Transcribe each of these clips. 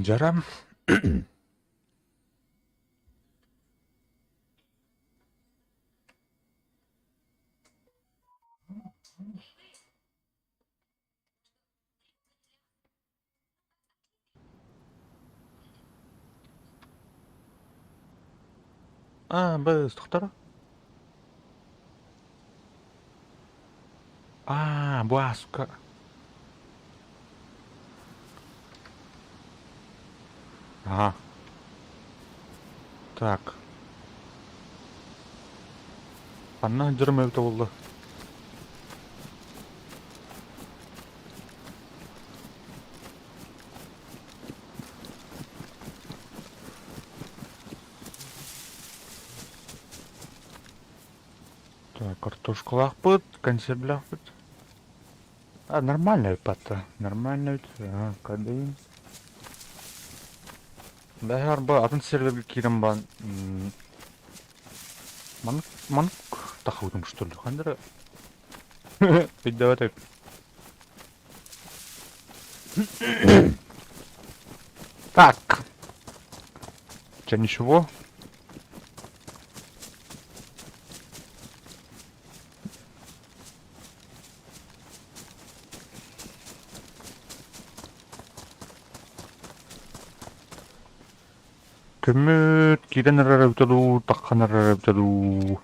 Жарам. Біз тоқтар. Буа, сука. Ага. Так. Анна жүрмөй болду. Так, картошкалак быт, консервлак быт. Нормально патта. Нормально. Кадайын. Бәһәр ба атын серверге кирем бан. Манк тахудым что ли? Хандра. Давай. Так. Че ничего? Көмөт кирен арабитаду, такхан арабитаду.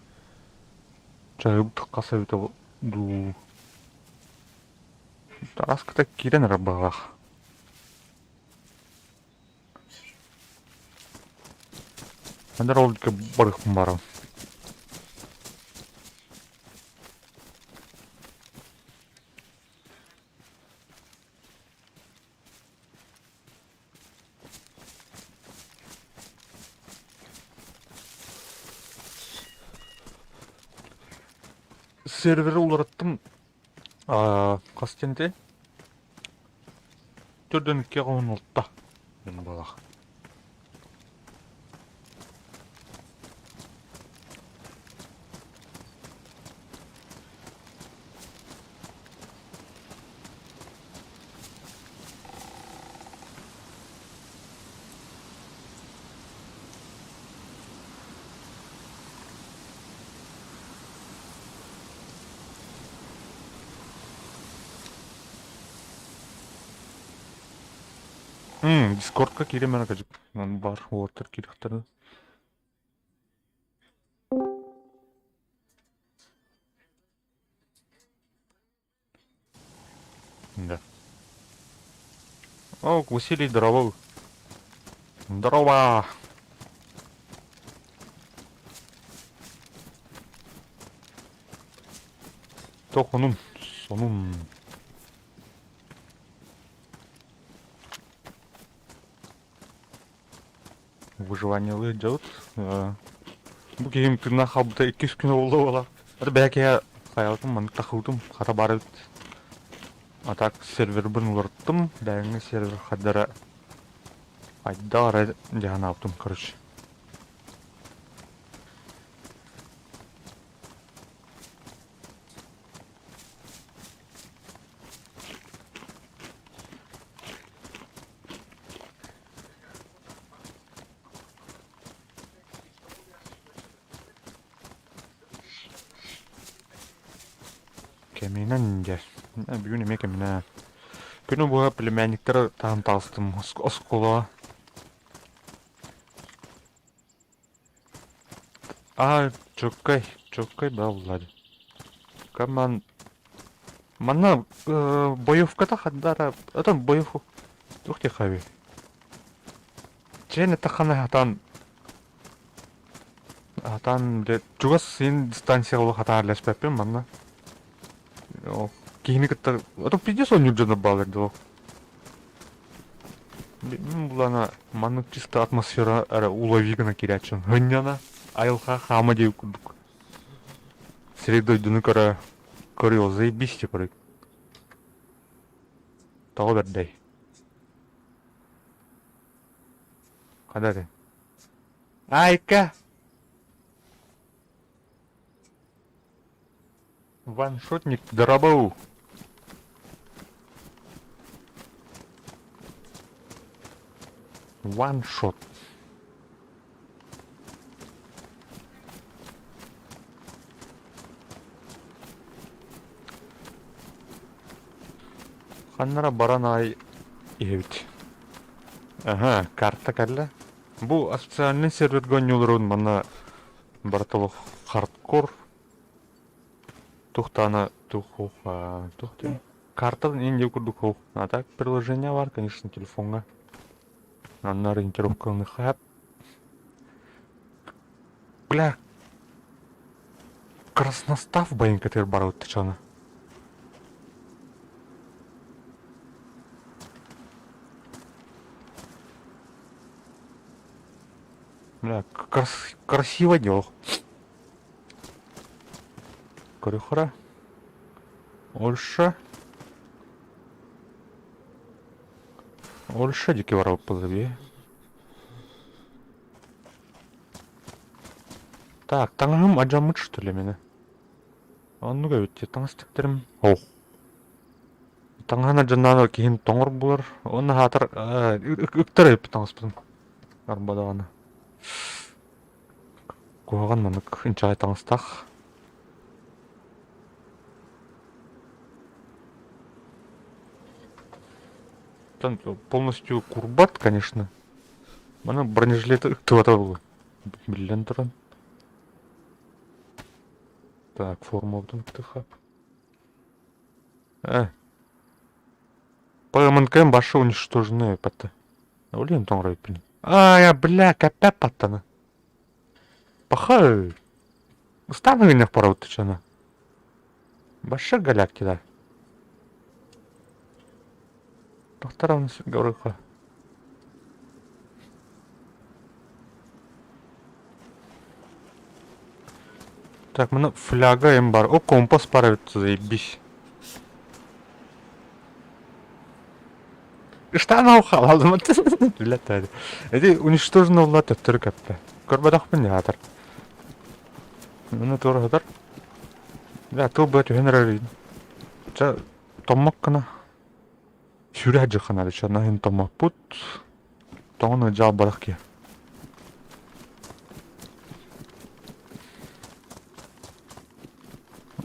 Чайып таккаса битаду. Тараската кирен арабага. Андер олдке барыхым барам. Сервері улараттым. Кастенде. Төрден 2 қауын ұлтта. Мен балақ. Дискордқа киремен акажып. Бар, олар керектері. Да. О, Василий, здорово. Здорово. Тох сонун. Выживание идет. Бұл кейім күнна қалбыта 200 күні болды ола. Бәке қаялтым, маны тақылдым, қата барып. Атак сервер бірін ұлырттым, бәңі сервер қаддара айда ара жағын аптым, короче. Кеминен же. Бүгін еме кемина. Күні бұға племянниктер тағын тағыстым оскола. Чоккай бавлады. Каман... Манна боевката хаддара... Атан боевку... Тухте хави. Чен это хана атан... Чугас син дистанциялы хата леспеппен манна. Кихини кытта... Атан пиздец он юджана балырды ол. Булана манны чисто атмосфера уловигана кирячын. Хынняна айылха хама деу кудук. Средой дүні кара көріо заебись те көрік. Тағы бердей. Қада де? Айка! Ваншотник дробоу. Ваншот. Ханнара баран ай ебит. Ага, карта кәлі. Бұл специальный серверге ойнылырын мана бартылық хардкор. Тухтана тухты. Картадан енде күрдік ол. А так приложение бар, конечно, телефонға. На ориентировканы хап. Бля. Красностав байын кәтер бар өтті чаны. Бля, красиво делал. Корюхара. Ольша дики варал позови. Так, таңым ажамыт что ли мені? Аннуга өтте таңыстықтерім. Оу. Таңғана жаннаны кейін тоңыр бұлар. Оны хатыр үктір өпі таңыспын. Арбадағаны. Қоған мұнық үнчай таңыстақ. Там полностью курбат, конечно. Мана бронежилеті үктівата болды. Білден тұрын. Так, форма обдун ктыхап. ПМНКМ башы уничтожены патты. Олен тоңрай пин. Бля, капя паттаны. Пахай. Стану генев парау тычаны. Башы галактида. Тахтаравны говорыха. Так, мына фляга им бар. О, компас паравится, заебись. Штана ухалалдым. Летает. Это уничтожено в латып түрі кәпті. Көрбадақ пін атыр. Мына туры атыр. Бля, тыл бөт өйнер әрейін. Жа, томмақ қына. Сюря жықын әлі. Жа, нахин томмақ бұд. Тоңыны жал барақ ке.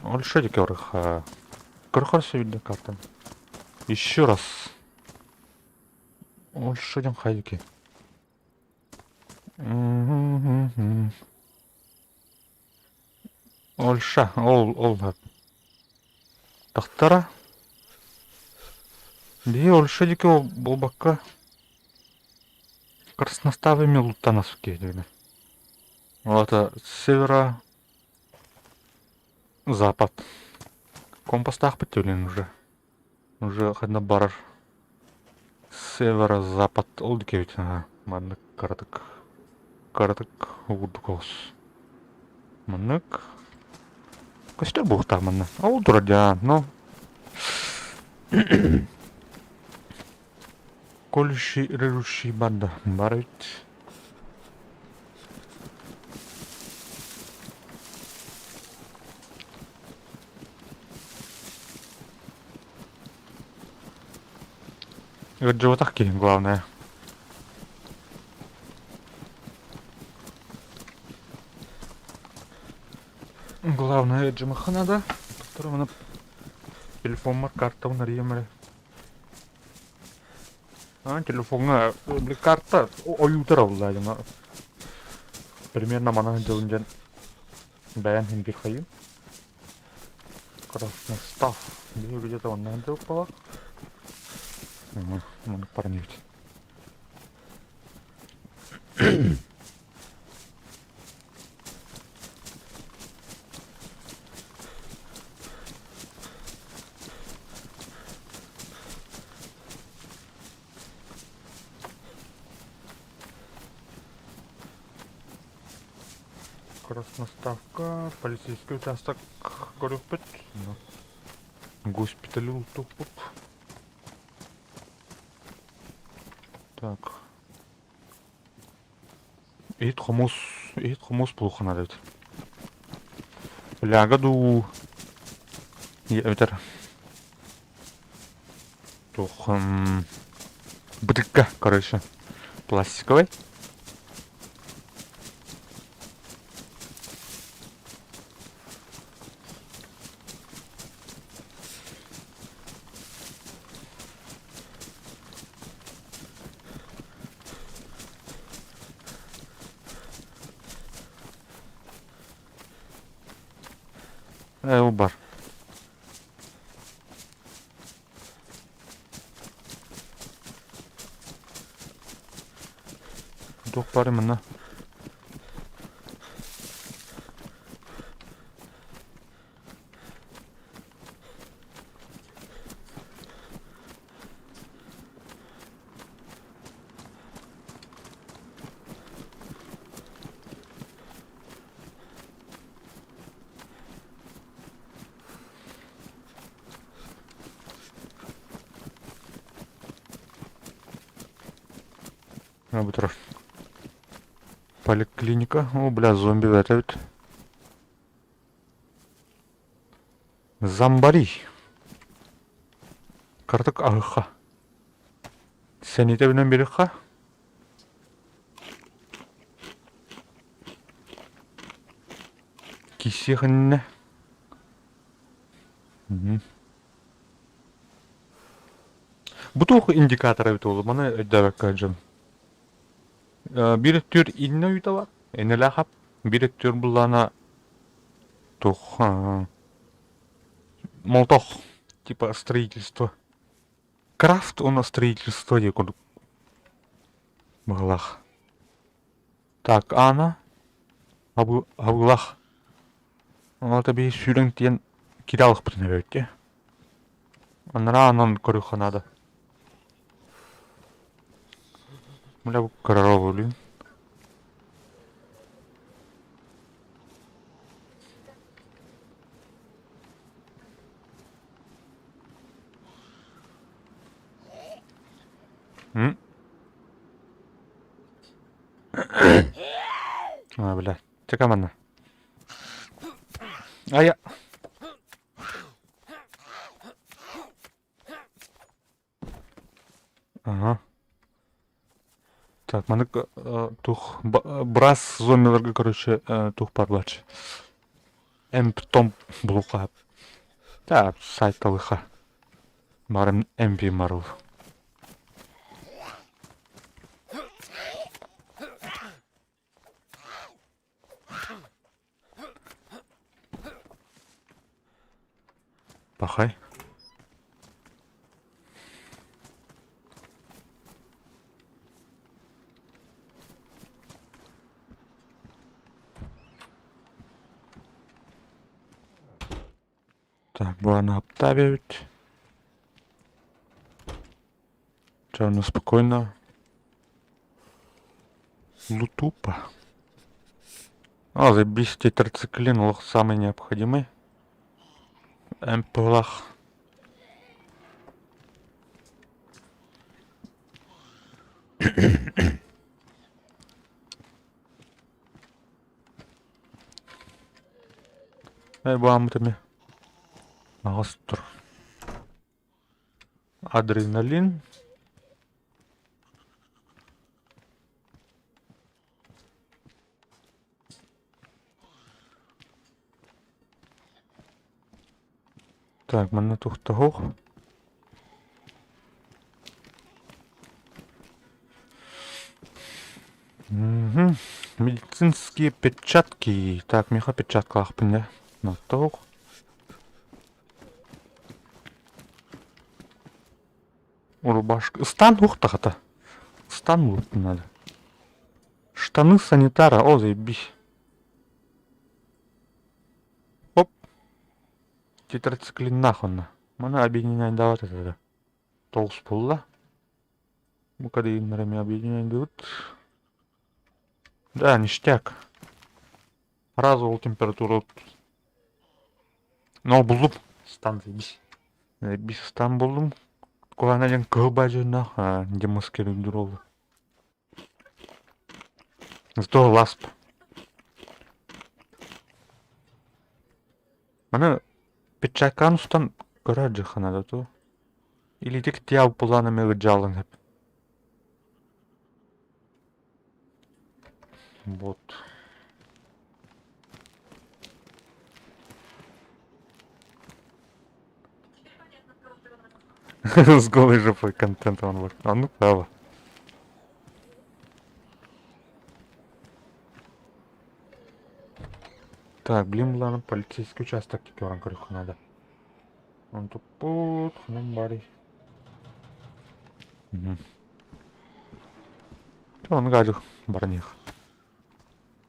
Ольша деке орыха. Көрқарсы видно картан. Еще раз. Ольша ден қай деке. Ольша, ол. Тақтара. Де Ольша деке ол баққа. Красноставыми лутанас кейдегі. Вот, севера. Запад. Компостах потелен уже. Уже ходна барар. Северо-запад. Ол деке ведь. Маннык каратык. Каратык урдукос. Маннык. Костер бұғта манны. Ол дурадя, но. Колющий, режущий банда. Барыт. И вот животах кинем, главное. Главное, джимаха надо. Которого телефон бар, карта нарыйым. Телефонга карта оютар алла жана. Примерно мана жылынжан баян хиндир хайым. Красный став. Где-то он надо упала. Мана парнить. Красноставка, полицейский участок, горюпет, госпиталь ултупуп. Так. Ит хомус плохо надо. Лягаду. Это. Тух. Брика, короче. Пластиковый. Бар. Дух бар именно. Бутер. Поликлиника. О, бля, зомби ведь. Замбари. Картак ахха. Сените бинен бирикха. Кисихне. Бутух индикатор бит ул. Мана өйдәбәк каҗым. Бир түр инне үтәлә. Энелә хап. Бир түр буллана тух. Молоток. Типа строительство. Крафт у нас строительство якур. Баглах. Так, ана. Абулах. Ана би сүрәң тиен киралык битне бәйтте. Анра анан көрөханада. Бля бу караровлин. Бля, чекамана. Ая. Ага. Так, маны тух брас зомбиларга, короче, тух парбач. Эмптом блука. Да, сайтталыха. Барым эмпи мару. Пахай. Так, буана обтавить. Черно спокойно. Лутупа. Заебись, тетрациклин, лох самый необходимый. Эмплах. Бамтами. Астр. Адреналин. Так, мана тухтахух. Угу. Медицинские перчатки. Так, меха перчатка ахпын, Натух. Рубашка. Стан ухтахата. Стан вот надо. Штаны санитара. О, заебись. Оп. Тетрациклин нахуй. Мана объединяй давать это. Толс пулла. Ну, когда им время объединяй дают. Да, ништяк. Разовую температуру. Но булуп. Стан заебись. Заебись стан булдум. Куанаден кылбажына. Демаскер дуролу. Зато ласп. Мана печакан устан гораджи ханада то. Или тик тял пуланами гыджалын хеп. Вот. С голой жопой контент он вот. А ну право. Так, блин, ладно, полицейский участок теперь крюху надо. Он тут пут, бари. Угу. Он гаджих барних.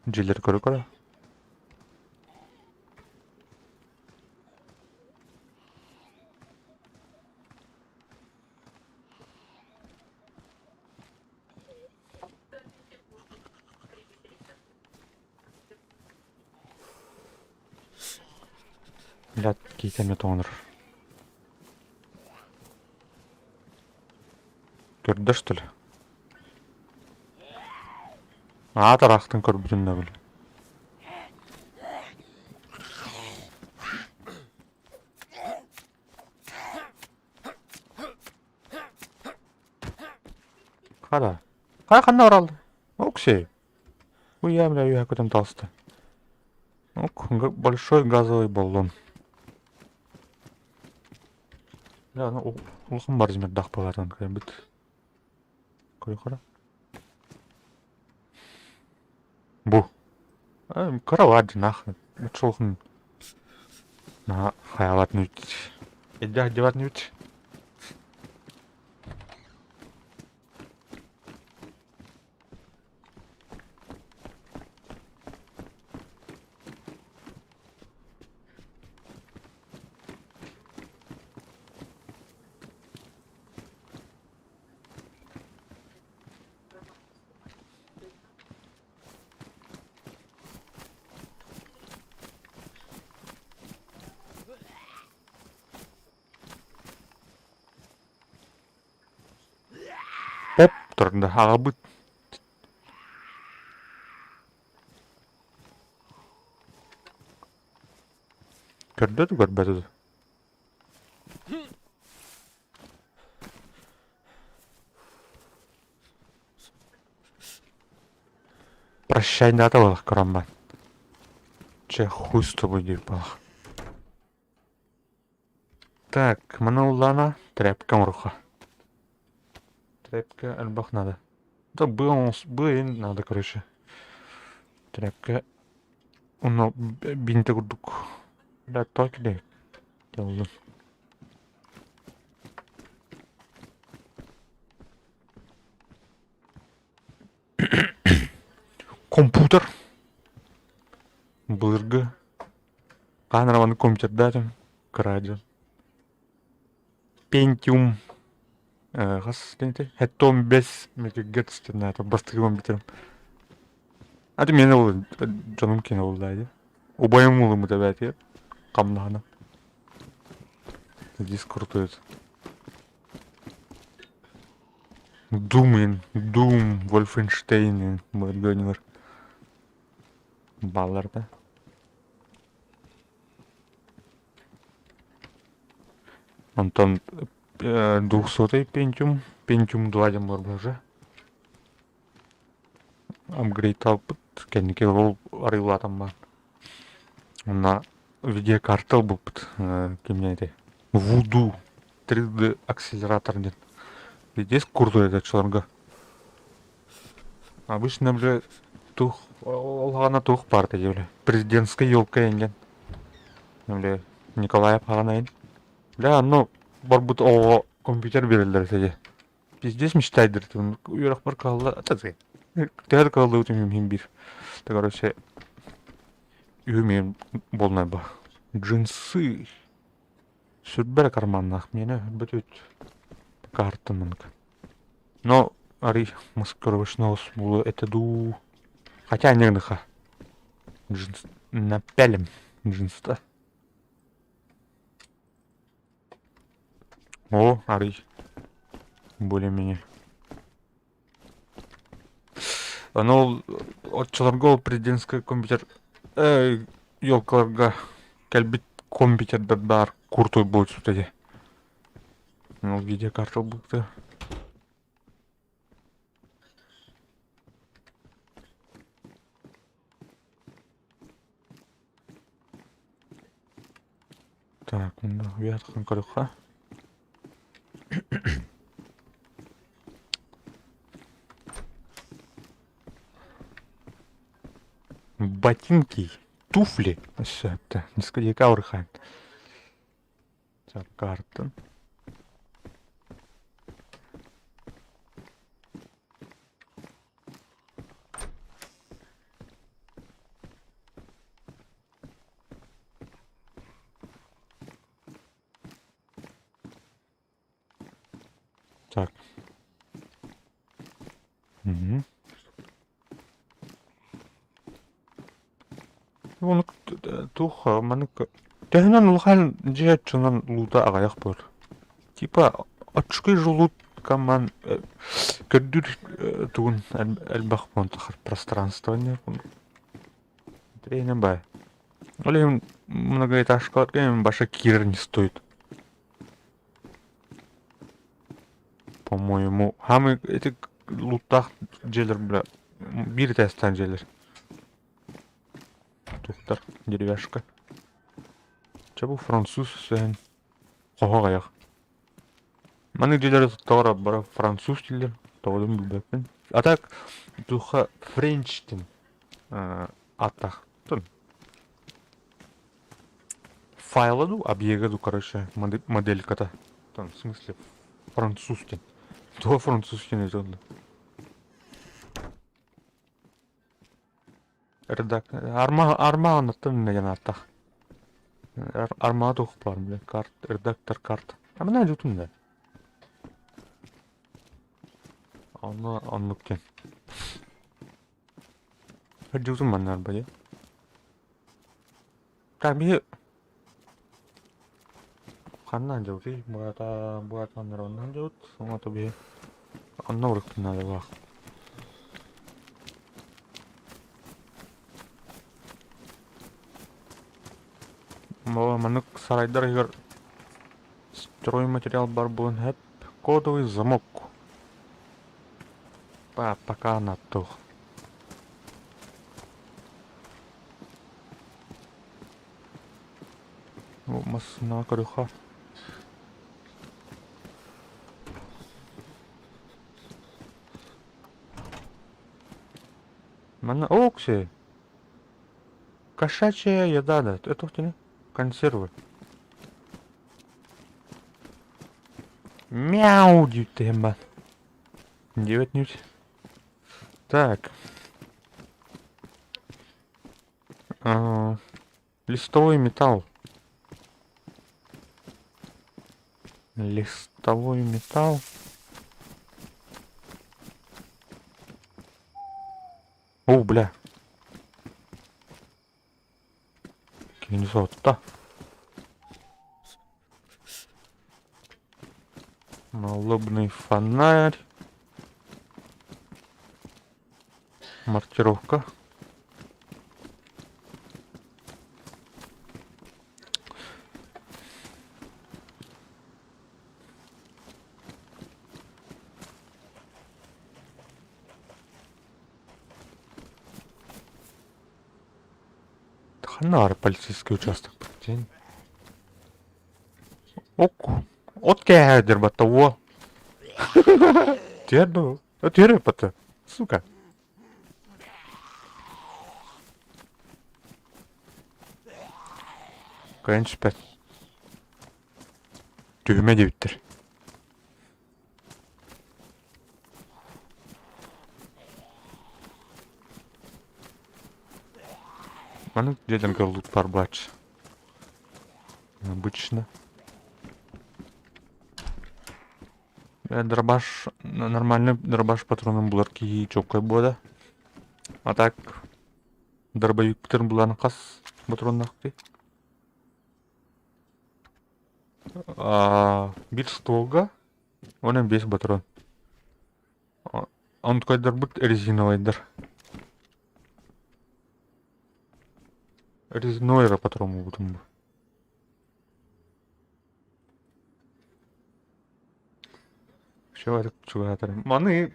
Джилер крюкора. Блядь, какие-то метонер. Көрді что ли? Тарақтың көрбүтүнде бил. Қада? Қандай оралды? Оксей. Уя, бля, уя, көтем талсты. Большой газовый баллон. Да, ну, улхым бар зимет дақ бағардан кірем біт. Көрі қара. Бу. Кровать нахуй. Учулхын. На хаялат нють. Едях деват нють. Оп, тұрында ағабыт. Көрді көрбәді. Прощай, дата болақ көрамбан. Че хуй с тобой деп болақ. Так, мұны ұлана тряпкам руха. Тряпка альбах надо. Да был надо, короче. Тряпка. Уно бинты курдук. Да, только ли. Делаю. Компьютер. Быргы. Канраван компьютер дадим. Краден. Pentium. Қас денте? Хәтті 15 мегагерц дена, бастығым бітерім. Ады мені ол жаным кені ол дайды. Убайым олымы да бәті, қамнағына. Здесь крутой это. Doom, Wolfenstein, Моргонер. Баллар, да? Антон 200-й Pentium 2 дем бар уже. Апгрейд алып, кәнеке ол арылатам бар. Онна видеокарта алып, кемнеде. Вуду 3D акселератор нет. Здесь курду этот чолорга. Обычно, бля, тух, олгана тух партия, бля. Президентская елка енген. Бля, Николаев хаганайын. Бля, ну, барбут о компьютер берилдер сеге. Пиздец мечтайдыр, уйрак бар калла, атазы. Тәр калды утым хим бир. Так, короче, үймен болмай ба. Джинсы. Сүрбер карманнах мені бүтүт картымынк. Но, ари, маскировочный было это ду. Хотя негдыха. Джинс напялим джинс-то. О, ари. Более-менее. Оно от чолорго президентский компьютер. Ёлкаларга кәлбит компьютердер бар куртой будет сутеде. Ну, видеокарта букты. Так, ну, вятхан корюха. Ботинки, туфли. Все это, дискотека урхан. Так, карта. Так. Угу. Ну, туха, маныка. Тэхнан улхан жият чунан лута агаяк бар. Типа, очкой жулут каман көрдүр тугун элбах монтахар пространство не. Трейнем бай. Олем многоэтажка откроем, баша кирер не стоит. По-моему, хамы эти лутах джелер, бля, бир тестан джелер. Тухтар, деревяшка. Чабу француз сен. Хогаяк. Маны джелер тора бара француз дилер. Тоодун билбеппин. А так туха френчтин атах. Тун. Файладу, объегаду, короче, модельката. Там, в смысле, французский. То французский не зонда. Арма анаттым деген аттах. Арма тух бар, бля, карт, редактор карт. А мына жутун да. Анна анлыктен. Жутун маннар бля. Таби Ханнан жаузи, буат маннар оннан жаут, соңа таби анна урыктын надо бак. Манык сарайдар егер стройматериал бар болын хэп кодовый замок. Пока анаттух. Масына корюха. Мана окси. Кошачья еда, да. Это ух ты не? Консервы. Мяу, дютемба. 9 нють. Так. Листовой металл. Листовой металл. О, бля. Кинзота. Налобный фонарь. Маркировка. Ханар, полицейский участок. День. Ок. От кәдір бата, о. Терді. Тері бата. Сука. Кайын шпәт. Түйіме де біттір. Маны деденька лут бар бач. Обычно. Дробаш, нормальный дробаш патроном булар ки чоккай бода. А так, дробовик бітірін буларын қас патронын ақты. Bir стволга, онен 5 патрон. Он кайдар бұт резиновайдар. Резиновайра патрон бұтын бұ. Шеварик чугатар. Маны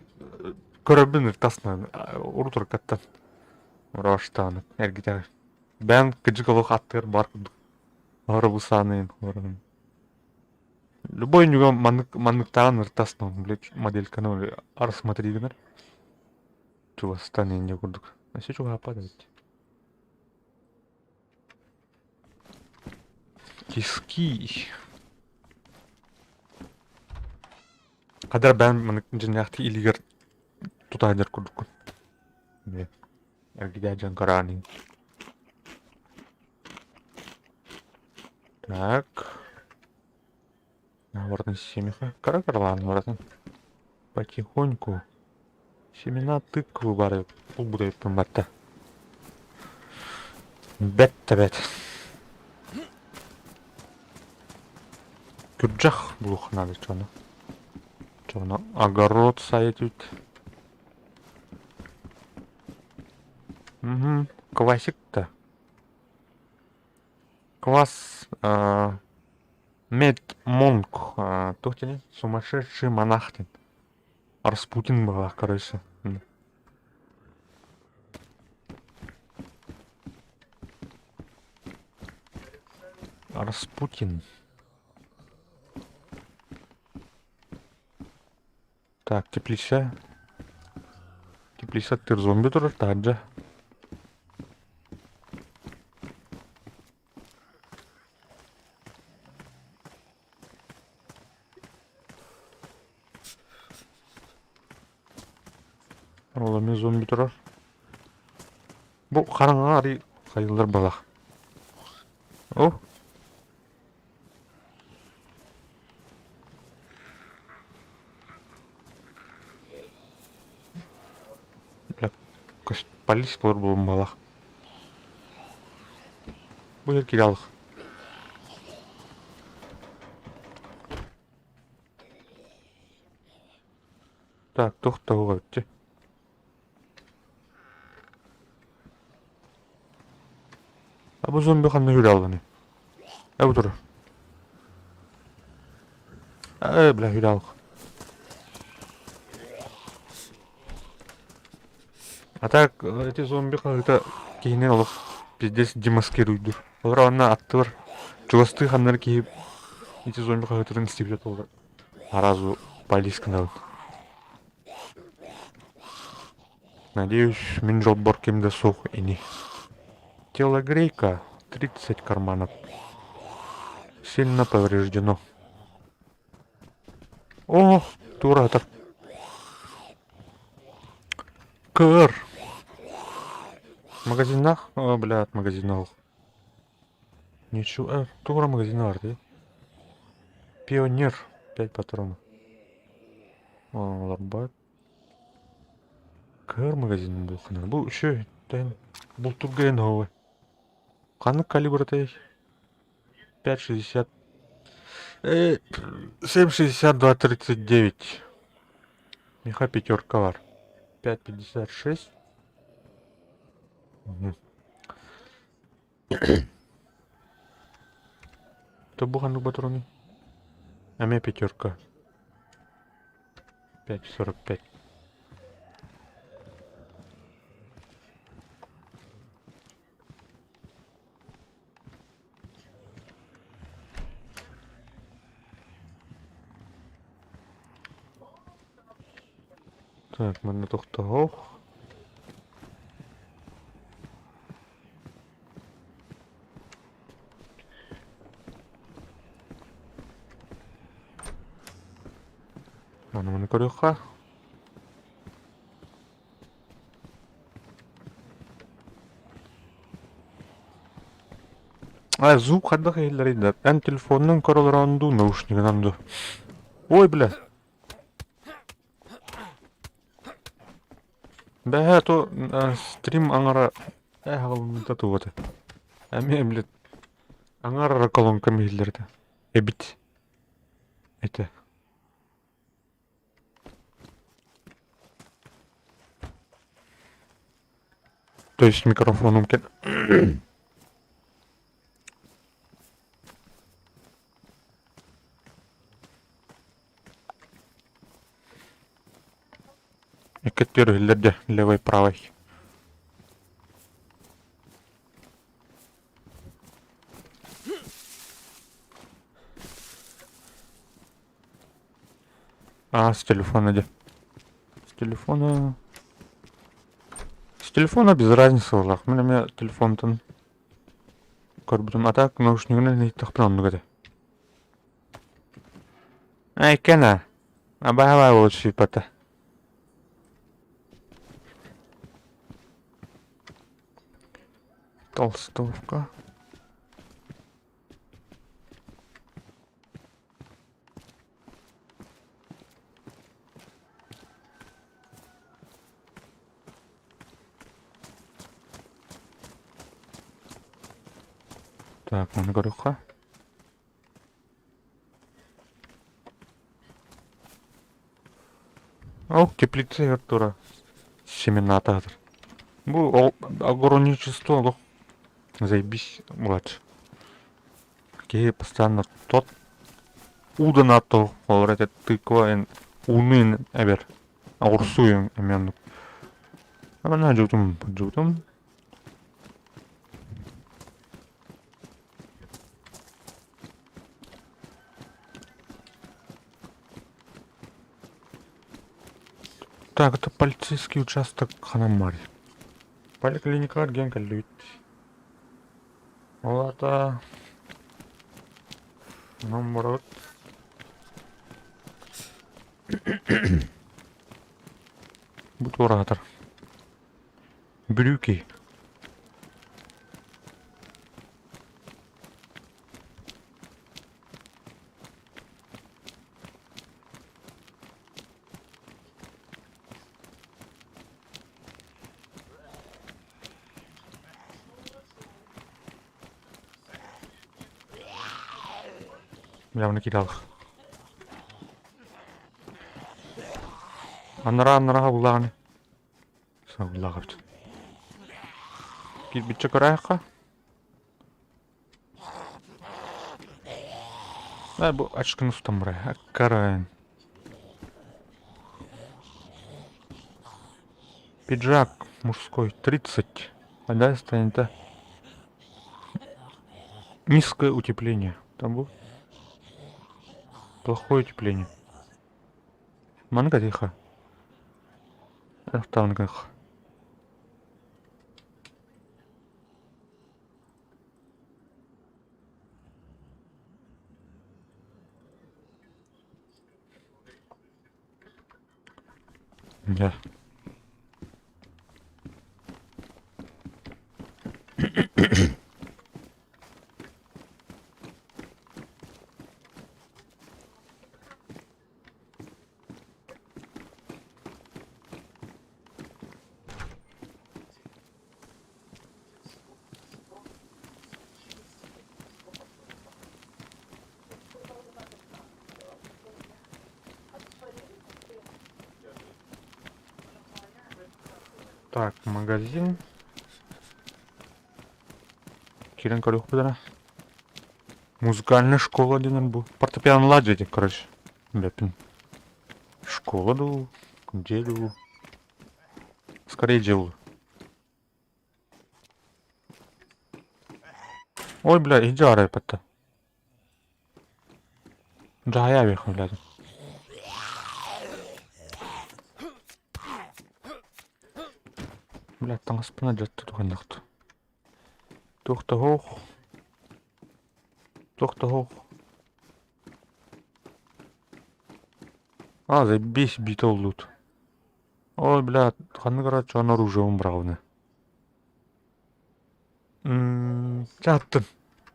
көрөбін ыртасына уртур каттан. Раштаны. Эргитер. Бән кыжыгалык аттыр бар кудук. Арабусанын. Любой нюга манныктаган ыртасына, блядь, модельканы рассмотригенер. Чугастан энде курдук. Все чуга ападать. Тиски. Кадар бән маны жинакты илигер тутайдар курдук. Блядь. Эргидер жан каранин. Так. Наворный семеха. Каракарлан воротын. Потихоньку. Семена тыквы бары. Бұл бұдай пымбатта. Бәтті. Күрджах бұлық надо чоны. Чоны огород саетют. Квасик-то. Квас Мед Монк. Тохтен сумасшедший монахтин. Распутин была, короче. Распутин. Так, теплица. Теплица тыр зомби турар таджа. Оламе зомби турар. Бұл қараңға ари қайылдар балақ. О. Полис болар бұл балақ. Бұл ер келалық. Так, тоқтауға өтті. Бұл зомби қанна жүре алды не? Бұл тұры. Бля, жүре алды. А так, эти зомби как-то кейінен олық пиздец демаскируйдыр. Олар анна атты бар. Чугасты ханнар кейіп, эти зомби как-то істеп жат олар. Аразу полискін алды. Надеюсь, мен жол боркемді соқ ини. Телогрейка 30 карманов. Сильно повреждено. О, туратор. Кыр. Магазинах? О, блядь, магазинах. Ничего, тура магазинар, да? Пионер. 5 патронов. О, ларбат. Кыр магазин был. Бұл еще, бұл тургай новый. Қаны калибр тай? 5,60. 7,60, 2,39. Меха пятерка var. 5,56. То буханный патроны. А мне пятерка. 5,45. Так, мене тоқтагов. Мене корюха. Звук хадда хейлерейді. Ән телефонның короларанду, наушнигін анду. Ой, бля. Бәһә то стрим аңара ғалымда туғады. Әме, блядь, аңара колонка мейлерді. Эбит. Это. То есть микрофоном кен. Экатер левой правой. С телефона где? С телефона... С телефона без разницы, валлах. У меня телефон там... Корбудum, а так наушнигіне не тақпыран нүгеді. Ай, кена. Абай вот шипата. Толстовка. Так, он горюха. О, теплица Артура. Семена тағдыр. Бұл огородничество, заебись, младший. Кей постоянно тот удан атту, олар это тыква, унын әбер. Ауырсуын әменді. Ана жутым. Так, это полицейский участок Ханамари. Поликлиника Генка Люит. Олата. Наоборот. Бутуратор. Брюки. Я накидал. Анара булаганы. Саулагапты. Кит биче карайха. Бу ачкын устам бурай. Карайын. Пиджак мужской 30. А далее станет низкое утепление. Там был плохое утепление. Манга тихо. В танках. Да. Так, магазин. Кирен корюх подара. Музыкальная школа один был. Фортепиано ладжите, короче. Бепин. Школа ду. Делю. Скорее делаю. Ой, бля, иди арай пата. Да, я вехал, блядь. Бля, таңаспына жатты тухандақты. Тоқта хоқ. Тоқта хоқ. А, заебись, бита лут. Ой, бля, ханны кара чуан оружием бравны. Чаттын.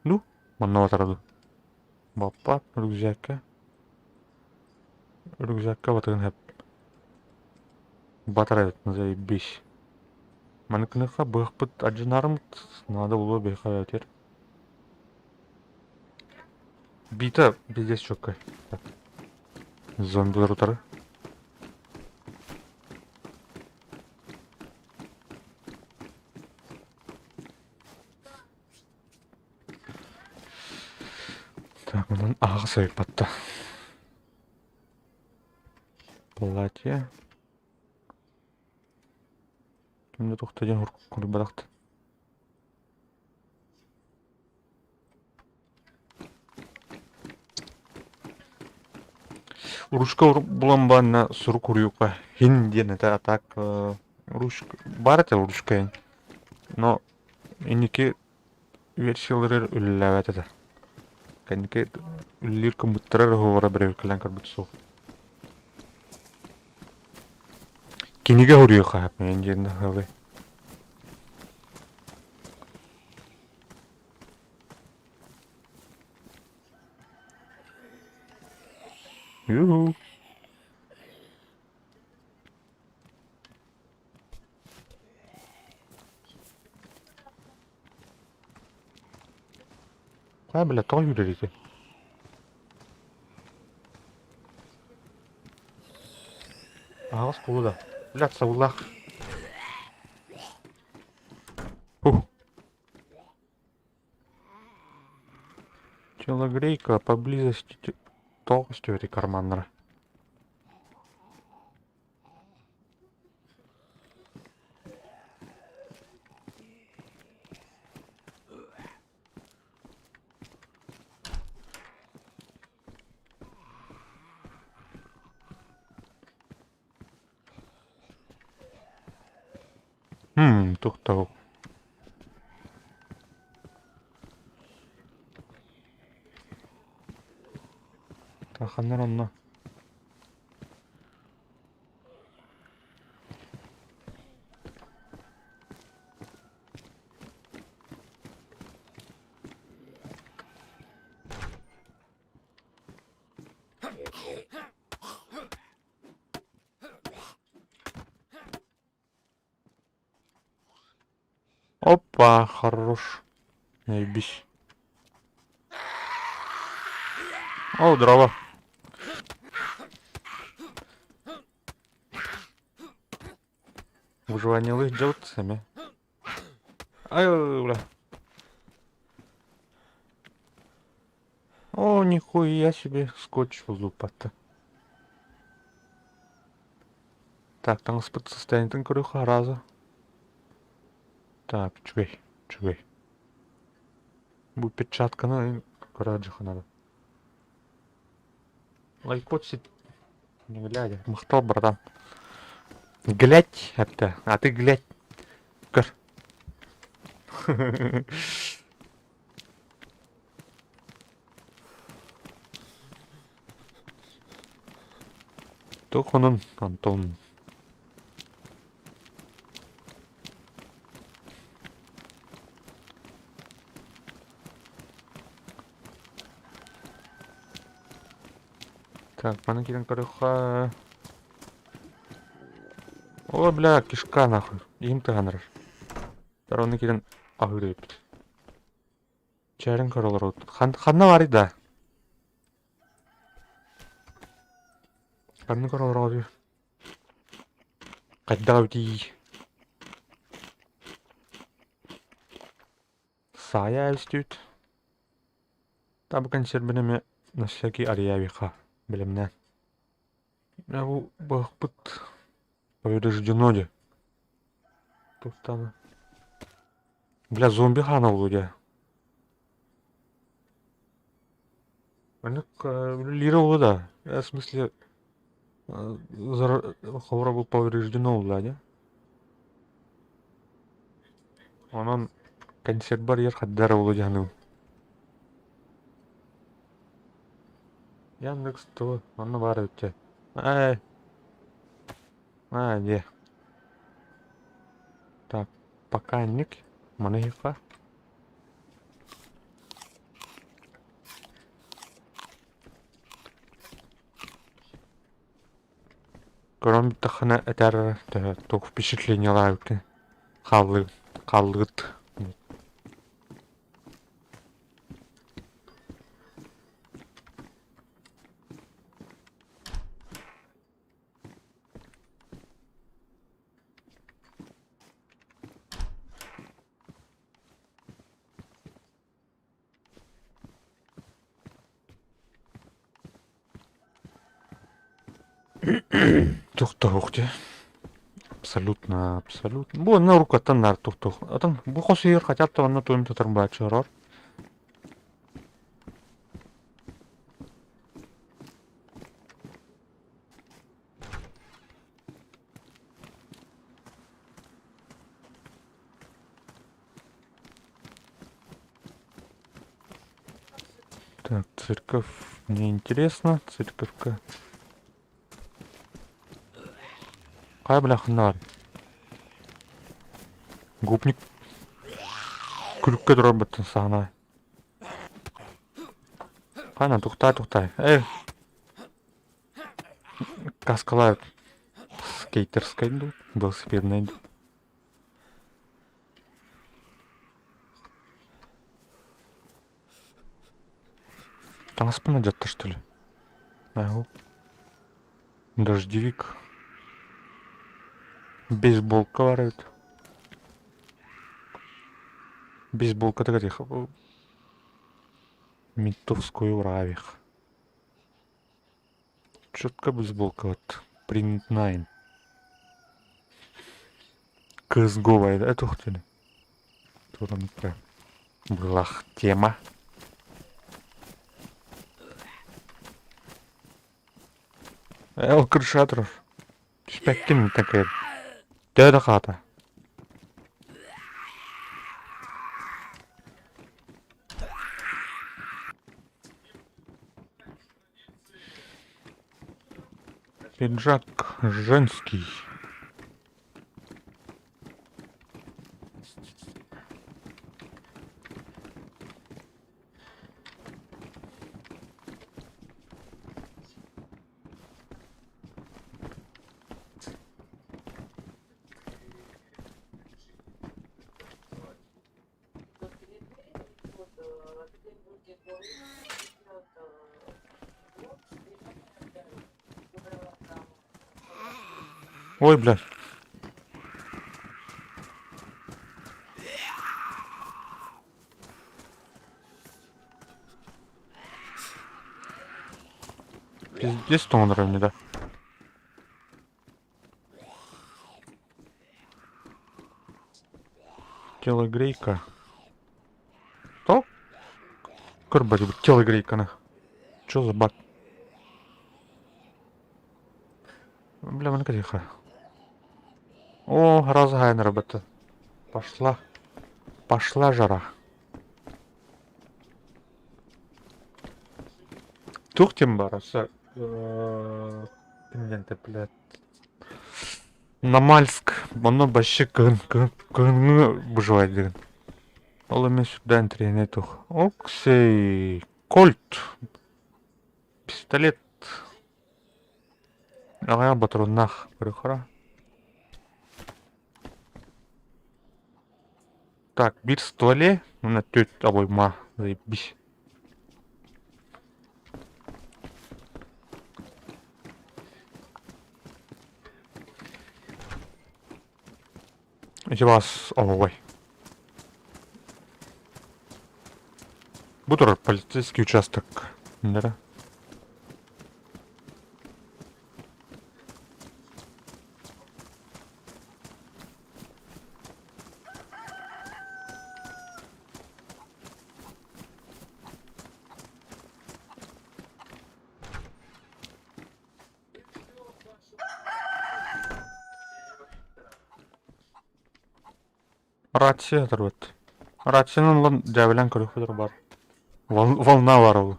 Ну, манна батараду. Баппа, рюкзакка. Рюкзакка батырын хэп. Батарайт, заебись. Маныкыныха быхпыт аджинарым надо было бейха тер. Бита пиздец чоккай. Зомбилар утары. Так, мынан ағы сайып батты. Платье. Кімді тоқтаден ұрып бадақты. Ручка булам банна сурук уруюка. Хинден это так ручка. Бар это ручка. Но инеки версиялары үлләвәт это. Кәнеке үллер компьютерлар говора берәр кылан карбытсу. Кинеге уруюка хап мен жердә хәле. Юху. Кая бля той йөрәр. Ağız kolu da. Блядь, саулах. Телогрейка поблизости толстью этой карманнера. Туктау. Таханнар онна. Опа, хорош. Наебись. О, дрова. Выживание лыж делать сами. Ай, бля. О, нихуя себе скотч лупата. Так, там спад состояние тынкарюха раза. Так, чугай. Бу печатка на кораджиха надо. Лайкот сит. Не глядя. Махтал, братан. Глядь, это. А ты глядь. Кар. Тохонун, Антон. Так, mana кирен карыха. О, бля, кишка нахуй. Им тыганыр. Тароны кирен агырып. Чарен каралар. Ханна бар иде. Ханны каралар. Кайда уйди. Сая элстют. Табы консервбенеме на всякий ариявиха. Билемне. Я бу бахпыт. Повреждено де. Тут там. Бля, зомби хана вроде. Они лировал, да. В смысле, хавра был повреждено, Владя. Onun консервар yer хаддара olacağını. Яндекс то, onu var ötçe. Ай, де. Так, поканник. Манайха. Кроме тахана этер только впечатление лайки. Халыт. Тухтахухте. Абсолютно. Бу на рукаттан нар тухтух. Атын бу хосыйыр хотят то анна туйм татар бачырар. Так, церковь мне интересно. Церковка. Кай бляхнар. Гопник. Күлүккө дробот сагына. Кайна тухтай. Каскалай. Скейтерской иду. Велосипедной иду. Там спина идет-то, что ли? Ага. Дождевик. Бейсболка варит. Бейсболка таких. Ментовскую равих. Четко бейсболка вот. Print 9. CSGO вайда. Это хотели. Туранка. Блах тема. Крышатров. Спектин такая. Дәді хата. Пиджак женский. Ой, блядь. Пиздец, что он равный, да? Телогрейка. Что? Корбать, телогрейка, на. Чё за баг? Бля, вон тихо. О, разгайн работа. Пошла жара. Тухтем бараса. Пинденте, блядь. Намальск. Оно башы кын бужывать деген. Ол емес сюда не тух. Оксей. Кольт. Пистолет. Ага, батроннах. Прихора. Так, бир стволе. На тёт обойма. Заебись. Эти вас... Ой. Бутер, полицейский участок. Да? Рация тұрбат. Рацияның ұлан жәбілен көріп бар. Волна бар ол.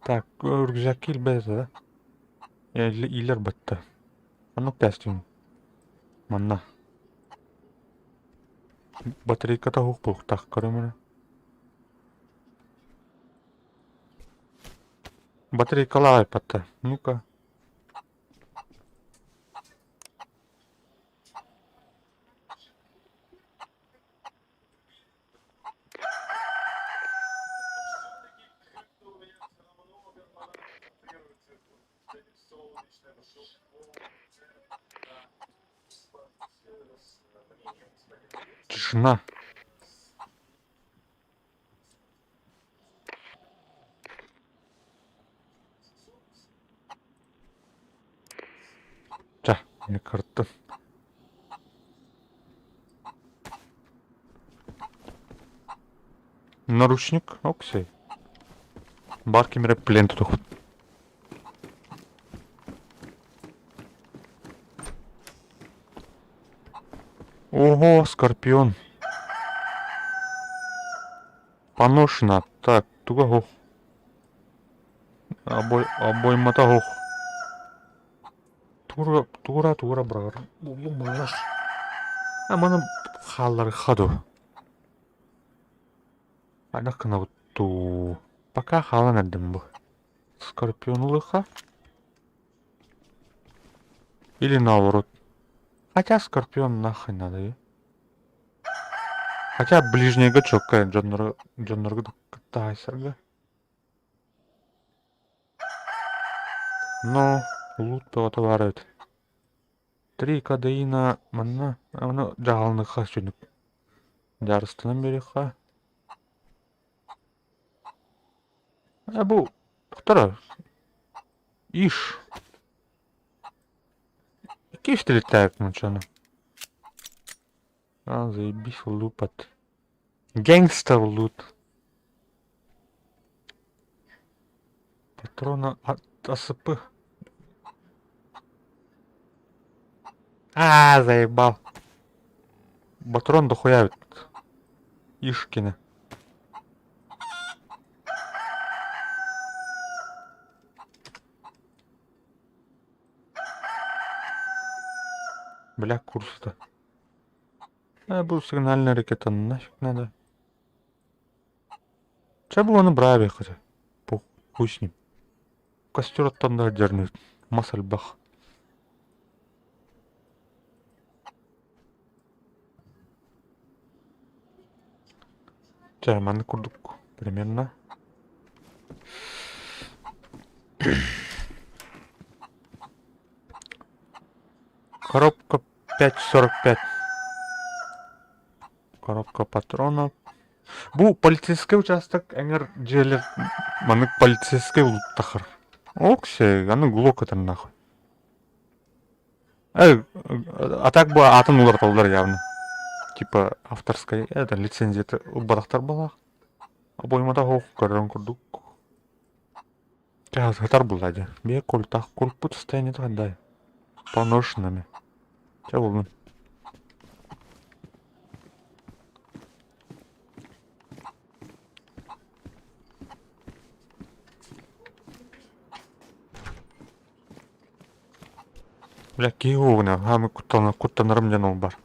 Так, өргізек кел бәзі да. Илер бітті. Анық тәстім. Манна. Батарейката хуқ бұлық тақ көрімені. Батарейкала айпатты. Ну-ка. Тишина. Ча, не картын. Наручник, оксей. Бар кемере плен тұтық. Ого, скорпион. Поношена. Так, туга хоқ. Обоймата хоқ. Тура брағыр. Бұлым мағаш. Аманы қалар қаду. Анақына бұтту. Пока халан әдім бұл. Скорпион ұлыға. Или наоборот. Хотя скорпион нахрен надо, е? Хотя ближнего чокка Джоннорга Тайсерга. Но лут певата варит. 3 кадеина манна, ана жағалны қашынып. Жарыстынан бері қа. Бұл, тұқтара. Иш. Кеш летает мучано. Заебись лупат. Гангстер лут. Патрона от АСП. Заебал. Патрон дохуя ведь. Ишкина. Бля, курс-то. Был сигнальный ракета, нафиг надо. Че было на браве хотя? Хуй с ним. Костер оттан да дернет. Масальбах. Чайманы курдук. Примерно. Коробка 5,45. Коробка патронов. Бұл полицейский участок әңір жерлер маны полицейский ұлттақыр. Оксе, аны глок атыр нахуй. А так бұл атын улар талдар явно. Типа авторская, это лицензия ұлбадақтар бала. Обоймада хоқ көрін күрдік. Кәз ғатар бұл әді. Бе көлтақ көлпут состояние тағандай. Поношенными. Че болдың? Бля, кей оғына, хамы құттанырым ден ол бар.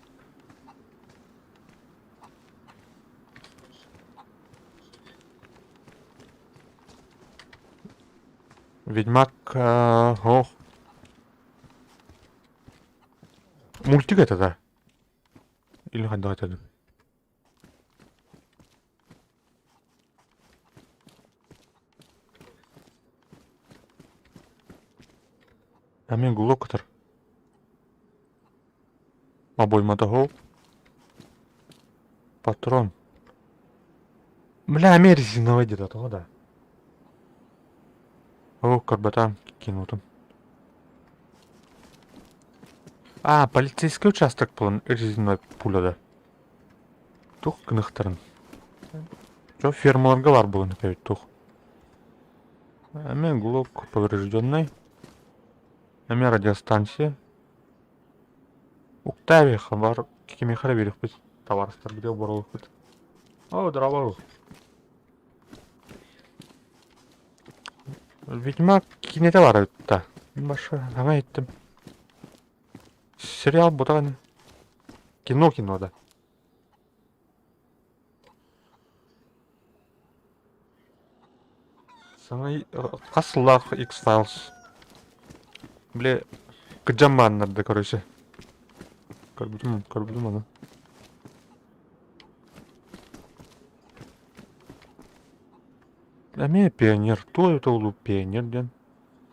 Ведьмак, ох. Мультик это, да? Или хадда это? Мен глокотер. Обоймада гол. Патрон. Бля, резиновый где-то, то да. О, карбатан кинутым. Полицейский участок болын резиновый пуляда. Тух кынықтырын. Жо фермаларға бар болын кәйт тух. Мен глок поврежденный. Радиостанция. Уктавиха бар. кеме хара берек бит. Товарыстар биде боролуп бит. О, дрова. Ведьмак кинете бар да. Баша, аңа айттым. Сериал бутаган. Кино да. Саңа касыллах X-Files. Бле, кыджаманнарды, короче. Көрбүдүм аны. Эме пионер, то это улуу пионер ден.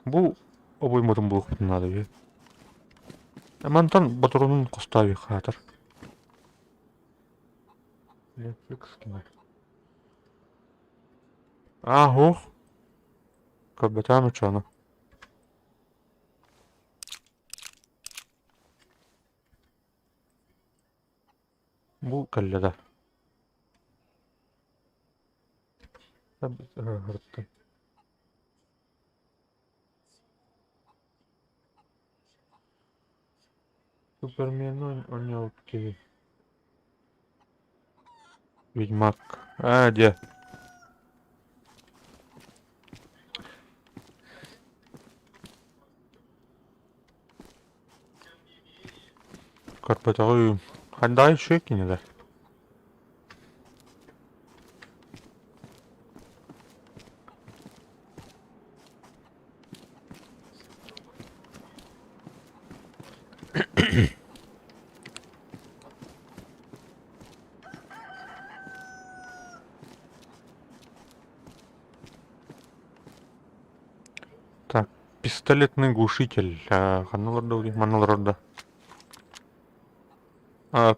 Бу обоймотун булуп надо бе. Амантан батурунун костави хатыр. Netflix кино. Аху. Кабатан учана. Бу каллада. Хыртты. Супермен онял ки. Ведьмак. А, где? Карпатагы кандай еще кинеда? Так, пистолетный глушитель. Ханаларда, маналарда.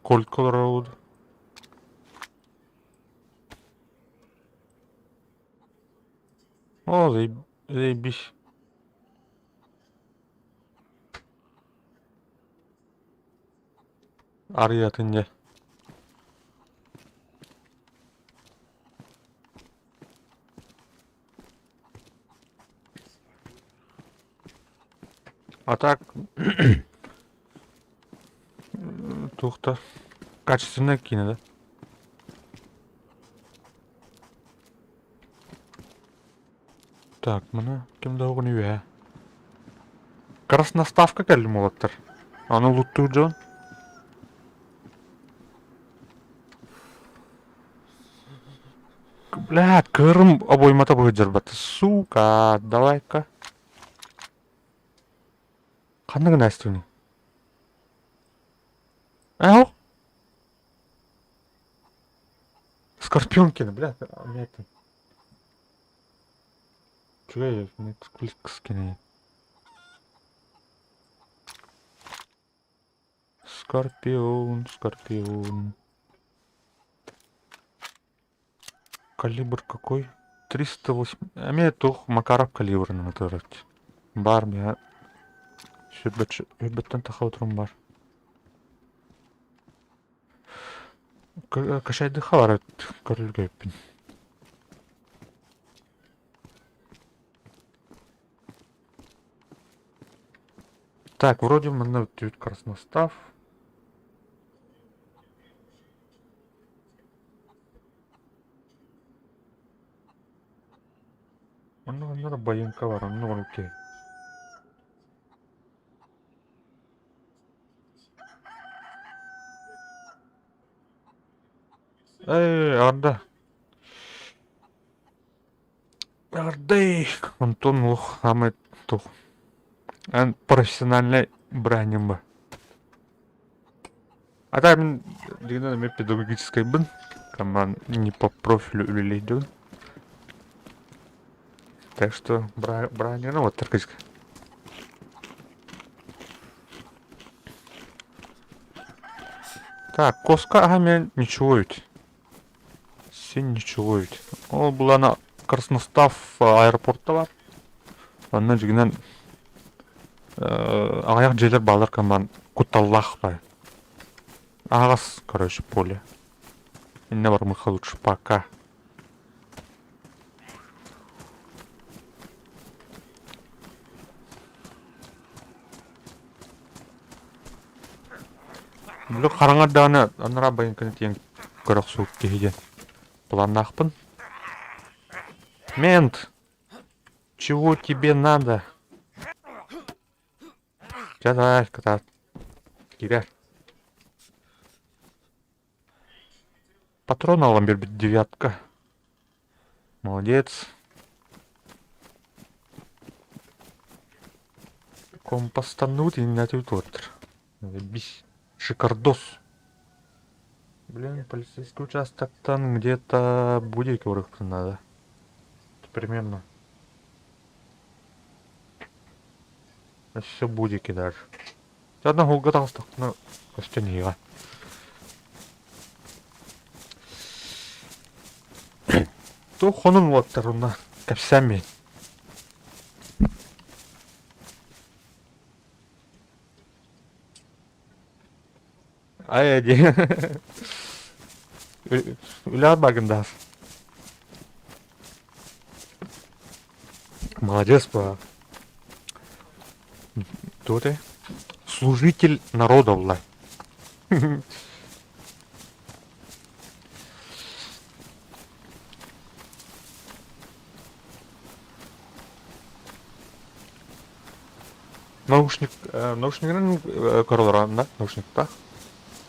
Кольт Колорауд. О, заебись. Арьятынде. А так, тухта. Качественная кино, да? Так, мына кимде огуну бе? Красноставка келди молоттар. Аны луттуу жон. Блядь, кырым обоймата быжыр бат. Сука, давай-ка. Кандай гына астыны? Ау? Скорпионкины, блядь, нет. Чего я не скины? Скорпион. Калибр какой? 308. А мне тух Макаров калибр на натурать. Бар мне. Шүбеттен тахаутрум бар. Кашайды хаварат көрүлгөйпүн. Так, вроде мына өтүп красностав. Анда байынка бар, аны окей. Арда. Ардей. Антон ух, Ахмед тух. Ан профессиональный браним ба. А так мен дегенде мен педагогической бын. Коман не по профилю үлелейді. Так что браним, ну вот таркачка. Так, коска мен ничего ведь. Сен ничего ведь. Ол бұл ана Красностав аэропортта бар. Анна жигинен аяк жерлер балар коман Куталлах бар. Агас, короче, поле. Инне бар мыха лучше пока. Бля, қараңардағына анара байынканы тең көрөк суық кейден. Планнақпын. Мент! Чего тебе надо? Давай, кота. Кире. Патрон алам бербит девятка. Молодец. Компостануть и натют отр. Заебись. Шикардос. Блин, полицейский участок там где-то будет урых надо. Примерно. Все будики даже. Одного угадался, но костянига. То хонун лоттаруна капсами. Ай, Уля багандас. Молодец, па. Кто ты? Служитель народа, Влад. Наушник, королора, да? Наушник, так?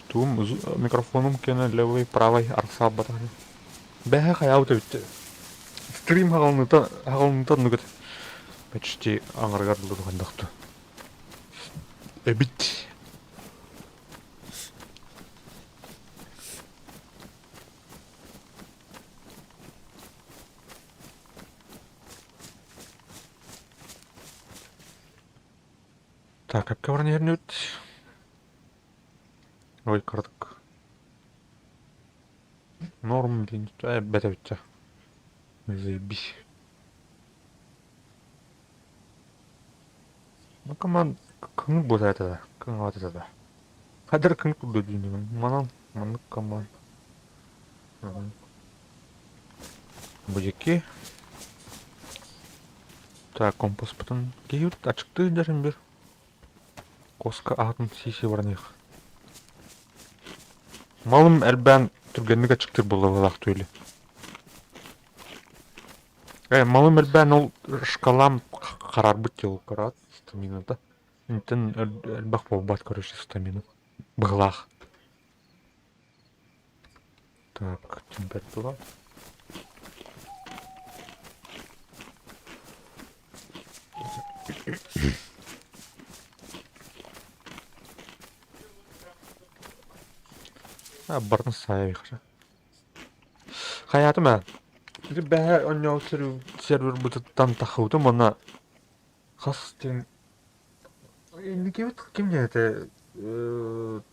Тум, микрофоном кене левый, правый, арса батали. Бэхэ хаяуты битти. Стрим хағалныта нугат. Почти аңаргар булду хандакту. Эбит. Так, как коварнернют. Ой, карток. Норм, блин, бета битти. Заебись. Ну, команд, кың будет это, кың вот это. Хадыр кың туду деймін. Манан команд. Будики. Так, компас потом. Кейют, ачыкты дәрін бер. Коска атын сиси бар них. Малым әлбән түргенлік ачыктыр болды валақ төйлі. Малым әлбән ол шкалам қарар бұтте ол қарат стаминада. Интен әлбәқ болбат көріші стамина. Бұғлақ. Так, температура. Барын сая бейхші. Хаятым ә. Бәе онняу сервер бұтыттан тақылдым, оны қас тен... Енді кемет кем не әті?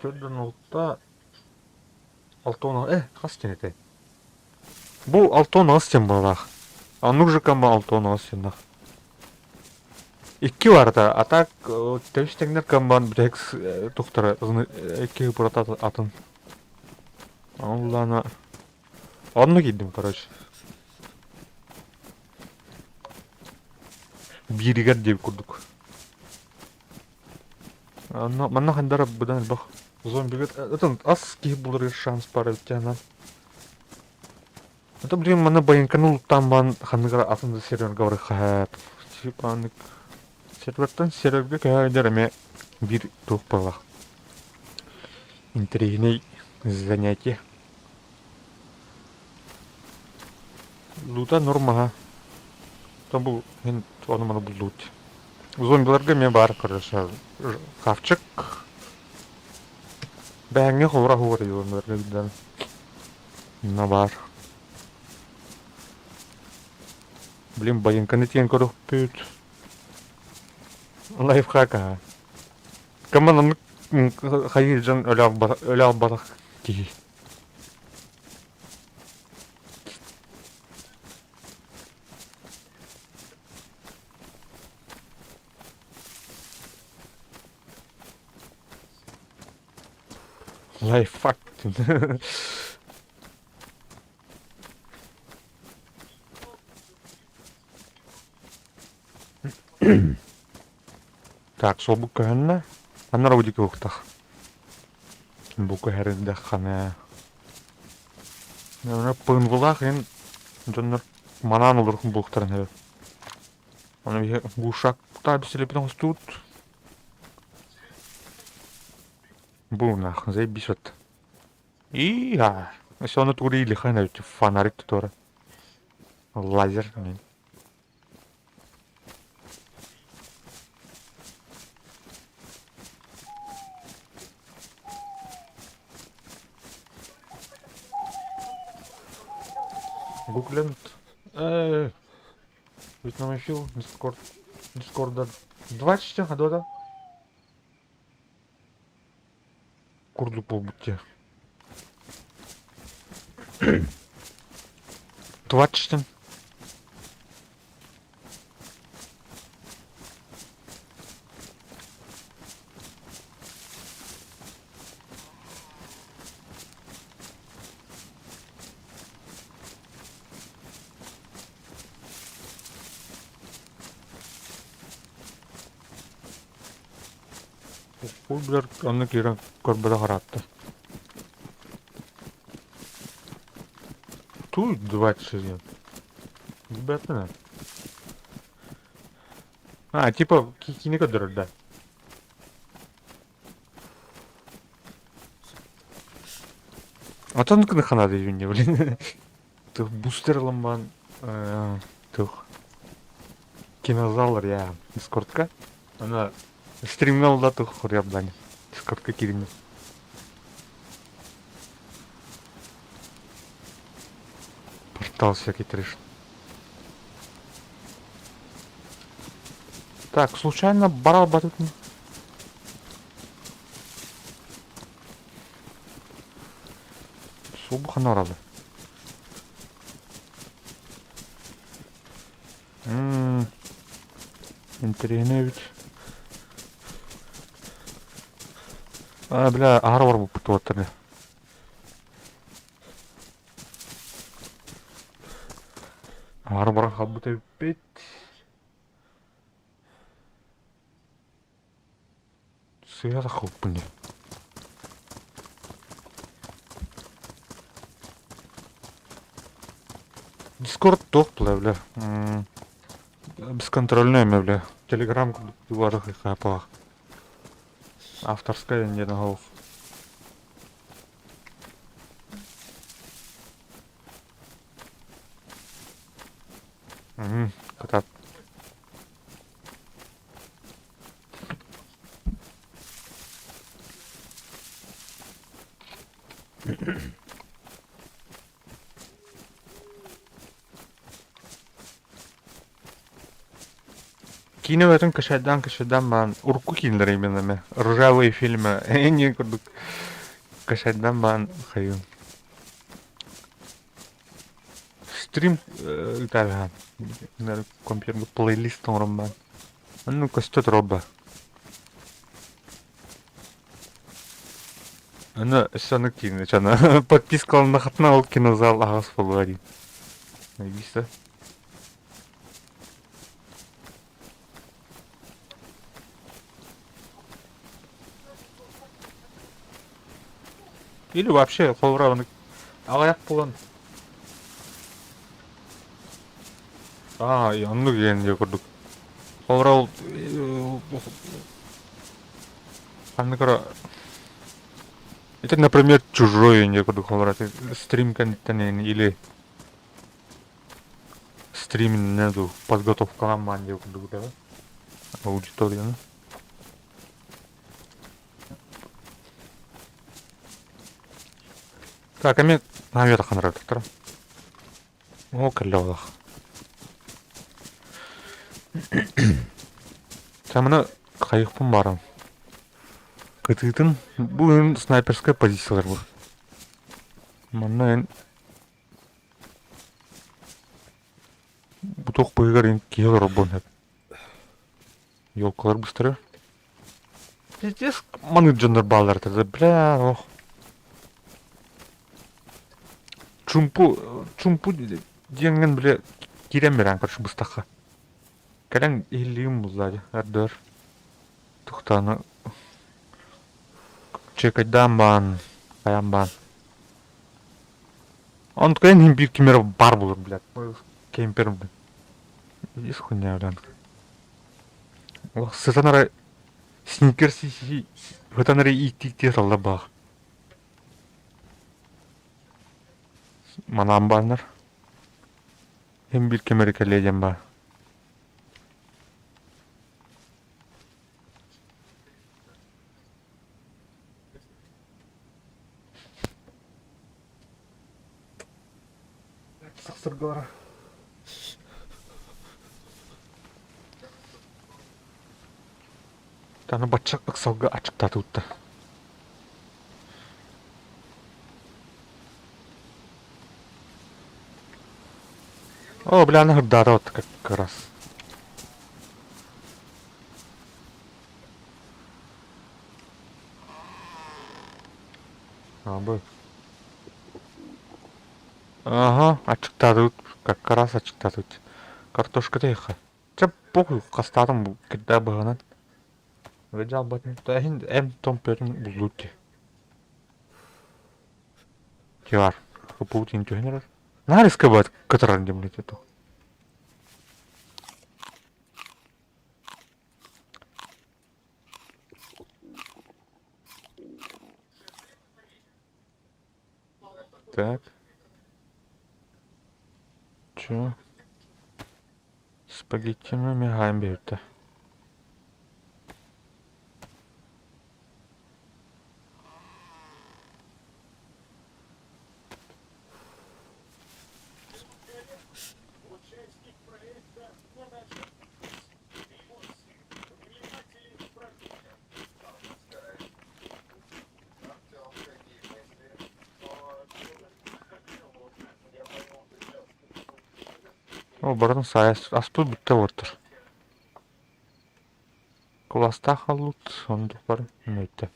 Төрден олтта... Алтон... қас тен әті? Бұл алтон ағыз тен болақ. Анук жыққан ба алтон ағыз тен ақ. Икки барда, а так тәвіштеңдер камбан брэкс тұқтары икки бұрат атын. Аллана... Онны кейдім, короче. Биригер деп күрдік. Манна қандары бұдан әлбақ. Зомбигер... Әтін аз кейіп бұлыр шанс бар өттенан. Это, блин, манна байынкану тамбан қандығыр атынды серверға бары қағат. Типаник... Сервертан серверге кәйдер әме бір тұқ бағлақ. Интригней занятие. Лута нормаға. Там бұл, мен оны мана бұл лут. Зомбиларға мен бар, короче, қавчық. Бәңе қовыра қовыра зомбиларға биден. Мына бар. Блин, байынканы тен көріп пөт. Лайфхака. Каман хайыр жан өлі албадақ кей. Лайфхак. Так, сол бұл көнні. Анар өдекі өқтақ. Буку herinde хана. Ona pıngılak en jonlar manaan olursun bulukların hep. Ona bir bu uşak da bir selepten hostut. Bu nah zey bir şot. İyi ha. Sonra turi ili khana fanarik tutora. Lazer men. Гуглент. Ведь нам еще Discord. Discord'da 2 çiçek hadi o da. Kurduk bu bütçe. 2 çiçek. Bu bilir onu kiran korbada harattı. Тут 2 чизи. Ребята. Типа киника дырда. Атаныкны ханады юнне, блин. Тух бустерлымбан. Тух. Кинозалыр я. Дискордка. Ана стримнал да тух хорябдан. Дискордка киринне. Портал всякий треш. Так, случайно барал батутни. Субхан арады. Интереневич. Бля, ағар бар болып бітіп отыр. Ағар бар қабыт өппет. Сыйға қауып бұнде. Дискорд тоқ бұла, бля. Бесконтрольный ме, бля. Телеграм барық қапаға. Авторская не на голов. Катат. Кино этом кашадан бан урку киндер именно ме. Ржавые фильмы. Не курдук. Кашадан бан хаю. Стрим итальян. На компьютер плейлист он бан. Ну костот роба. Она саны кино чана. Подписка на хатна кинозал агас полуари. Видишь? Или вообще қолырауыны ағаяқ болған. Янды кегенде көрдік. Қолырау... Қанды көра... Это, например, чужой не көрдік қолырау. Стрим контент или... Стрим нету подготовка манде көрдік, да? Аудиторияны. Так, мен навета қанырады тұр. О, кірлі олақ. Сәміні қайықпын барым. Қытығытын бұл ең снайперская позициялар бұл. Мұнна ең... Бұтоқ бұйығар ең кейлер обон әп. Елкалар бұстыры. Здесь маны джондар балдар тұрды. Бля, ох. Чумпу деңген біле керем берен қаршы бұстаққа. Кәлен елігім бұзлады, әрдір. Тұқтаны... Чекайдан бан. Каян бан. Он кайын бир кемер бар булыр, блядь. Кемпер, блядь. Из хуйня, блядь. Ох, сатанара сникерс сатанара итти салда баг. Манам баннар. Hem bir kemeri kelleyeceğim ben. Sıksırgılara. Tane bıçaklık savgı açıkta tuttu. О, бля, она хырдары вот как раз. А, бы. Ага, açıkta tut. Как раз açıkta tut. Картошка тихо. Че похуй, кастадым кидда бағынан. Веджал батын. Тахин эм том перін бұлдуки. Кевар. Паутин тюхнерер. Нариска бат, катаран демлет эту. Так. Чё? Спагеттину мигаем берді. О, бұрын сайыс аспы бітті отыр. Класста халут, сондық бар, мөйті.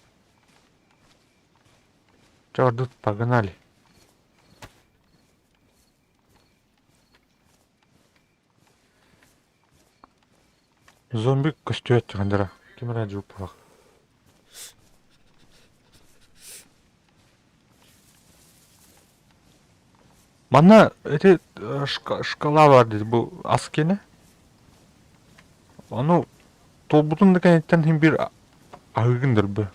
Чордут, погнали. Зомби көстөйет жағандыра. Кемера жуып бақ. Мана, эти шкала бар дейді, бұл аскені. Оны, толбутын да кәнеттен хем бір ағығындыр бі.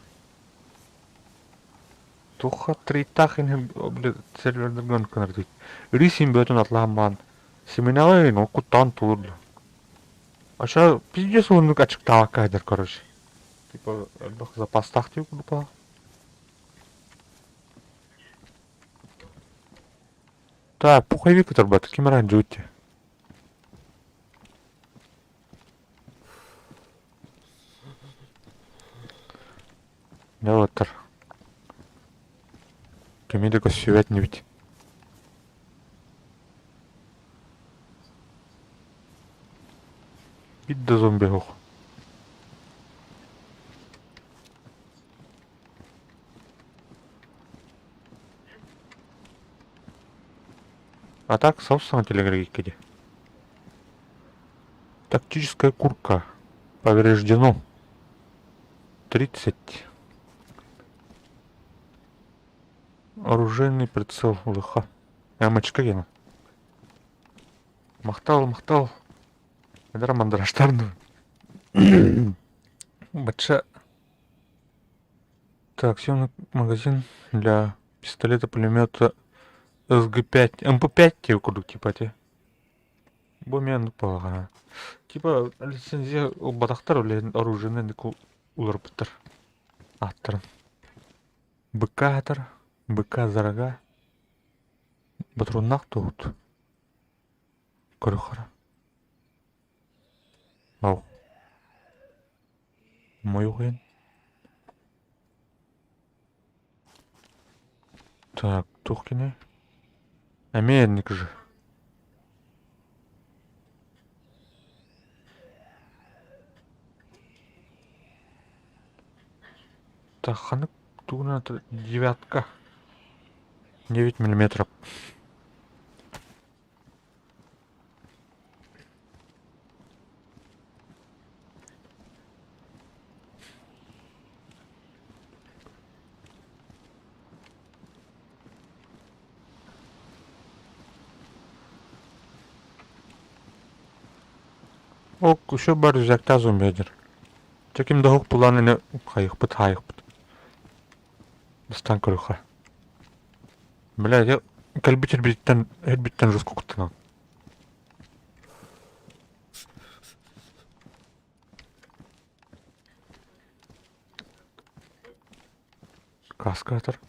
Туха триттақ хем сервердер гөн көнір дейді. Рисин бөтін атлаған баған. Семиналы оқыттан толырды. Аша пиздец онлук açık кайдыр, короче. Типа, әлбақ запастақ дейу күліпа. Да, пуховик который бат, кемеран жути. Да вот тар. Кемеде көсүвет не бит. Бит зомби ох. А так, собственно, телеграфики. Тактическая курка. Повреждено. 30. Оружейный прицел ЛХ. Эмочка гена. Махтал. Это мандраштарный. Батша. Так, съемный магазин для пистолета-пулемета СГ-5. МП-5 тебе куду, типа, те. Бумен пага. Типа, лицензия батахтар или оружие неку уларптар. Аттар. БК атар. БК зарага. Батруннак тут. Корохара. Ау. Мой уген. Так, тухкины. А медник же. Так, ханык тугна девятка. 9 миллиметров. Ок, еще бар үзәктә зомбидер. Чеким да хук булан эне хайыппыт. Быстан көрүха. Бля, я кальбитер биттен жестко куттан. Каскатор.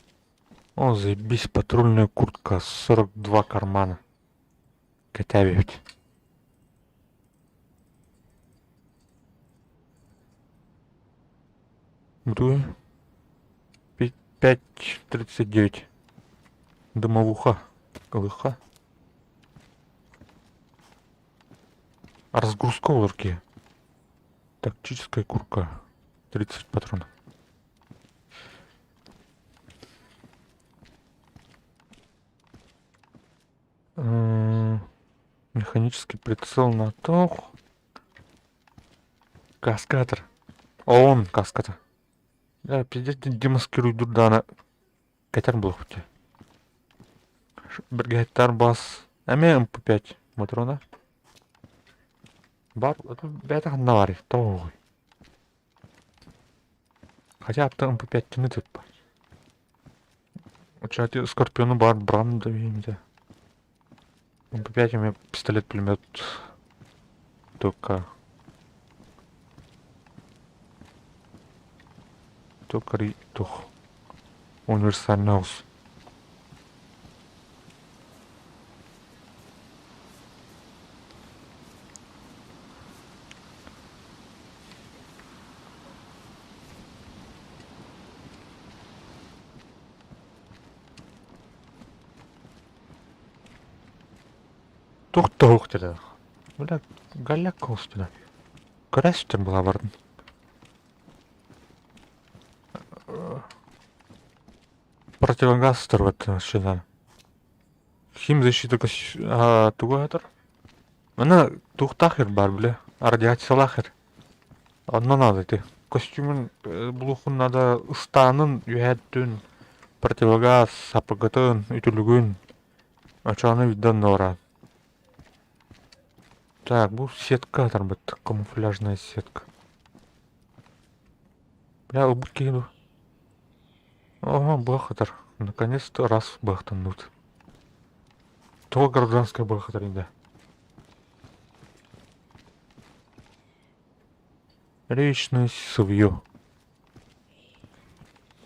О, заебись, патрульная куртка, 42 кармана. Котявить. Бду. 5:39. Дымовуха. Колыха. Разгрузка лурки. Тактическая курка. 30 патронов. Механический прицел на тох. Каскатор. Он каскатор. Да, пиздец, демаскируй дурдана. Катян был хоть. Бергайтар бас. Аме МП5 матрона. Бар, это бета навари, то. Хотя там МП5 тянет. Учати Скорпиону бар бранда видите. МП5 у меня пистолет-пулемет только тух. Универсальный ус. Тух тебе. Бля, галяк костюда. Красиво была варн. Противогаз вот шина. Хим защита тугатор. Ана тухтахер бар, бля. Радиациялахер. Одно надо ты. Костюмын блухун надо станын юэттүн. Противогаз, сапагатын, ütülügün. Açağını виддан нора. Так, бұл сетка там бит, камуфляжная сетка. Бля, убыт киду. Ага, бахатар. Наконец-то раз бахтанут. То гражданская бахатар, да. Речное сывье.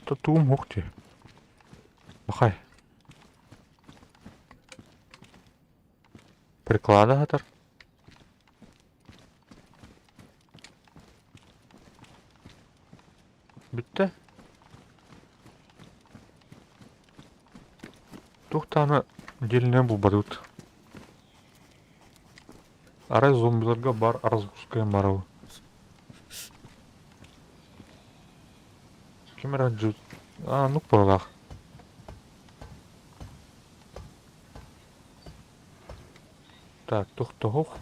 Татум, ух ты. Махай. Прикладатор. Битте. Тухтаны деліне бұл бадут. Арай зомбиларға бар разгрузкая марау. Кемера джут. Ну палах. Так, тухтағуқ.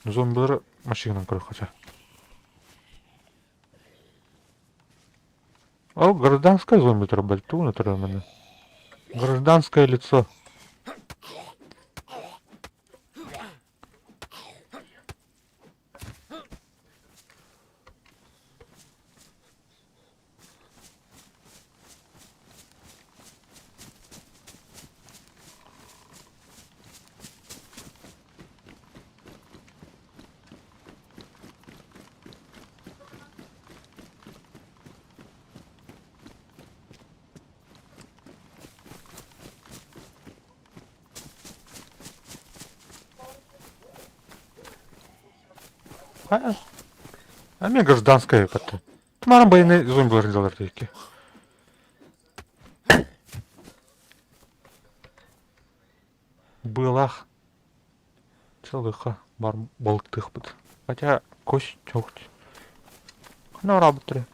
Зомбилар машинадан көрі қача. О, гражданское зомби работает, на мене. Гражданское лицо. А мне гражданское потом. Тумаром бойны зомби делать такие. Былах. Целыха бар болтых бит. Хотя кость тёхть. Ну, работали.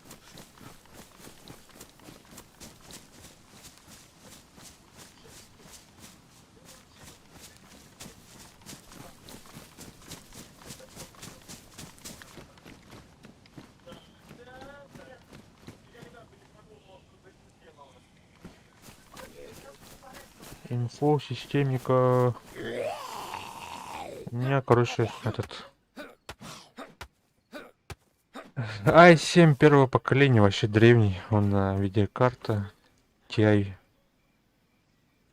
Инфо, системника. У меня, короче, этот i7 первого поколения, вообще древний. Он на видеокарта TI.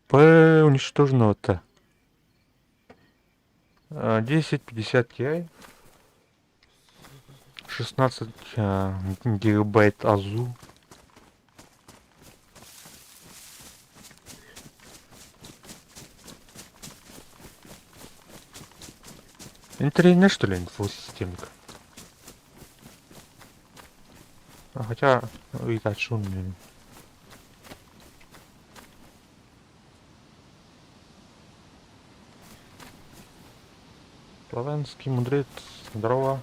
П уничтоженного-то. 1050 Ti. 16 гигабайт АЗУ. Интернет, что ли, инфосистемник? Хотя, и так шумный. Славянский мудрец. Здорово.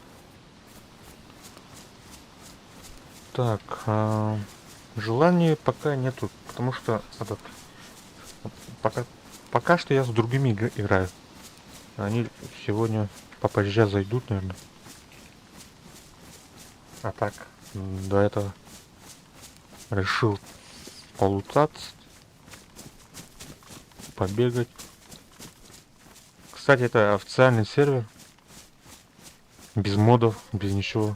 Так, желания пока нету, потому что этот, пока что я с другими играю. Они сегодня попозже зайдут, наверное. А так, до этого решил полутаться, побегать. Кстати, это официальный сервер. Без модов, без ничего.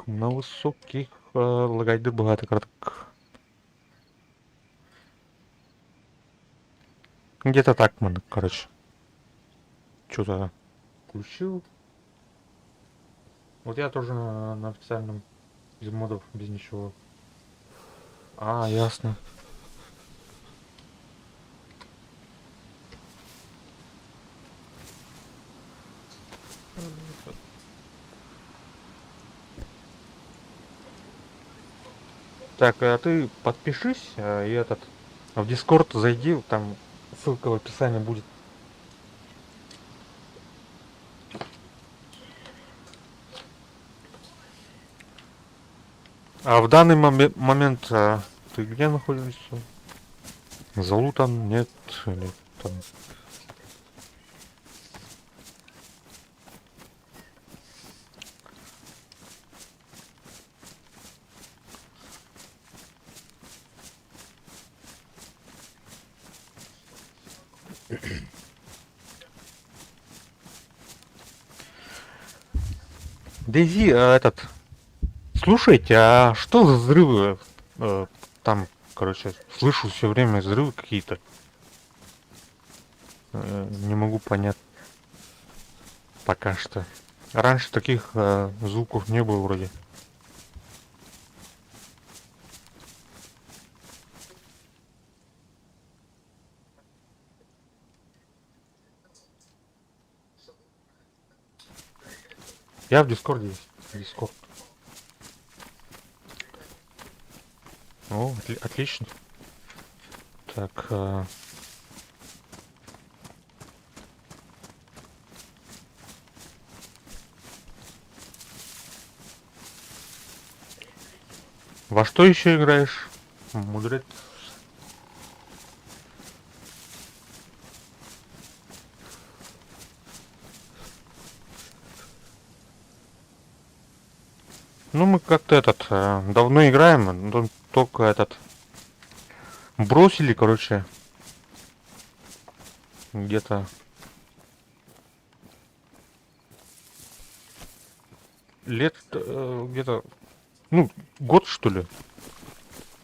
На высоких лагайды багато краток. Где-то так, короче. Что-то включил. Вот я тоже на официальном, без модов, без ничего. Ясно. Так, а ты подпишись и этот в Discord зайди, там ссылка в описании будет. А в данный момент ты где находишься? Залутан? Нет? Или там... Дейзи, этот... Слушайте, а что за взрывы? Там, короче, слышу все время взрывы какие-то. Не могу понять. Пока что. Раньше таких звуков не было вроде. Я в Дискорде есть. Дискорд. О, отлично. Так. Во что еще играешь? Мудрец. Ну, мы как-то давно играем, но только бросили, короче, где-то лет, где-то, ну, год, что ли.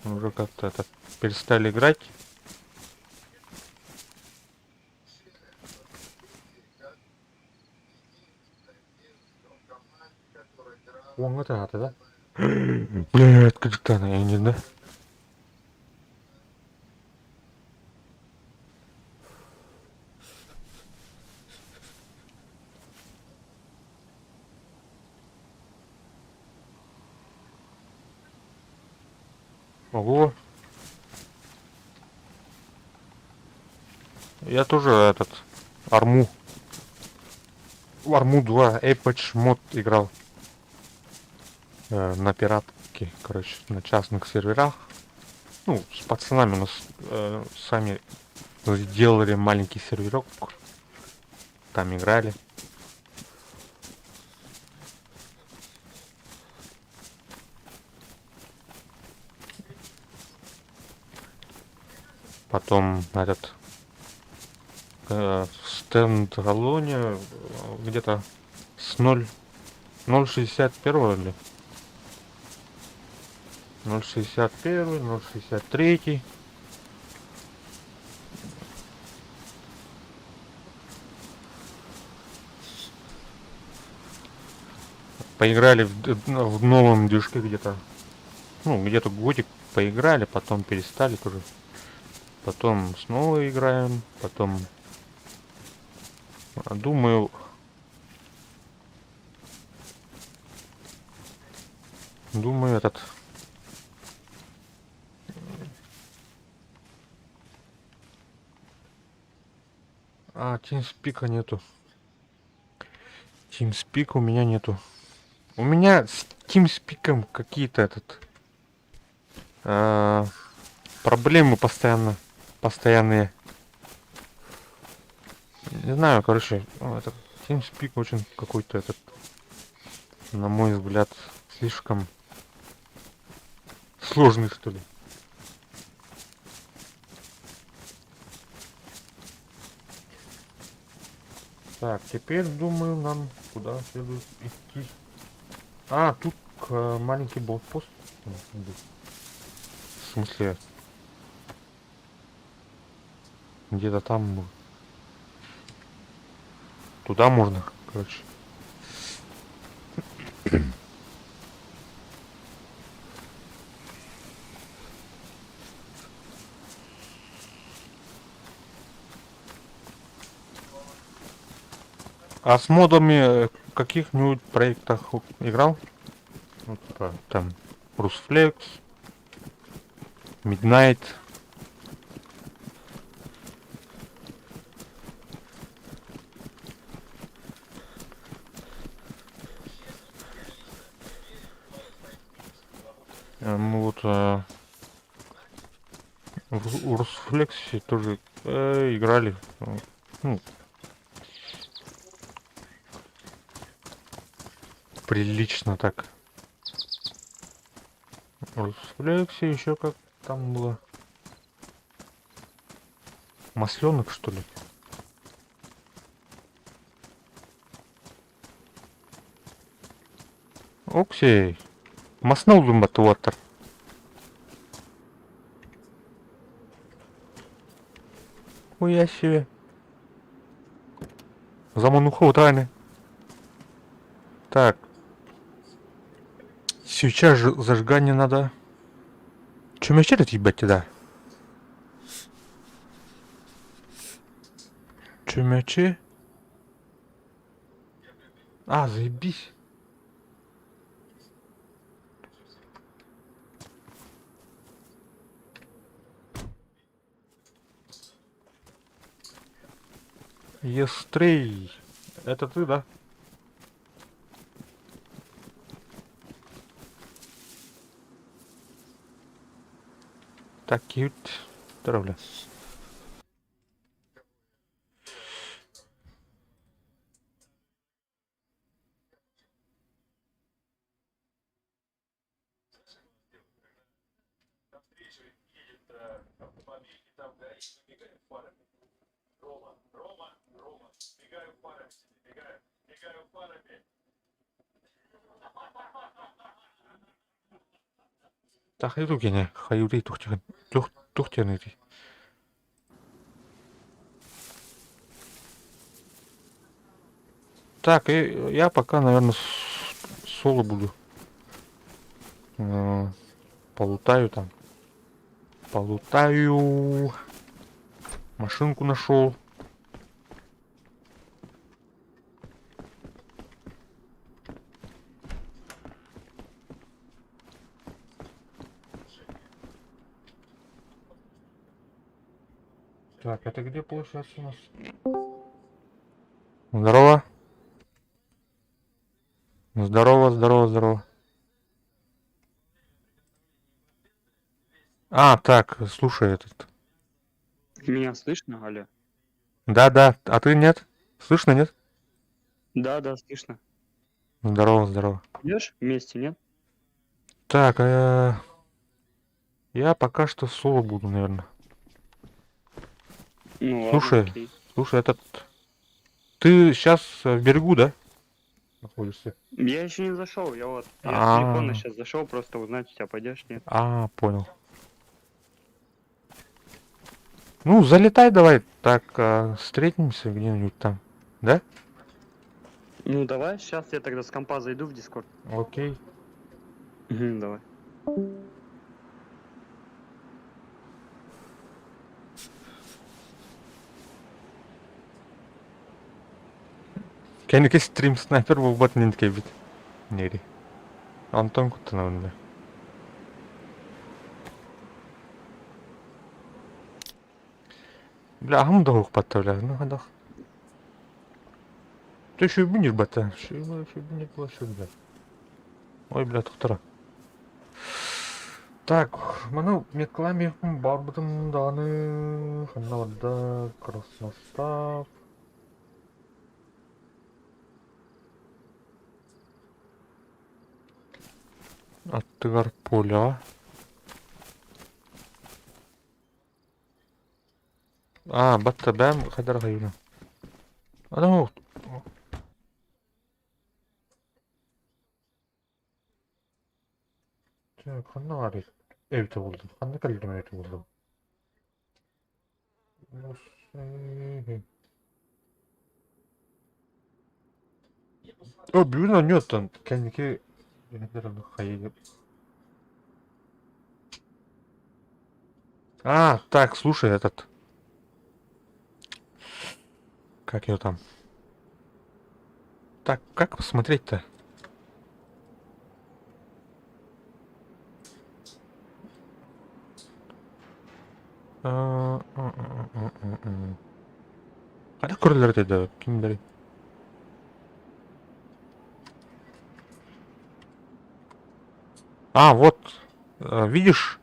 Уже как-то перестали играть. Вон это, да? Блядь, капитана, я не знаю. Ого. Я тоже Арму. В Арму 2 Apex мод играл. На пиратке, короче, на частных серверах. Ну, с пацанами у нас сами Сделали маленький серверок. Там играли. Потом этот в стенд-алоне где-то с 0.61 или 0.61, 0.63. Поиграли в новом движке где-то. Ну, где-то годик поиграли, потом перестали тоже. Потом снова играем, потом думаю, этот TeamSpeak нету. TeamSpeak у меня нету. У меня с TeamSpeak какие-то проблемы постоянные. Не знаю, короче, этот TeamSpeak очень какой-то на мой взгляд, слишком сложный, что ли. Так, теперь думаю, нам куда следует идти. Тут маленький блокпост. В смысле, где-то там туда можно, короче. А с модами в каких-нибудь проектах играл? Ну, типа, там, Rusflex, Midnight. Мы вот в Rusflex тоже играли. Ну, прилично так. В Rusflex еще как там было. Масленок, что ли? Окей. Маснулдым батуатор. Хуя себе. Замануху тайны. Так. Сейчас же зажигание надо. Чем еще ебать туда? Чумячи? Заебись. Естрей. Это ты, да? Так, кьют. Здоровля. Так, иду гене. Хаюри тухтяны. Так, и я пока, наверное, соло буду. Полутаю там. Полутаю. Машинку нашел. Так, это где получается у нас? Здорово. Здорово. Так, слушай, Меня слышно, алло? Да, а ты нет? Слышно, нет? Да, да, слышно. Здорово, здорово. Идешь вместе, нет? Так, я пока что соло буду, наверное. Ну ладно, Слушай, окей. слушай, ты сейчас в берегу, да? Находишься? Я еще не зашел, я с телефона А, сейчас зашел, просто узнать, у тебя пойдешь, нет? понял. Ну, залетай давай, так, встретимся где-нибудь там, да? Ну давай, сейчас я тогда с компа зайду в Дискорд. Окей. Давай. Кенеке стрим снайпер бұл бат нентке бит. Нери. Антон Кутановна. Бля, ағым да хук батта, бля. Ну, хадах. Ты еще бинер бата. Еще бинер была, еще, бля. Ой, бля, тұқтыра. Так, мұны метклами бар бұдым даны. Ханнавада красностав. Аттыгар поля. Батта бәм қайдар қайына. Адам оқ. Қанна ғарит. Evde buldum. Kanna kaldım evde buldum. Büyüğün anıyorsan kendiki yönetlerini hayır. Так, слушай, как его там? Так, как посмотреть-то? Қайда көрілер деді, кімдер? Вот, видишь,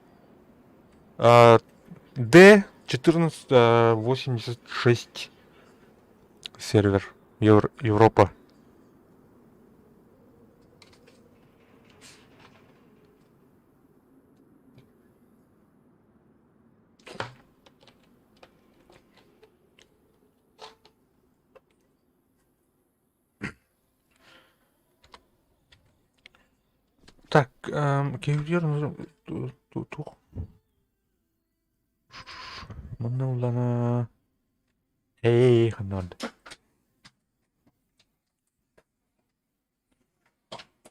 D1486 сервер, Европа. Так, кейвдер нужно... Мына улана... Эй, ханад.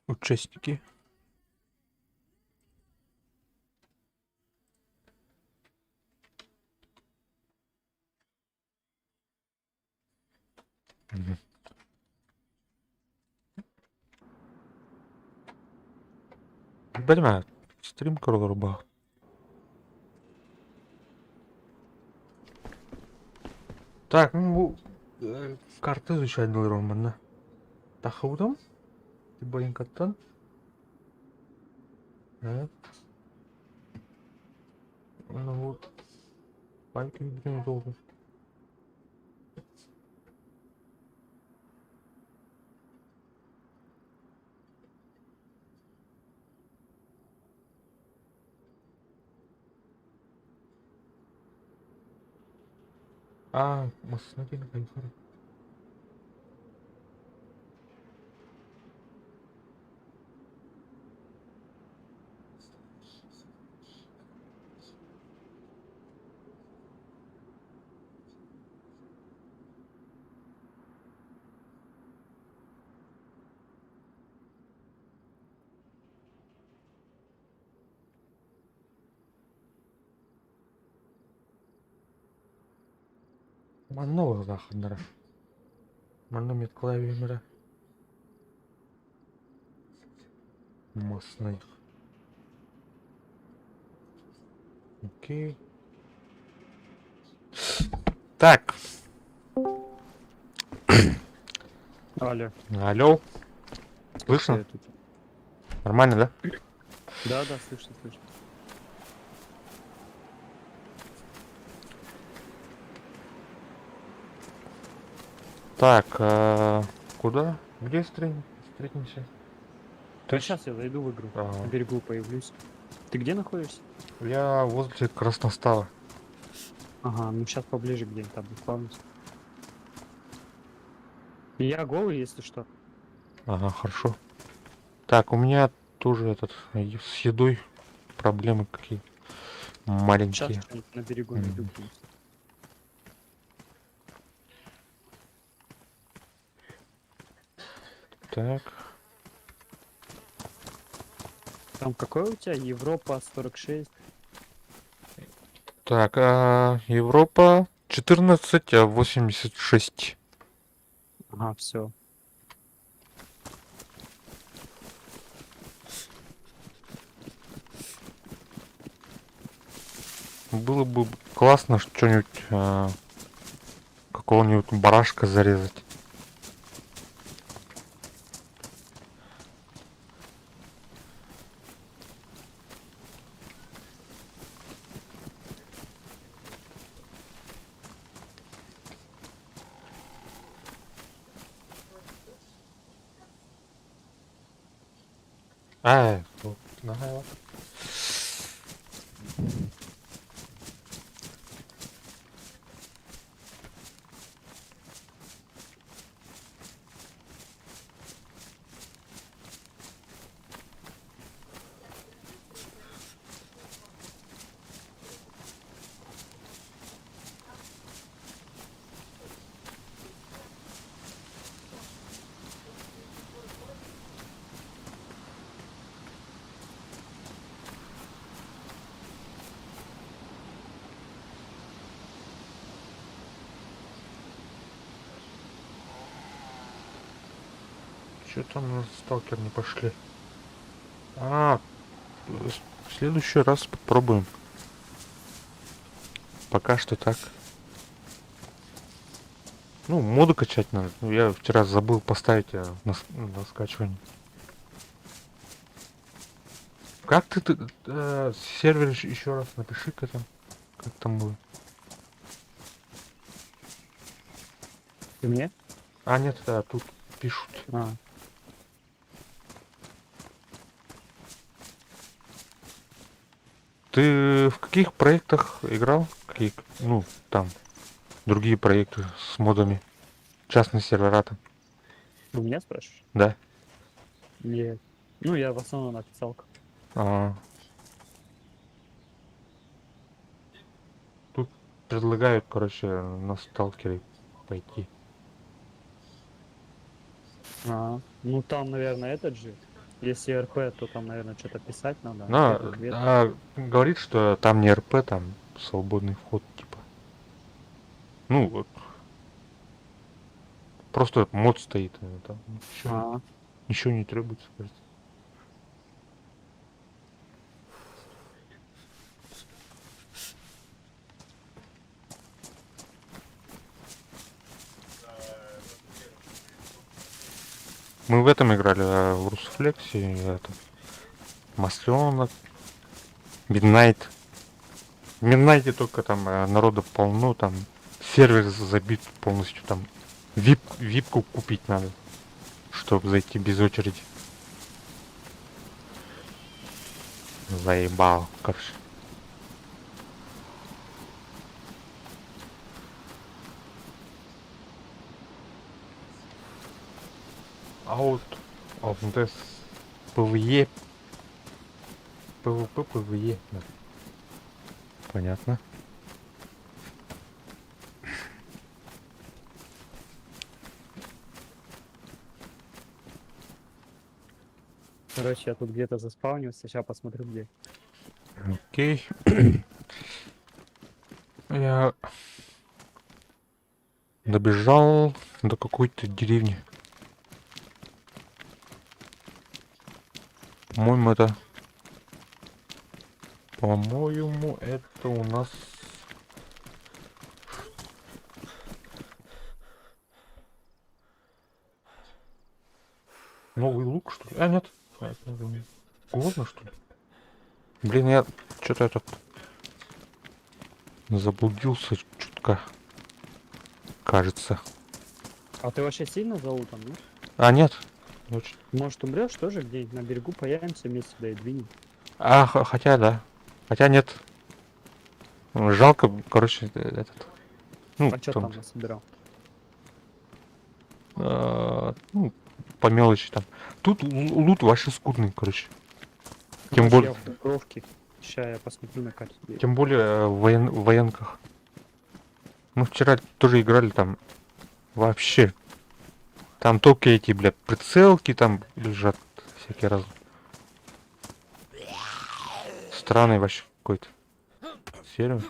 Участники. Білмә, стрим құрылыр ба. Так, бұл карты изучать дылырым мұны. Тақылдым? Ты боин каттан? Ну вот. Байки видео долго. Маснагин кайфар. Манна олга хандара. Манна метклави мира. Масный. Окей. Так. Алло. Алло. Слышно? Я тут. Нормально, да? Да, да, слышно, слышно. Так, куда? Где встретимся? Да сейчас я зайду в игру. Ага. На берегу появлюсь. Ты где находишься? Я возле Красностава. Ага, ну сейчас поближе где-нибудь там спавнюсь. Я голый, если что. Ага, хорошо. Так, у меня тоже с едой проблемы какие Сейчас маленькие. что-нибудь на берегу Мгм. найду где-нибудь. Так, Там какой у тебя? Европа 46. так, Европа 14,86. Ага, все. Было бы классно что-нибудь, какого-нибудь барашка зарезать. Вот, ага. Что там у нас сталкер не пошли? В следующий раз попробуем. Пока что так. Ну, моду качать надо. Ну, я вчера забыл поставить на скачивание. Как сервер еще раз напиши-ка там. Как там было? Ты мне? Нет, тут пишут. А, Ты в каких проектах играл? Какие, ну, там, другие проекты с модами? Частные сервера там. вы меня спрашиваешь? Да. Нет. Ну, я в основном на официалках. А, Тут предлагают, короче, на сталкере пойти. Ну там, наверное, этот же. Если РП, то там, наверное, что-то писать надо. Но, Ответ. говорит, что там не РП, там свободный вход, типа. Ну, вот. Просто мод стоит. Там А, ничего не требуется, кажется. Мы в этом играли, в Русфлексе, Масленок, Midnight. В Midnight только там народа полно, там сервер забит полностью, там випку купить надо, чтобы зайти без очереди. Заебал, короче. Out of this PvE. PvP, PvE. Да. Понятно. короче, я тут где-то заспавнился. Сейчас посмотрю, где. Окей. Я добежал до какой-то деревни. По-моему, это у нас... Новый лук, что ли? Нет. Грозно, что ли? Блин, я что-то заблудился чутка. Кажется. А ты вообще сильно залутан, ну? А, нет. Не очень. Может, умрешь тоже где-нибудь на берегу, появимся вместе, да и двинем. А, хотя, да. Хотя нет. Жалко, короче, этот. Ну, А что там, там насобирал? ну, по мелочи там. Тут лут вообще скудный, короче. Тем Короче, более, я в Дубровке. Сейчас я посмотрю на карте. тем более в военках. Мы вчера тоже играли там вообще. Там только эти, бля, прицелки там лежат всякие разные. Странный вообще какой-то. Серый.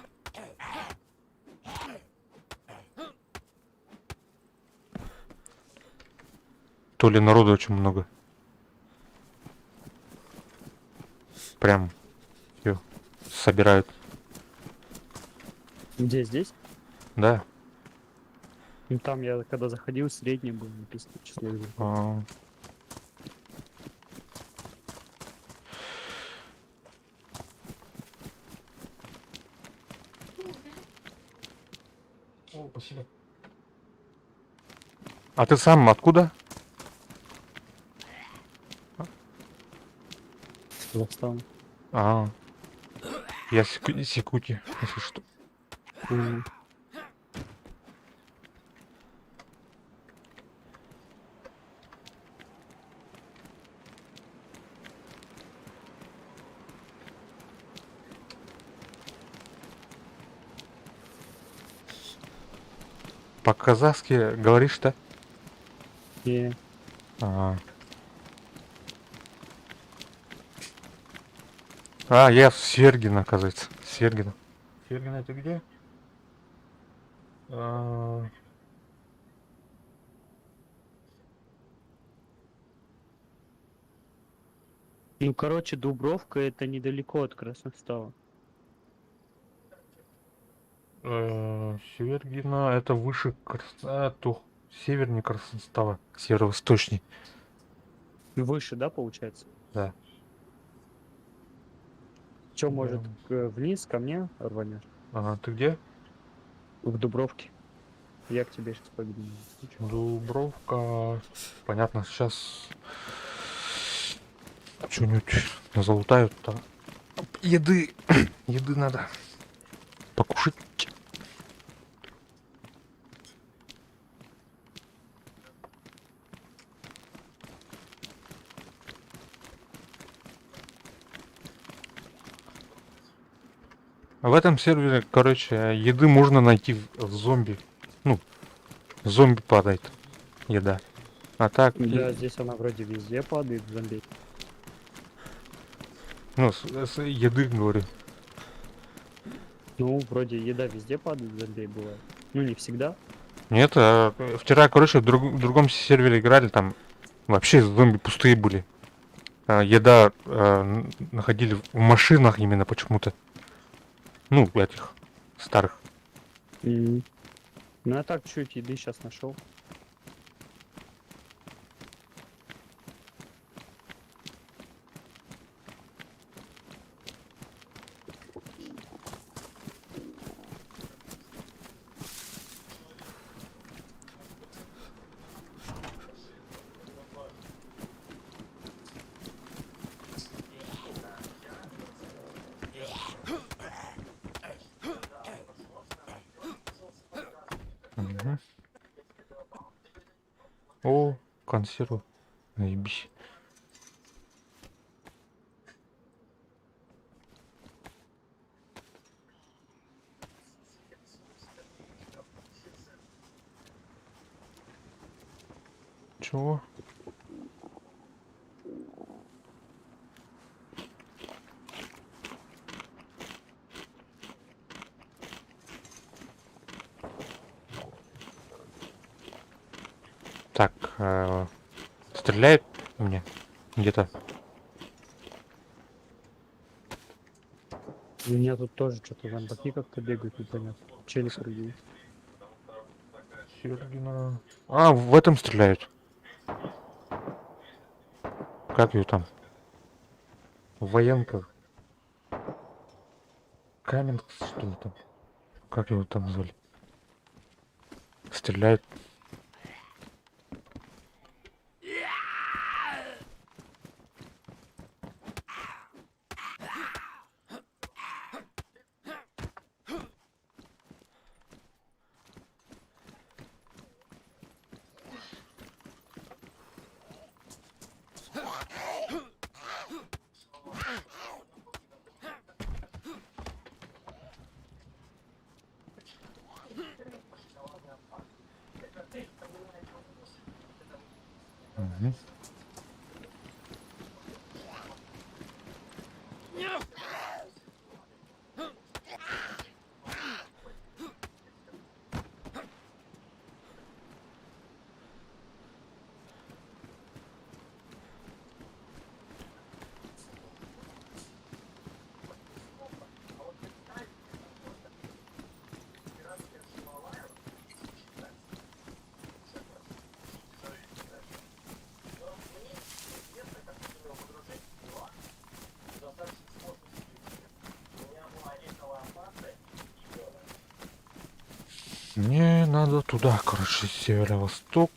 То ли народу очень много. Прям все собирают. Где здесь? Да. Ну там я когда заходил, средний был написано число игроков. А, О, спасибо. А ты сам откуда? Казахстан. А, я из Якутии, если что. М. По-казахски говоришь-то? И А. Я с Сергина, оказывается. Сергина. Сергина это где? А, ну, короче, Дубровка это недалеко от Красностава. Сергина это выше севернее Красностава, северо-восточней. Выше, да, получается? Да. Че, может, Прям. вниз ко мне рванешь? Ага, ты где? В Дубровке. Я к тебе сейчас побегу. Дубровка. Понятно, сейчас что-нибудь залутают там. Еды. Еды надо покушать. В этом сервере, короче, еды можно найти в зомби. Ну, зомби падает еда. А так, Да, здесь она вроде везде падает, зомби. ну, с еды говорю. Ну, вроде еда везде падает, зомби бывает. Ну, не всегда. Нет, вчера, короче, в другом сервере играли, там вообще зомби пустые были. Еда находили в машинах именно почему-то. Ну, этих старых. Мгм. Ну, я так чуть еды сейчас нашел. Мгм. О, консервы. Наебись. Чего? Так, стреляет у меня где-то. У меня тут тоже что-то зомбаки как-то бегают, непонятно. Челик вроде. Сергина. А, в этом стреляют. Как ее там? Военка. Каменск, что ли там? Как его там звали? Стреляют. Мгм. Мне надо туда, короче, северо-восток.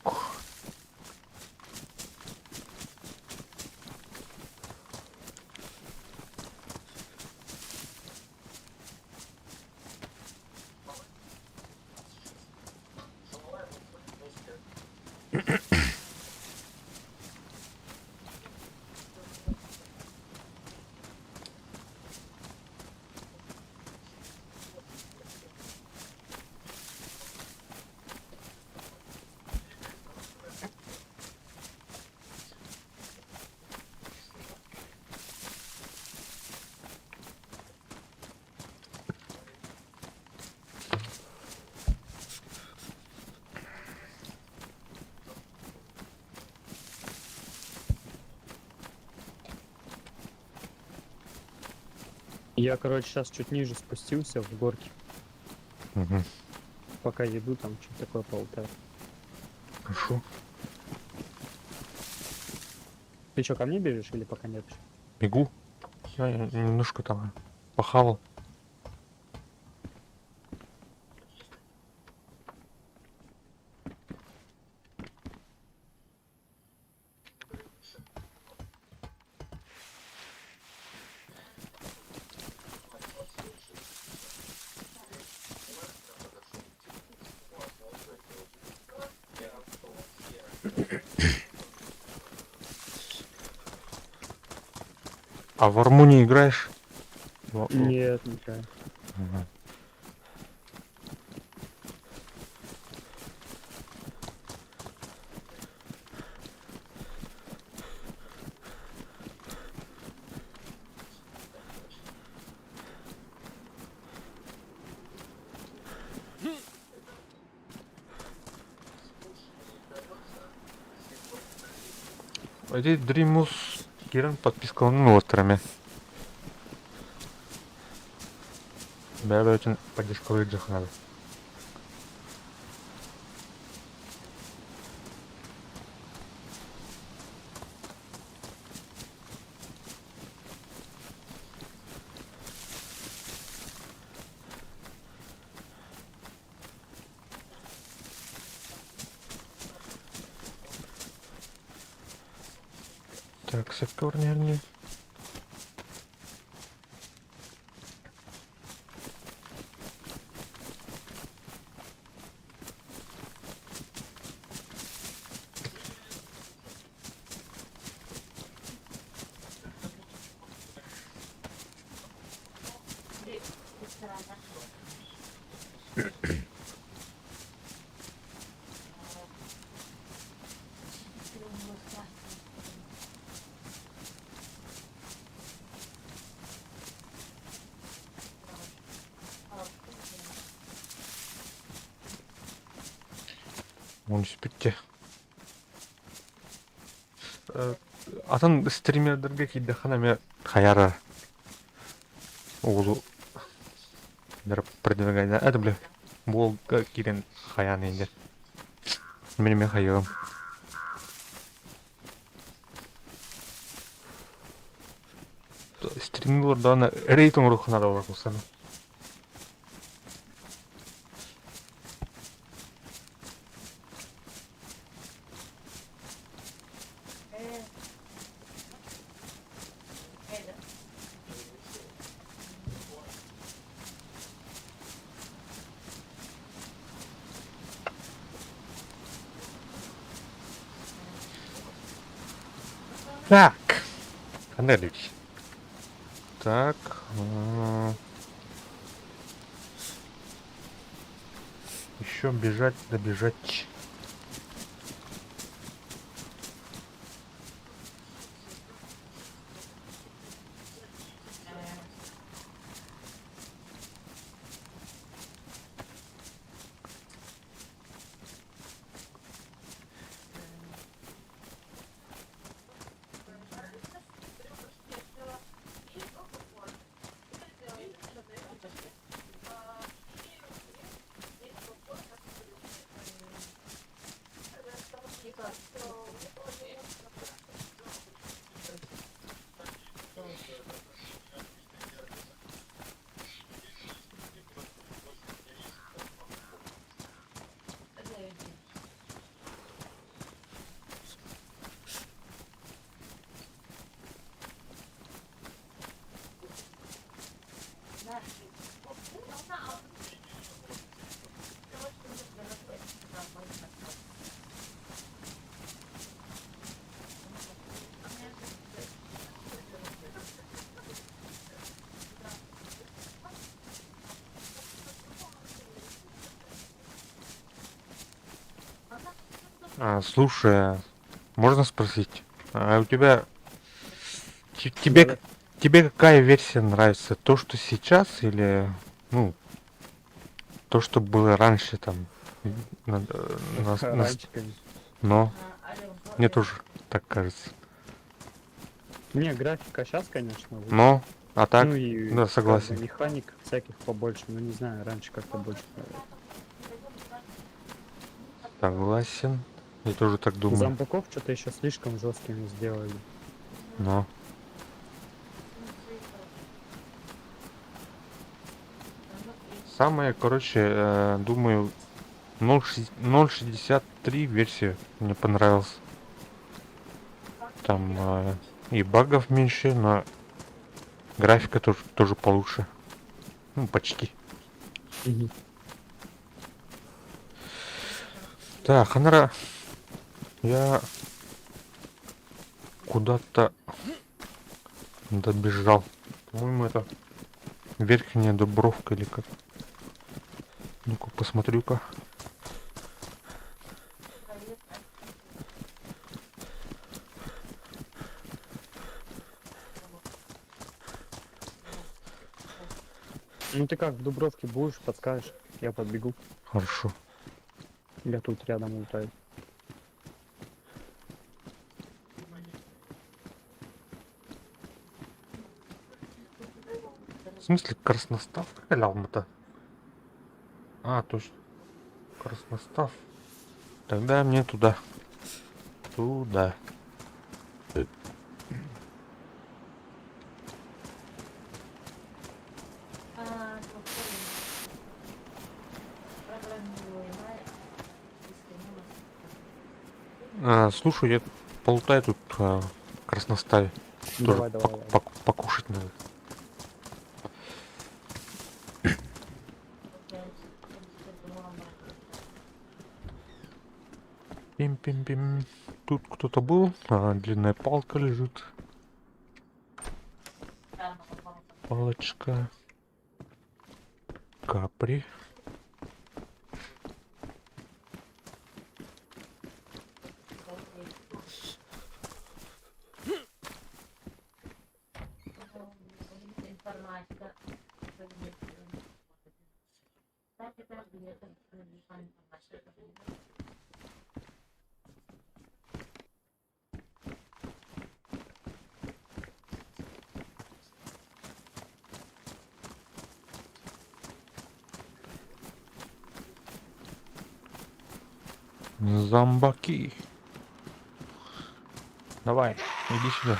Я, короче, сейчас чуть ниже спустился в горке. Угу. Пока еду, там что-то такое полтает. Хорошо. Ты что, ко мне бежишь или пока нет? Бегу. Я немножко там похавал. А в арму не играешь? Нет, ничего. Ага. Эти Дримус Киран подпискаланын острами. Бәрі үшін поддержкалай жақынады. Так, сектор нервный. Он спитте. Атын стримердерге кейде ханаме хаяра. Олу. Дәріп продвигайда. Әді біле. Бұл кирен хаян енді. Менімен хайығым. Стримлерданы рейтинг рухына да олар болсаны. Так. Қандай лечь? Так. Еще бежать, добежать. Слушай, можно спросить, а у тебя тебе Да-да. тебе какая версия нравится? То, что сейчас, или ну то, что было раньше там? на- Раньше, конечно. но мне тоже так кажется. Не, графика сейчас, конечно, лучше. Но, а так, Ну и да, как бы согласен. механик всяких побольше, ну не знаю, раньше как-то больше нравилось. Согласен. Я тоже так думаю. Зомбаков что-то еще слишком жесткими сделали. Но самое, короче, думаю, 0.63 версия мне понравилась. Там и багов меньше, но графика тоже получше. Ну, почти. Мгм. Так, Ханара, я куда-то добежал. По-моему, это верхняя Дубровка или как. Ну-ка, посмотрю-ка. Ну ты как в Дубровке будешь, подскажешь, я подбегу. Хорошо. Я тут рядом лутаю. В смысле, Красностав? Какая Алмата? Точно. Красностав. Тогда мне туда. Туда. Слушай, я полутаю тут в Красноставе. Тоже Давай, давай, давай. покушать надо. Пим-пим-пим. Тут кто-то был. Длинная палка лежит. Палочка. Капри. Зомбаки. Давай, иди сюда.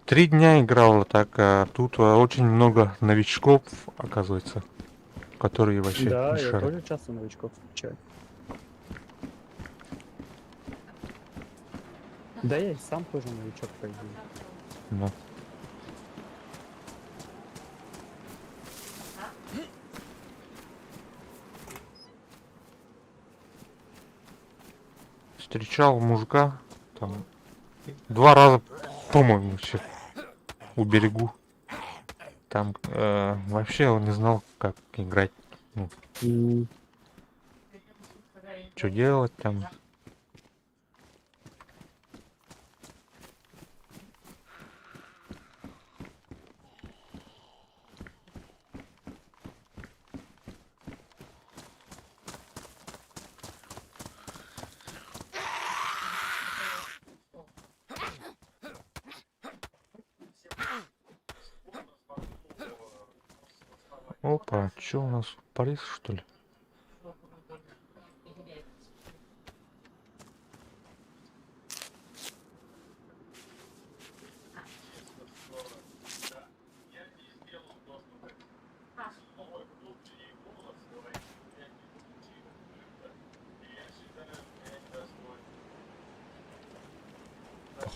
Три дня играл, так тут очень много новичков, оказывается, которые вообще не Да, я шарят. тоже часто новичков встречаю. Да я и сам тоже новичок, по идее. Но. Встречал мужика, там, 2 раза, по-моему, все, у берегу. Там вообще он не знал, как играть, ну, М, что делать там. Опа, что у нас, Париж, что ли?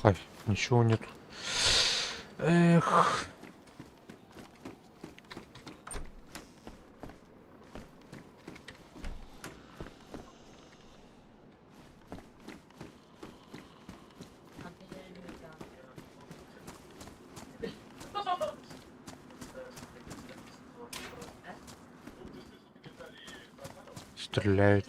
Ай, ничего нет. Эх. Стреляют.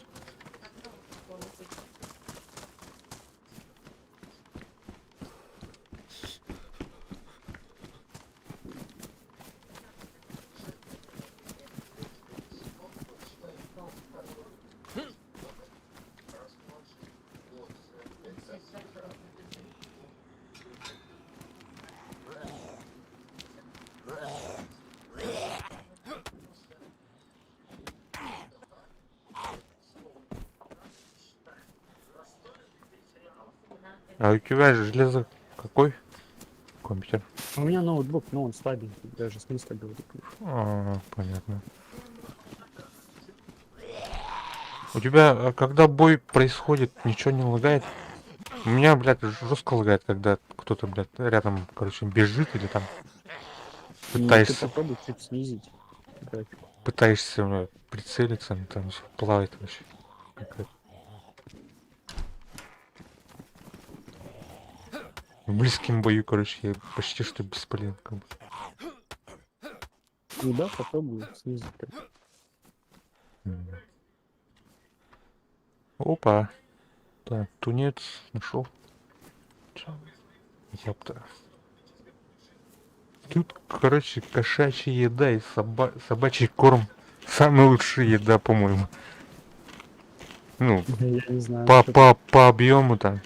А у тебя железо какой компьютер? У меня ноутбук, но он слабенький, даже смысла говорить. Понятно. У тебя, когда бой происходит, ничего не лагает? У меня, блядь, жестко лагает, когда кто-то, блядь, рядом, короче, бежит или там Ну, ты пытаешься, попробуй чуть снизить графику. пытаешься прицелиться, ну, там всё плавает вообще. Какая-то. В близким бою, короче, я почти что бесполезен, как бы. Ну да, попробуй снизить. М. Опа. Так, тунец нашел. Ёпта. Тут, короче, кошачья еда и собачий корм. Самая лучшая еда, по-моему. Ну, Я не знаю, по, насчет... по, по объему там.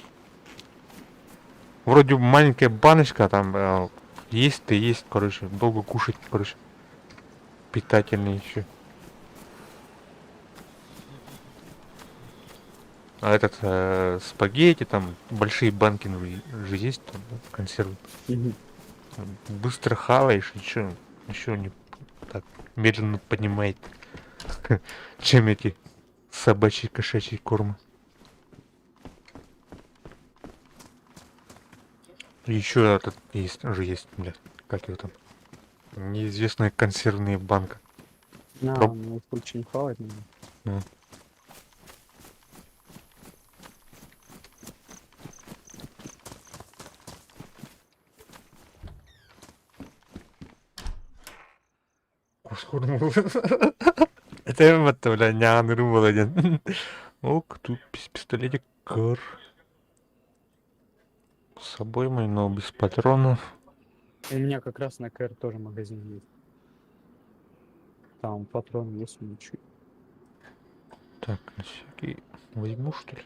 Вроде маленькая баночка там есть-то есть, короче, долго кушать, короче. Питательный еще. А этот спагетти, там большие банки же есть, там, да, консервы. Мгм. Быстро хаваешь, еще не так медленно поднимает, чем эти собачьи кошачьи кормы. Еще этот есть, блядь, как его там, неизвестная консервная банка. Проб... Ну их лучше не хавать надо. ну, Это это, бля, няны рубал один. Ок, тут пистолетик кар. С собой мой, но без патронов. У меня как раз на КР тоже магазин есть. Там патрон есть ничего. Так, на всякий возьму, что ли?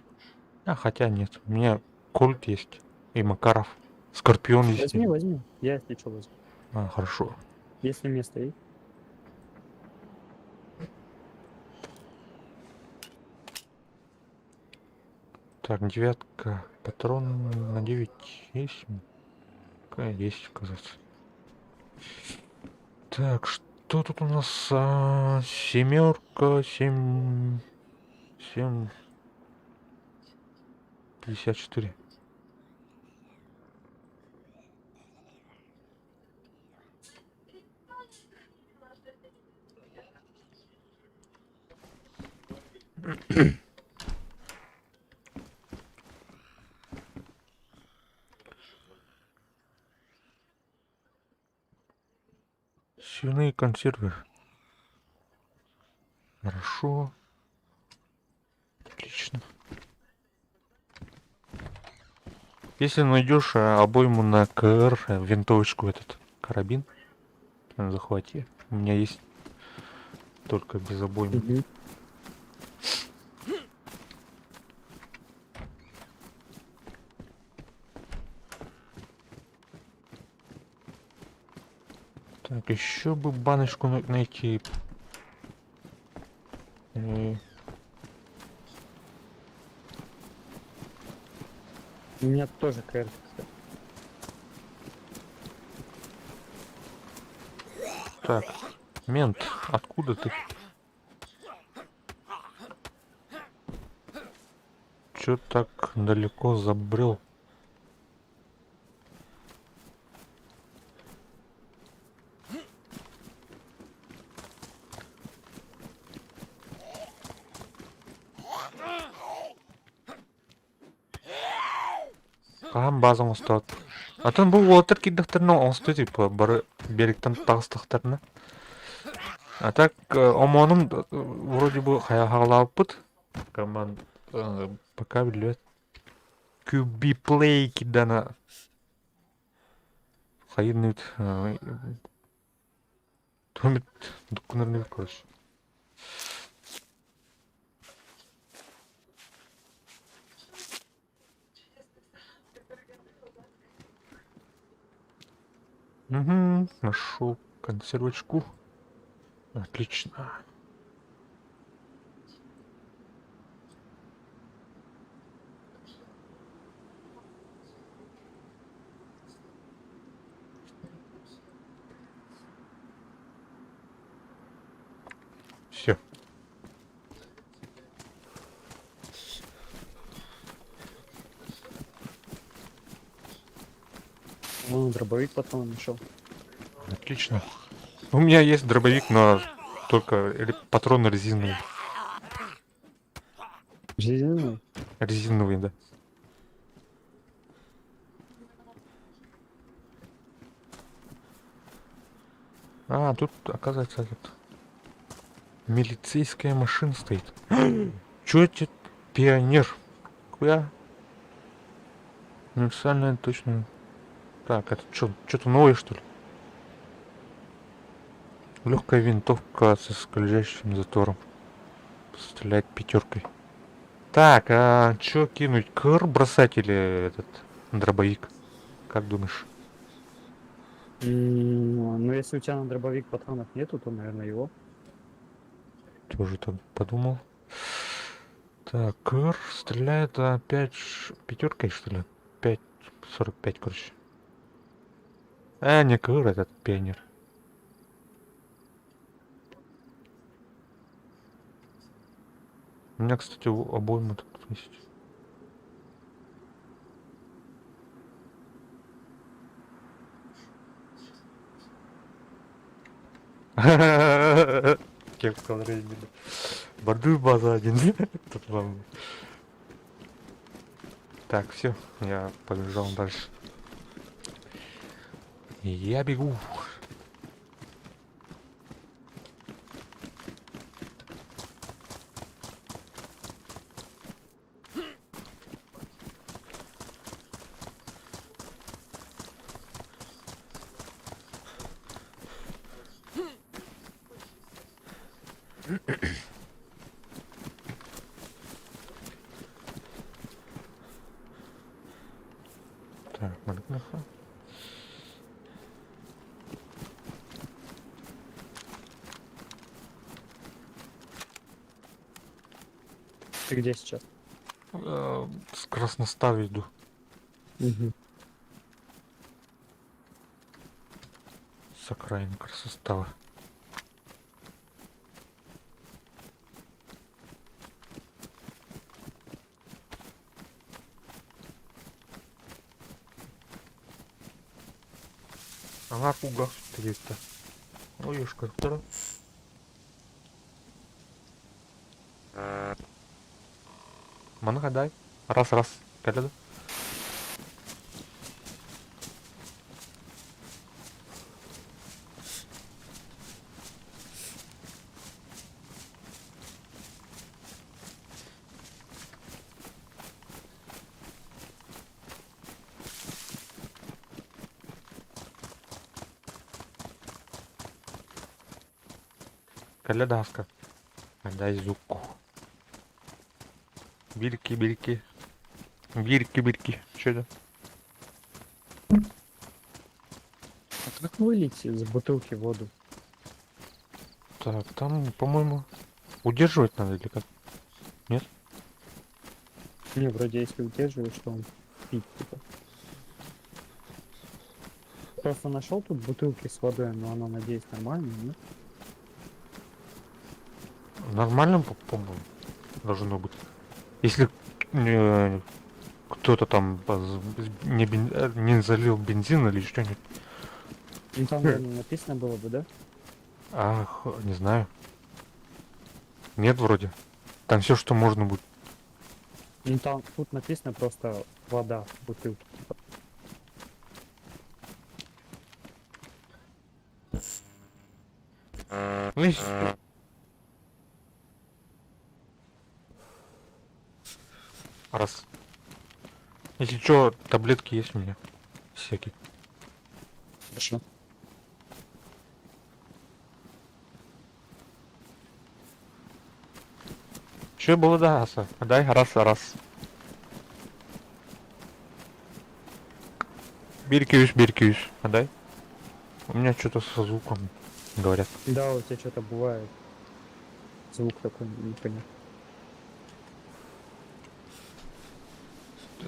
А, хотя нет. У меня Кольт есть. И Макаров. Скорпион есть. Возьми, возьми. Я если что возьму. А, хорошо. Если место есть. Так, девятка. Патрон на 9 есть? Какая есть, кажется. Так, что тут у нас? Семерка, 7, 54. Свиные консервы. Хорошо. Отлично. Если найдешь обойму на КР, винтовочку, этот карабин, захвати. У меня есть только без обоймы. Мгм. Так, еще бы баночку найти. У меня тоже КР, кстати. Так, мент, откуда ты? Чё так далеко забрел? Каам базаң остат. Атын бұл отыр киддіктерінің осты типа бары беріктен тағыстықтарына. А так омоным вроде бы хағалап бұд. Команд пока білет. QB play кидана. Хайырныт. Томит дұққынырны көріш. Угу, нашел консервочку. Отлично. Все. Вон дробовик потом нашел. Отлично. У меня есть дробовик, но только патроны резиновые. Резиновый? Резиновые, да. А, тут, оказывается, этот милицейская машина стоит. Чё это? Пионер. Куда? Универсальная точно. Так, это что-то новое, что ли? Легкая винтовка со скользящим затвором. Стреляет пятеркой. Так, а чё кинуть? Кр бросать или этот дробовик? Как думаешь? Ну, если у тебя на дробовик патронов нету, то, наверное, его. Тоже так подумал. Так, кр стреляет опять пятеркой, что ли? 5,45, короче. А, не кр, этот пионер. У меня, кстати, обойма тут есть. Кепка времени. Бордуй база один. Тут вам. Так, все, я побежал дальше. Я бегу. Так, Магнаха. Ты где сейчас? С красностава иду. Угу. С окраины красостава. Ага, пугах есть-то. Ой, ёшка, второй. Манаха, дай. Раз. Каледа. Каледаска. Дай зуку. Бирки. Бирки. Что это? А как вылить из бутылки воду? Так, там, по-моему, удерживать надо или как? Не, вроде если удерживаешь, то он пить типа. Просто нашел тут бутылки с водой, но она, надеюсь, нормальная, нет? Нормально, по-моему, должно быть. Если кто-то там не залил бензин или что-нибудь. Ну там, наверное, написано было бы, да? Ах, не знаю. Нет, вроде. Там все, что можно будет. Ну там, тут написано просто вода в бутылке. Видишь? Раз. Если что, таблетки есть у меня. Всякие. Хорошо. Че было да, Аса? Дай раз. Биркивиш. Дай. У меня что-то со звуком, говорят. Да, у тебя что-то бывает. Звук такой непонятный.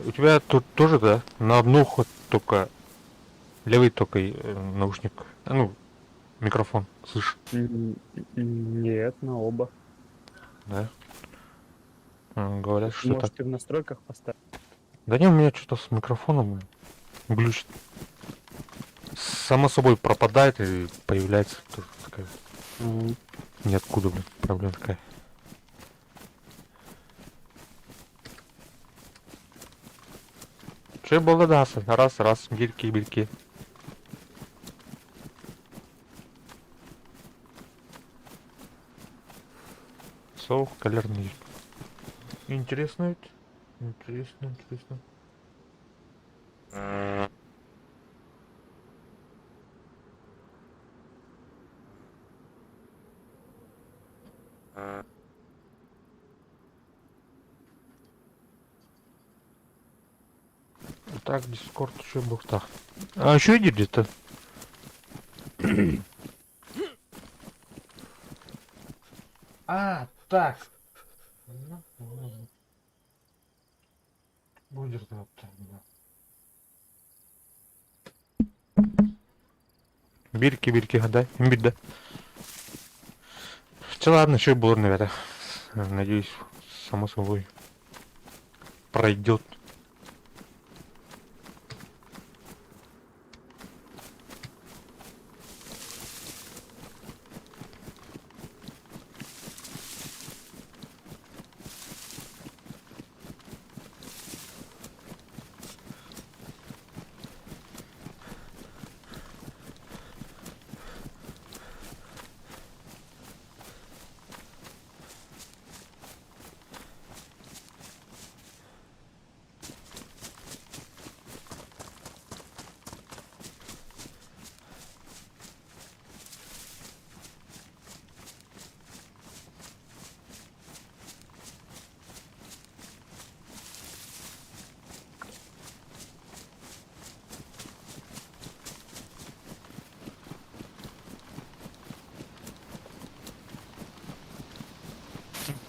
У тебя тут тоже, да? На одну ход только левый только наушник. Ну, микрофон. Слышь, Нет, на оба. да? Говорят, что так. Может, ты в настройках поставил? Да не, у меня что-то с микрофоном глючит. Само собой пропадает и появляется тоже такая. Мгм. Ниоткуда, блин, проблема такая. Че было да, Аса? Раз, бирки. Соу, колерный. Интересно ведь? Интересно. Так, Дискорд еще был так. А еще иди где-то. А, так. Будешь да, так, да. Бирки, гадай. Беда. Все, ладно, что было, наверное. Надеюсь, само собой пройдет.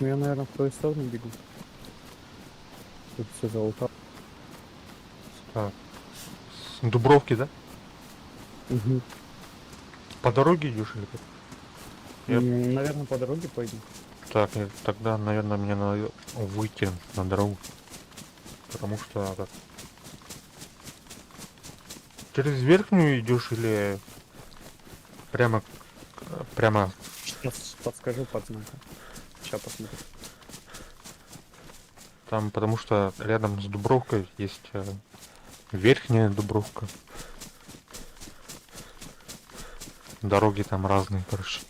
Ну, я, наверное, в твою сторону бегу. Тут все залутал. Так. С Дубровки, да? Угу. По дороге идешь или как? Я- Наверное, по дороге пойдем. Так, тогда, наверное, мне надо выйти на дорогу. Потому что так, через верхнюю идешь или прямо, прямо. Сейчас подскажу под знаком. Сейчас посмотрим. Там, потому что рядом с Дубровкой есть верхняя Дубровка. Дороги там разные, короче.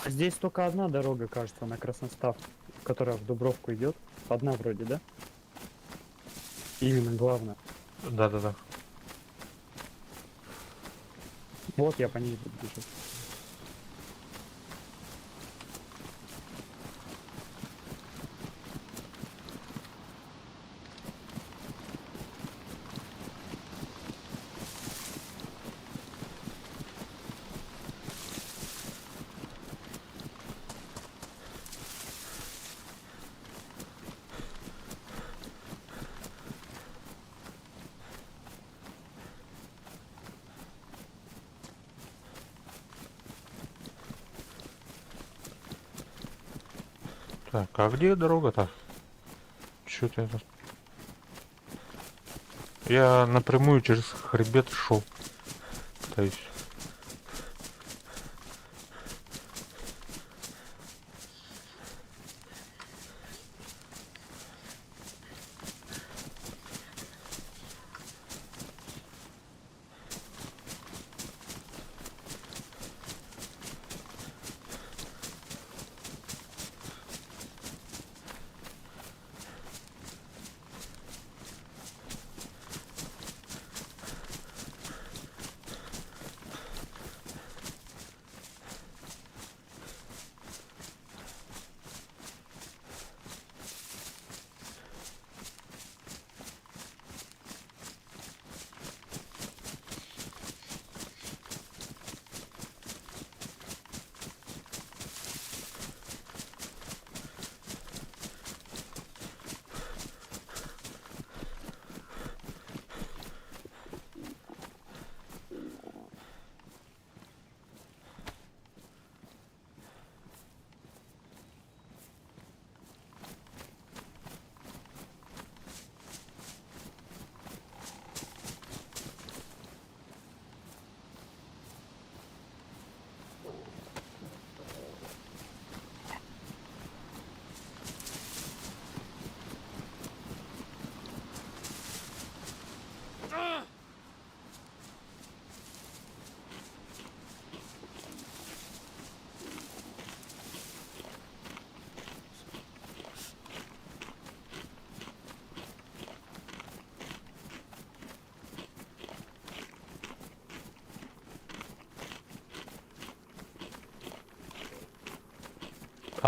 А здесь только одна дорога, кажется, на Красностав, которая в Дубровку идет. Одна вроде, да? Именно главная. Да. Вот я по ней буду бежать. Так, а где дорога-то? Чё-то это... Я напрямую через хребет шел. Пытаюсь.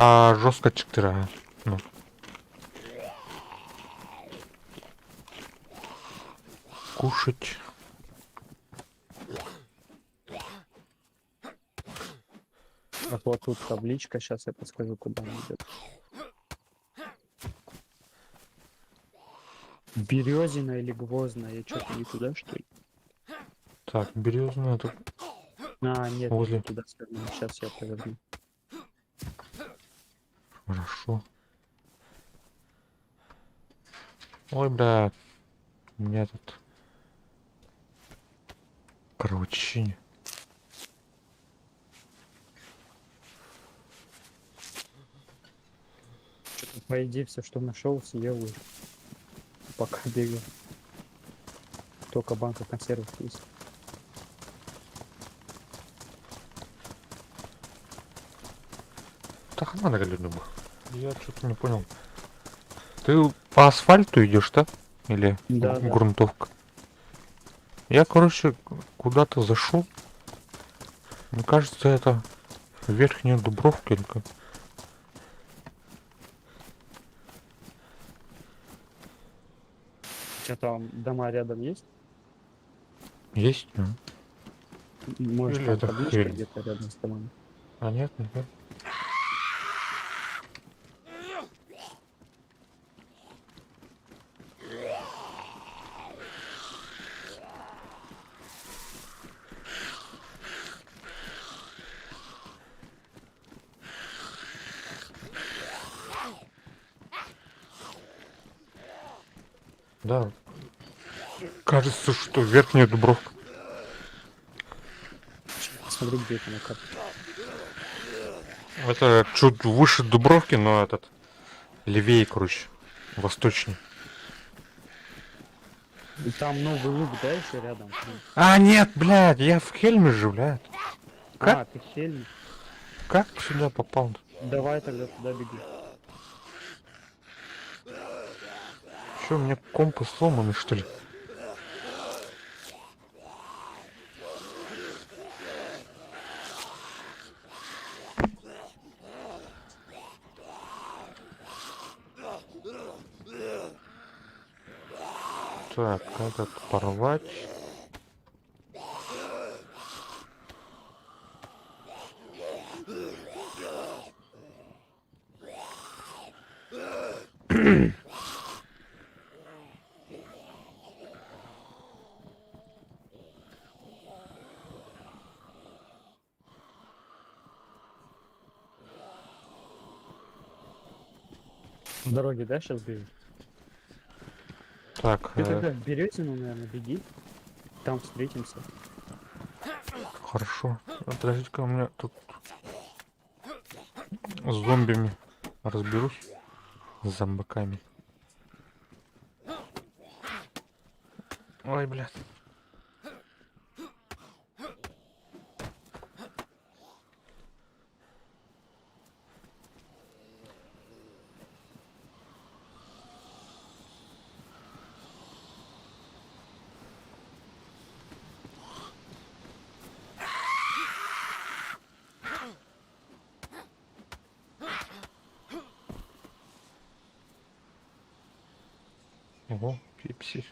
А жестко чиктыра. Ну. Кушать. Вот тут табличка, сейчас я подскажу, куда она идет. Березина или Гвоздная, я что-то не туда, что ли? Так, березная тут А, нет, возле. не туда свернул, сейчас я поверну. Хорошо. Ой, бля. У меня тут кровотечение. По идее, все, что нашел, съел уже. Пока бегал. Только банка консервов есть. Так надо думаю. Я что-то не понял. Ты по асфальту идешь, да? Или Да, да. грунтовка? Я, короче, куда-то зашел. Мне кажется, это верхняя Дубровка или как. У тебя там дома рядом есть? Есть? Ну. Может, Или там это табличка хрень? где-то рядом с домами? А нет, нет. Да. Кажется, что верхняя Дубровка. Посмотри, где это на карте. Это чуть выше Дубровки, но этот левее, короче, восточнее. И там новый лук, да, еще рядом? А, нет, блядь, я в Хельме же, блядь. Как? А, ты в Хельме? Как сюда попал? Давай тогда туда беги. Что, у меня компас сломанный, что ли? Так, этот порвать. В дороге, да, сейчас бежишь? Так, Ты тогда в Березину, наверное, беги. Там встретимся. хорошо. Подождите-ка, у меня тут с зомбими разберусь. С зомбаками. Ой, блядь. Ого, пепси.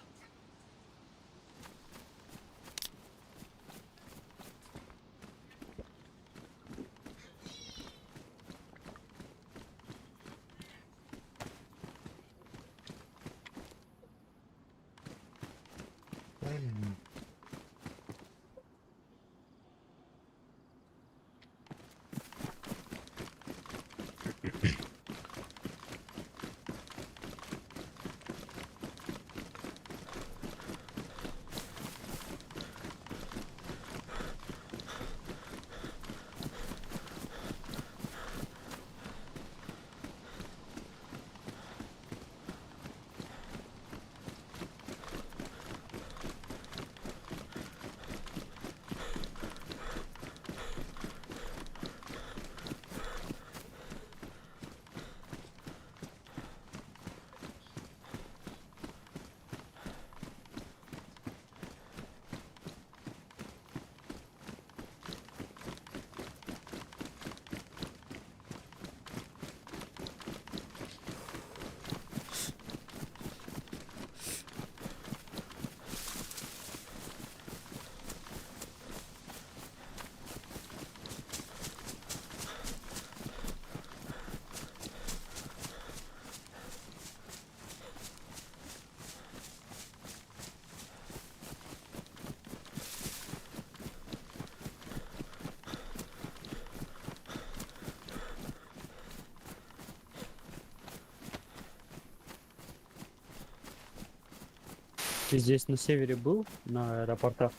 Ты здесь на севере был, на аэропортах?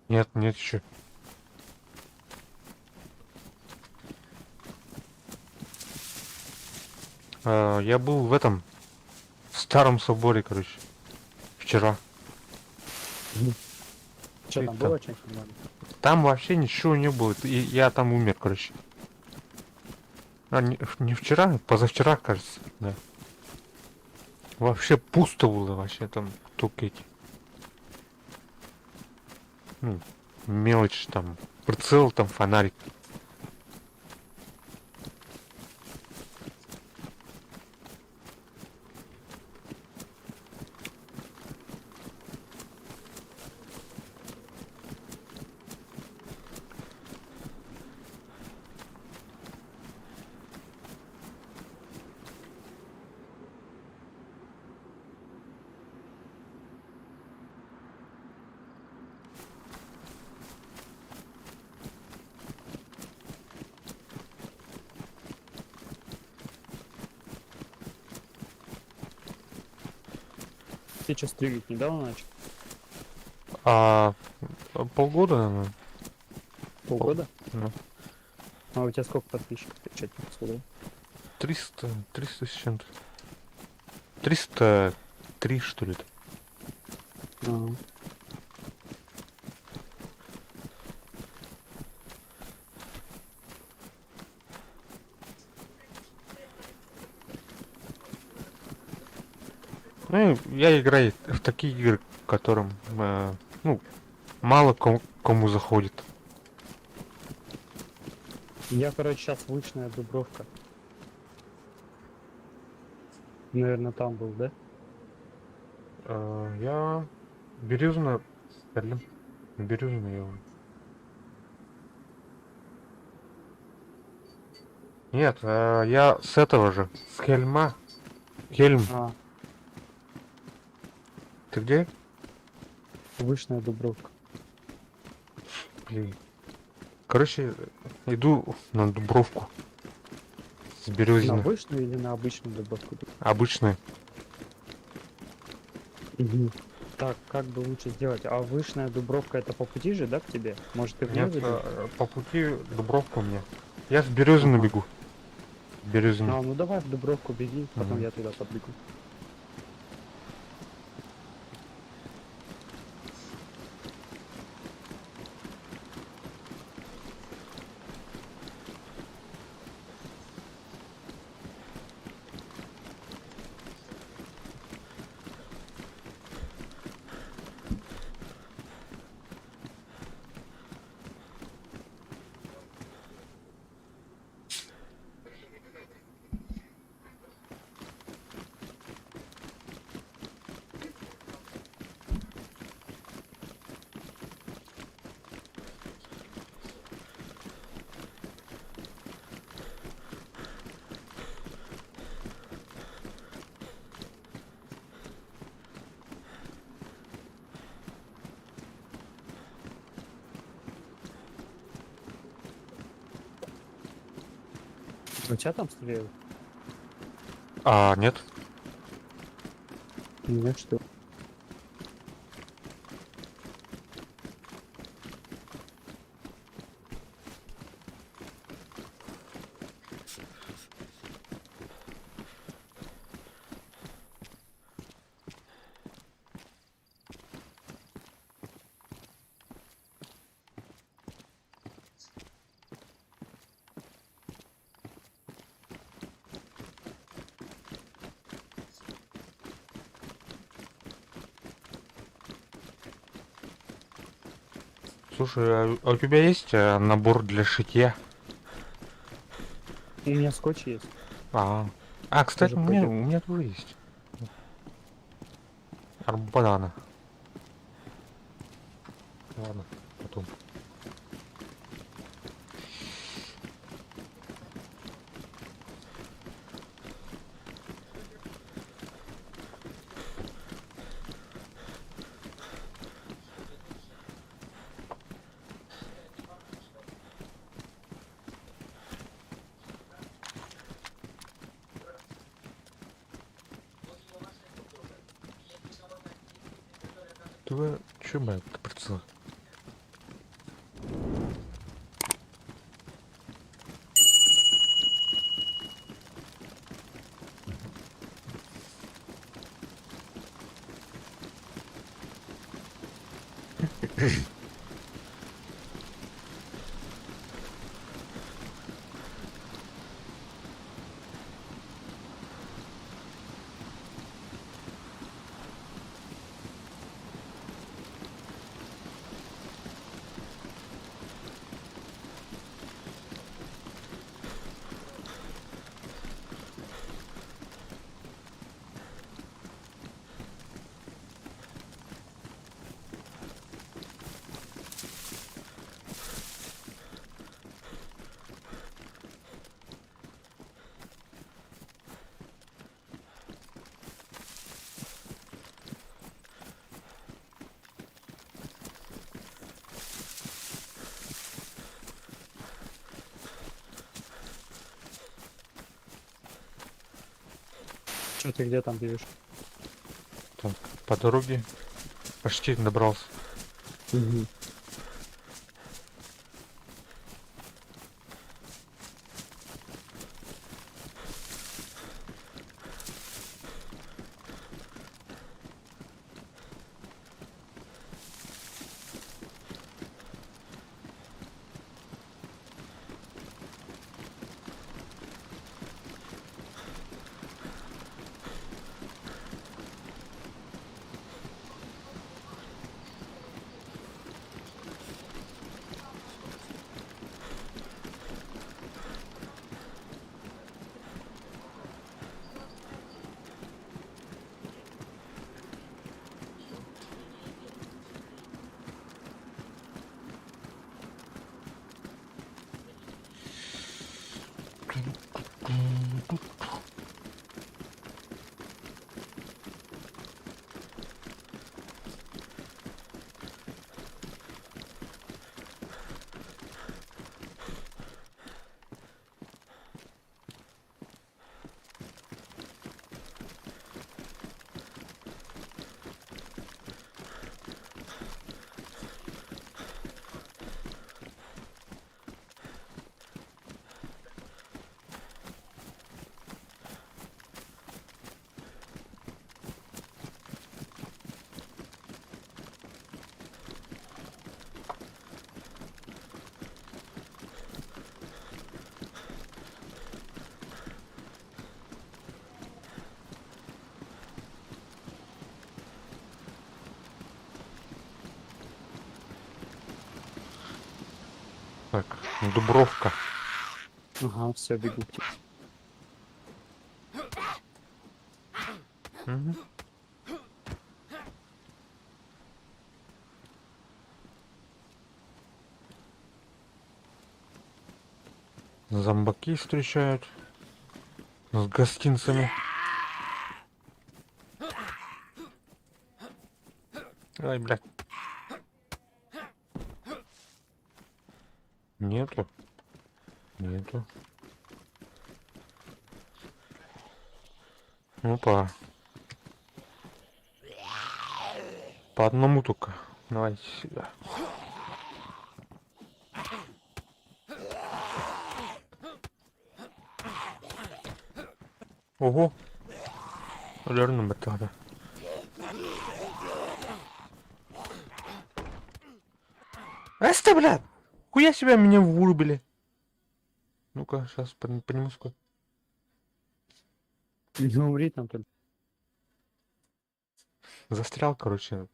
Нет, нет еще. Я был в этом, в старом соборе, короче. Вчера. Что И там там. было что-нибудь нормально? Там вообще ничего не было. И я там умер, короче. Не вчера, а позавчера, кажется, да. Вообще пусто было, вообще там только эти. Ну, мелочь там. Прицел, там фонарик. Ты что, стрелять недавно начал? А полгода, наверное. Полгода? Ну, А у тебя сколько подписчиков? Ты что-то не посмотрел? 300 с чем-то. 303, что ли. Ага. Ну, я играю в такие игры, которым, ну, мало кому заходит. Я, короче, сейчас Вышняя Дубровка. Наверное, там был, да? Я Бирюзно, Бирюзно я. Нет, я с этого же, с Хельма. Хельм, А, ты где? Вышняя Дубровка. Блин. Короче, иду на Дубровку. С На березины. обычную или на обычную дубровку? Обычные. Мгм. Так, как бы лучше сделать? А вышная дубровка это по пути же, да, к тебе? Может, ты в нее Нет, зайдешь? по пути Дубровка у меня. Я с березины Ага. бегу. Березины. А, ну давай в дубровку беги, потом Мгм. я туда подбегу. У тебя там стреляют? А, нет. Нет, что? Слушай, а у тебя есть набор для шитья? У меня скотч есть. Кстати, Тоже пойдет. у меня тоже есть. Банана. Ладно, потом. Ты чё, моя прицел? Что ты где там бежишь? Так, по дороге почти добрался. Мгм. Дубровка. Ага, все, бегу. Мгм. Зомбаки встречают. С гостинцами. Ай, блядь. Нету. Нету. Опа. По одному только. Давайте сюда. Ого. Ölürüm be tabi. Эста, блядь! Хуя себя меня вырубили. Ну-ка, сейчас подниму сколько. Не умри там только. Застрял, короче.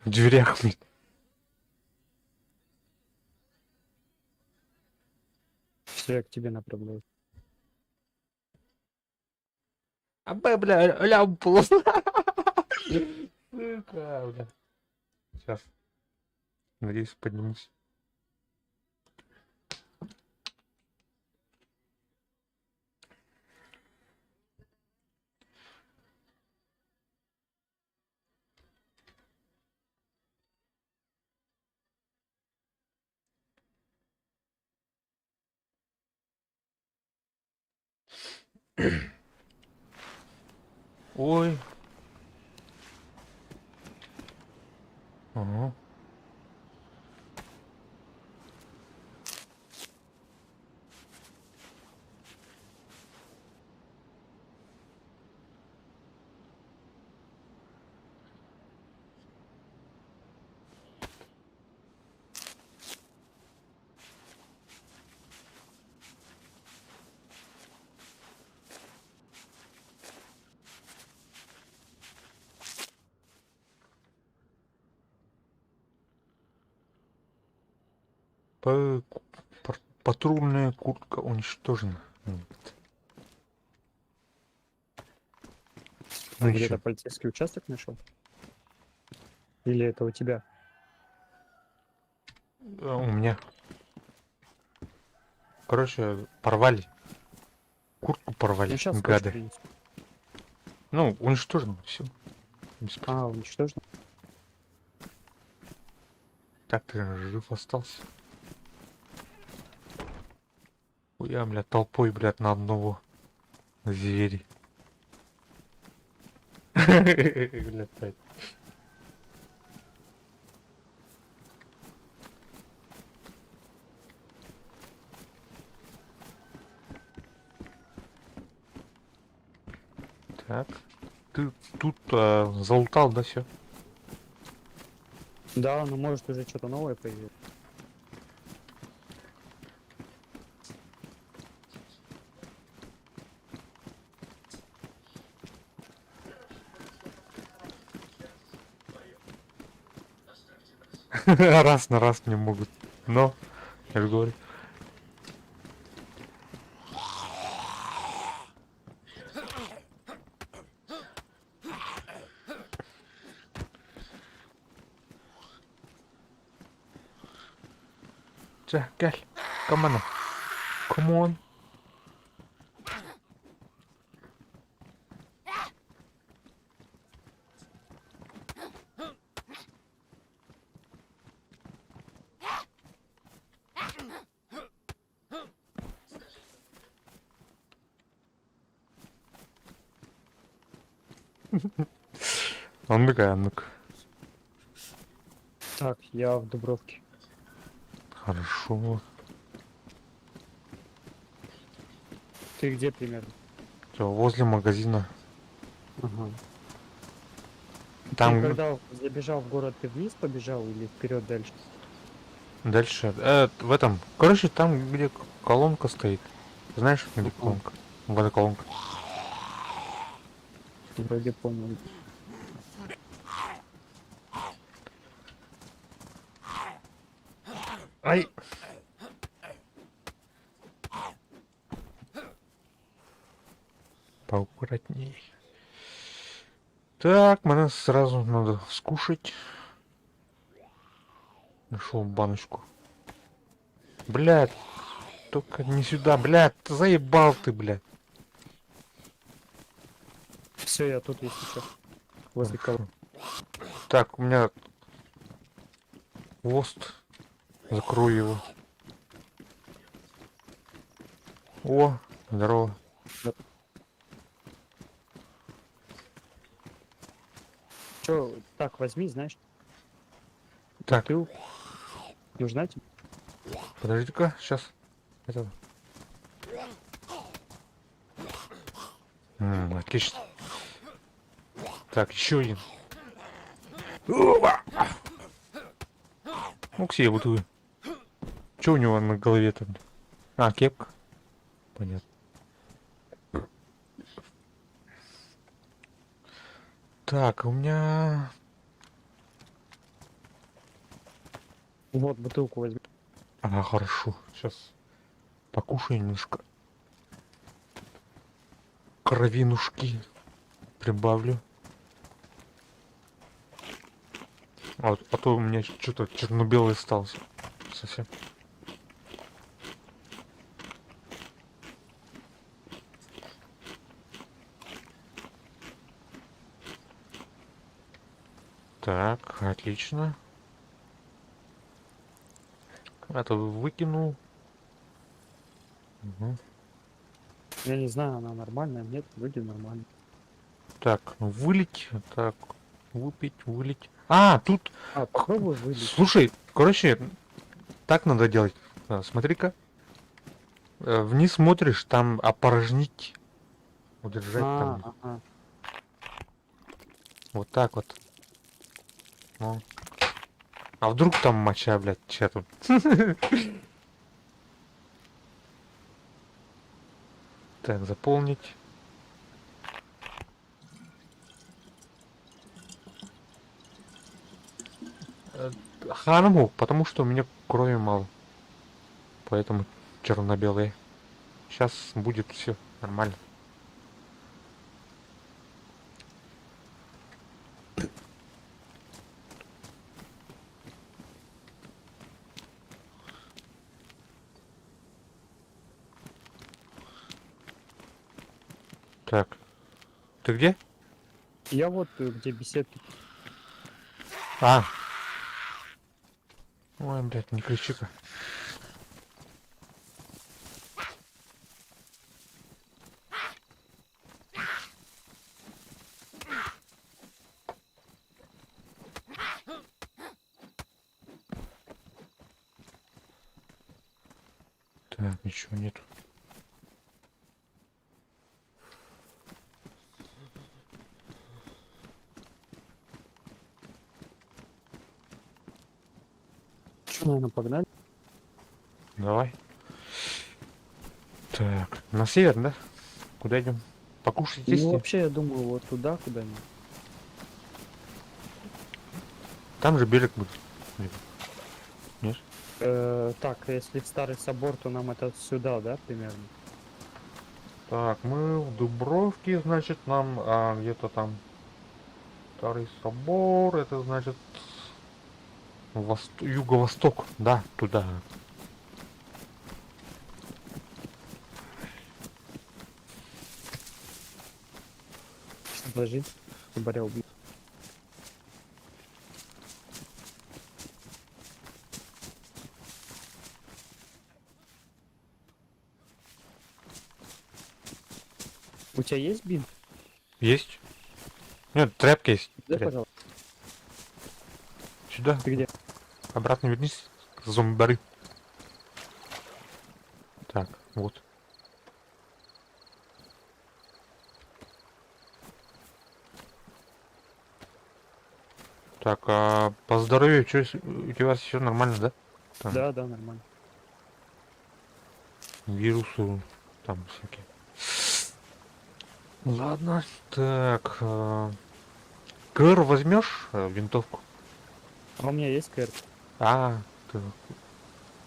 В дверях, блядь. Все, я к тебе направляюсь. Бля, ляпнул. Сука, бля. Сейчас. Надеюсь, поднимусь. Ой. Ага. Патрульная куртка уничтожена. Ну Он еще. где-то полицейский участок нашел? Или это у тебя? У меня. Короче, порвали. Куртку порвали, Ну сейчас хочешь гады. принесу. Ну, уничтожено, все. А, уничтожено. Так ты жив остался. Хуя, бля, толпой, блядь, на одного звери. Блядь, так. Так. Ты тут залутал, да, все? Да, ну может уже что-то новое появилось. Раз на раз не могут. Но, я же говорю. Gel. Come on. Come on. А ну-ка, а ну-ка. Так, я в Дубровке. Хорошо. Ты где примерно? Всё, возле магазина. Ага. Ты Там когда забежал в город, ты вниз побежал или вперед дальше? дальше. В этом. Короче, там, где колонка стоит. Знаешь, где Ага, колонка? Водоколонка. вроде понял. Ай! поаккуратней. Так, мне сразу надо скушать. Нашел баночку. Блядь, только не сюда, блядь, заебал ты, блядь. Все, я тут, если что. Возле кого. Хорошо. Так, у меня хвост. Закрою его. О, здорово. Че, так, возьми, знаешь, Так, бутылку. Нужна тебе? подожди-ка, сейчас. Это... отлично. Так, еще один. Ну, к себе вот вы. Че у него на голове там? А, кепка. Понятно. Так, у меня... Вот, бутылку возьми. Ага, хорошо. Сейчас покушаю немножко. Кровинушки прибавлю. А то у меня что-то черно-белый остался. Совсем. Так, отлично. Это выкинул. Мгм. Я не знаю, она нормальная, нет, вроде нормально. Так, вылить. Так, выпить, вылить. А, тут... А, попробуй вылить. Слушай, короче, так надо делать. Смотри-ка. Вниз смотришь, там опорожнить. Удержать там. Ага. Вот так вот. Ну. А вдруг там моча, блядь, чья тут? Так, заполнить. Ханму, потому что у меня крови мало. Поэтому черно-белые. Сейчас будет все нормально. Так, ты где? Я вот где беседки. А. Ой, блядь, не кричи-ка. Так, ничего нету. Что, наверное, погнали? Давай. Так, на север, да? Куда идем? Покушать есть? Ну, вообще, я думаю, вот туда куда-нибудь. Там же берег будет. Нет? Так, если в Старый Собор, то нам это сюда, да, примерно? Так, мы в Дубровке, значит, нам где-то там Старый Собор, это значит юго-восток, да, туда. Подожди, Боря убил. У тебя есть бинт? Есть? Нет, тряпка есть. Дай, пожалуйста. Сюда. Ты где? Обратно вернись. Зомбары. Так, вот. Так, а по здоровью, что у тебя все нормально, да? Там Да, нормально. вирусы там всякие. Ладно, так. КР возьмешь винтовку? А у меня есть КР. А, ты...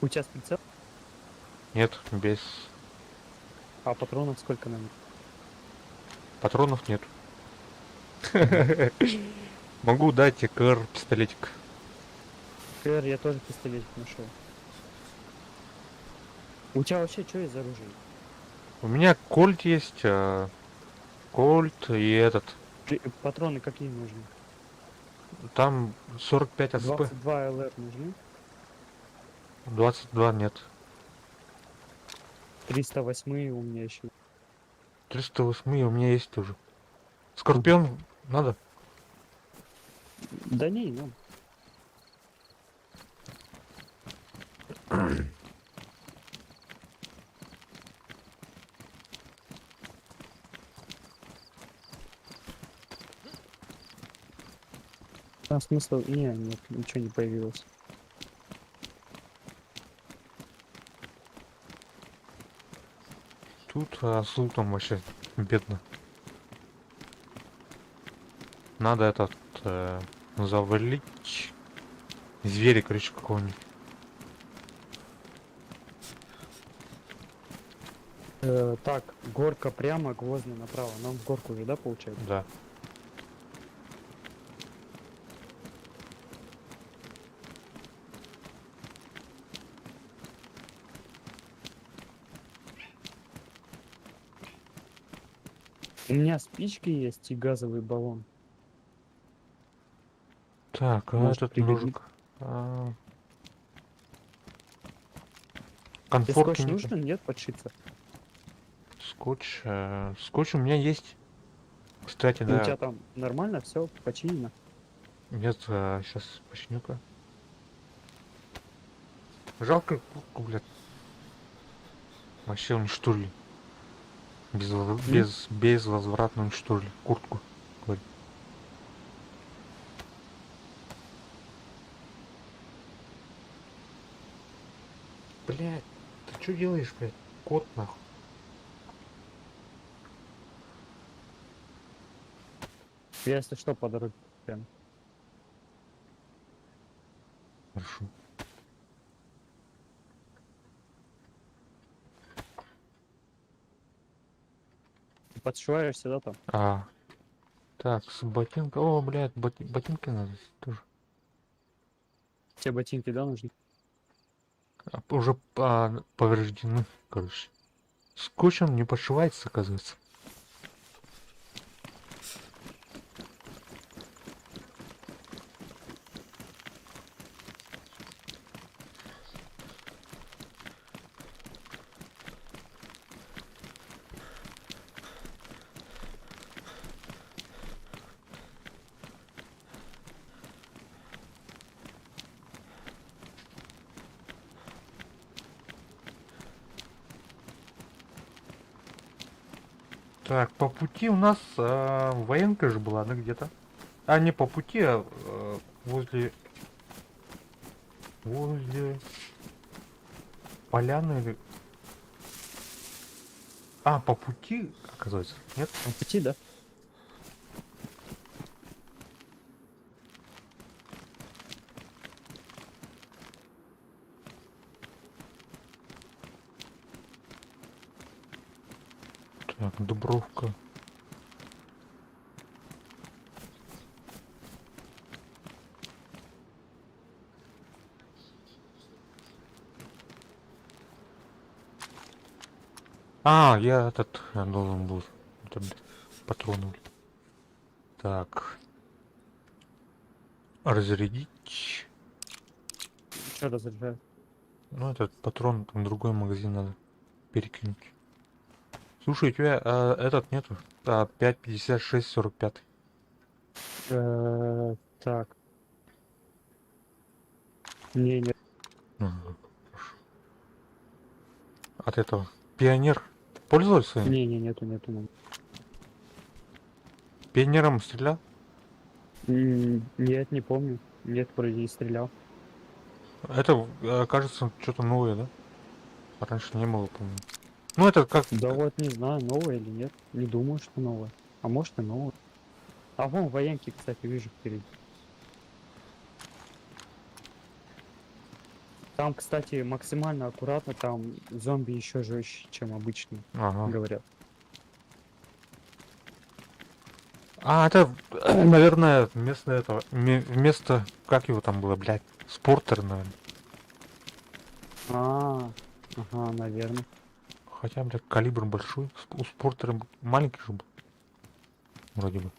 У тебя прицел? нет, без. А патронов сколько нам? Патронов нет. Могу дать КР пистолетик. КР я тоже пистолетик нашел. У тебя вообще что из оружия? У меня кольт есть, кольт и этот. Патроны какие нужны? Там 45 АСП, 22 ЛР нужны? 22 нет. 308 у меня еще. 308 у меня есть тоже. Скорпион надо? Да не, ну. Там смысл... Не, нет, ничего не появилось. Тут с лутом вообще бедно. Надо этот завалить. Зверя, короче, какого-нибудь. Так, горка прямо, гвоздный направо. Нам в горку уже, да, получается? Да. У меня спички есть и газовый баллон. Так, а Может, этот пригодится. ножик. Тебе Конфорки скотч нет. нужно? Нет, подшиться? Скотч. Скотч у меня есть. Кстати, Ну, у да. тебя там нормально все починено? Нет, сейчас почню-ка. Жалко куртку, блядь. Вообще уничтожили. Безвозвратно уничтожили куртку. Говорю. Блядь, ты что делаешь, блядь? Кот нахуй. Я, если что, по дороге прям. Хорошо. Ты подшиваешься, да, там? Так, с ботинка. О, блядь, ботинки надо тоже. Тебе ботинки, да, нужны? Уже повреждены, короче. Скотчем не подшивается, оказывается. Так, по пути у нас военка же была, да, где-то? А, не по пути, возле поляны или... по пути, оказывается, нет? На пути, да? Так, Дубровка. Я должен был это, блядь, патроны, блядь. Так. Разрядить. Что разряжаю? Ну, этот патрон, там другой магазин надо перекинуть. Слушай, у тебя этот нету? 5,56,45. Так. Не, не. Ага, хорошо. От этого. Пионер. Пользовался им? Не, нету. Пионером стрелял? Нет, не помню. Нет, вроде не стрелял. Это, кажется, что-то новое, да? Раньше не было, помню. Ну, это как... Да вот не знаю, новое или нет. Не думаю, что новое. А может и новое. А вон военки, кстати, вижу впереди. Там, кстати, максимально аккуратно, там зомби еще жестче, чем обычно, Ага. говорят. А, это, наверное, вместо этого, вместо, как его там было, блядь, спортер, наверное. А, ага, наверное. Хотя, блядь, калибр большой, у спортера маленький же был, вроде бы.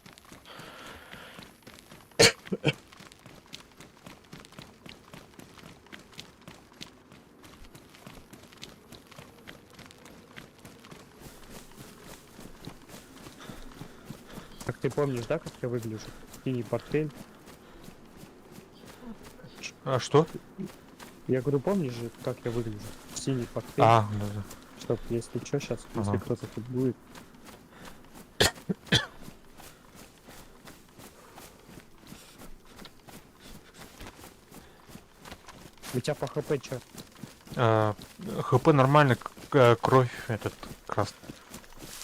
Как ты помнишь, да, как я выгляжу? Синий портфель. А что? Я говорю, помнишь же, как я выгляжу? Синий портфель. А, да, да. Чтоб, если что, сейчас, если Ага. кто-то тут будет. У тебя по хп что? А, ХП нормально, кровь этот красный.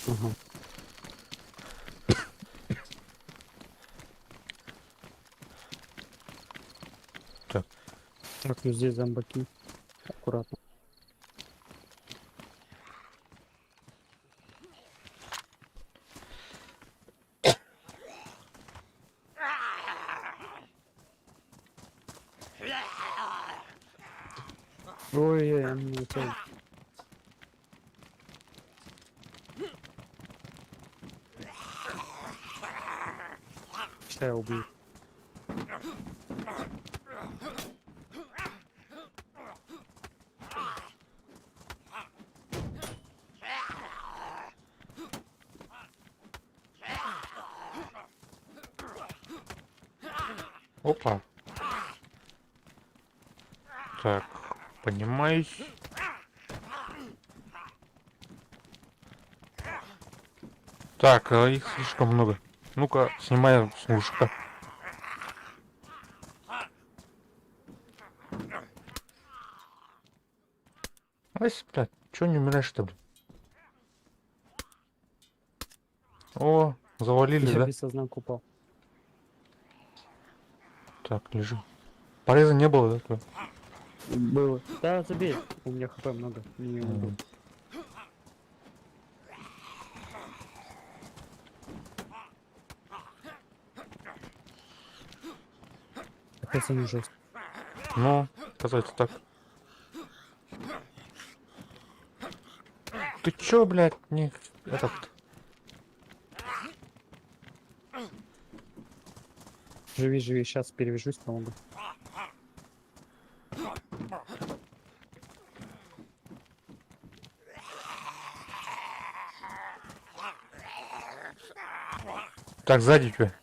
Ага. Так. Так, ну здесь зомбаки. Аккуратно. Ой, они не летели. Сейчас я убью. Опа. Так, понимаешь. Так, их слишком много. Ну-ка, снимаем с мушка. Ась, блядь, чё не умираешь-то, блядь? О, завалили, Я да? без сознанки упал. Так, лежи. Пореза не было, да? Было. Да, забей. У меня хп много. Не умру. М. Опять они жестко. Ну, казаться так. Ты чё, блядь, не этот... Живи, живи. Сейчас перевяжусь, помогу. Так, сзади тебя.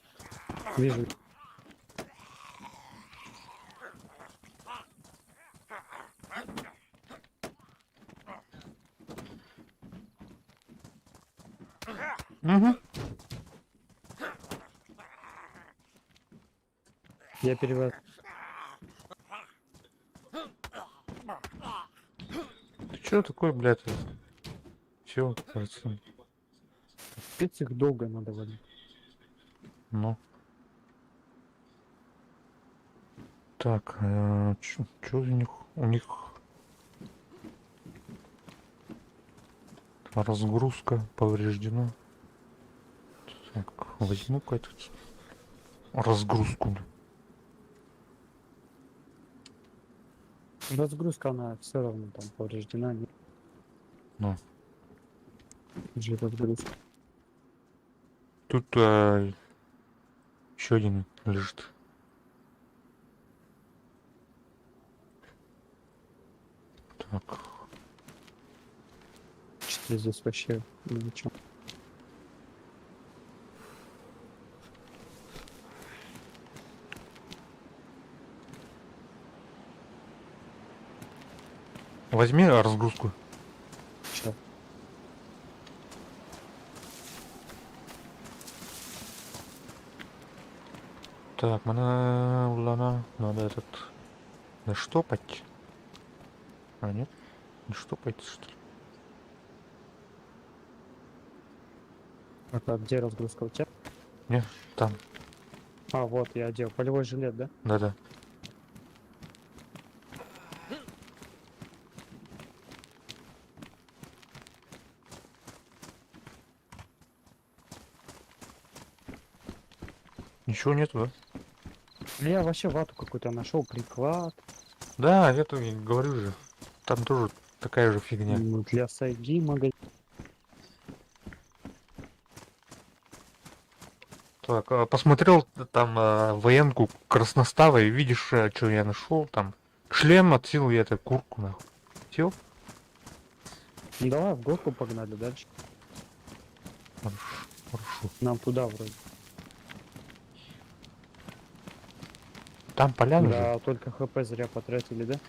Вижу. Угу. Я перевяжу. Ты чё такой, блядь? Чё, кажется? Пить их долго надо валить. Ну. Так, чё у них? У них разгрузка повреждена. Так, возьму-ка этот разгрузку. Разгрузка, она все равно там повреждена. Нет Ну. же разгрузка. Тут еще один лежит. Так. Что здесь вообще ни о чем. Возьми разгрузку. Сейчас. Так, надо этот заштопать. А, нет? Не штопать, что ли? А где разгрузка у тебя? Не, там. А, вот, я одел. Полевой жилет, да? Да-да. Ничего нету, да? Я вообще вату какую-то нашел, приклад. Да, я тут и говорю же. Там тоже такая же фигня. Для сайги магазин. Так, посмотрел там военку красноставой, видишь, что я нашел там. Шлем от силы я это куртку нахуй. Сел? Ну, давай в горку погнали дальше. Хорошо, хорошо. Нам туда вроде. Там поляна же. Да, только хп зря потратили, да?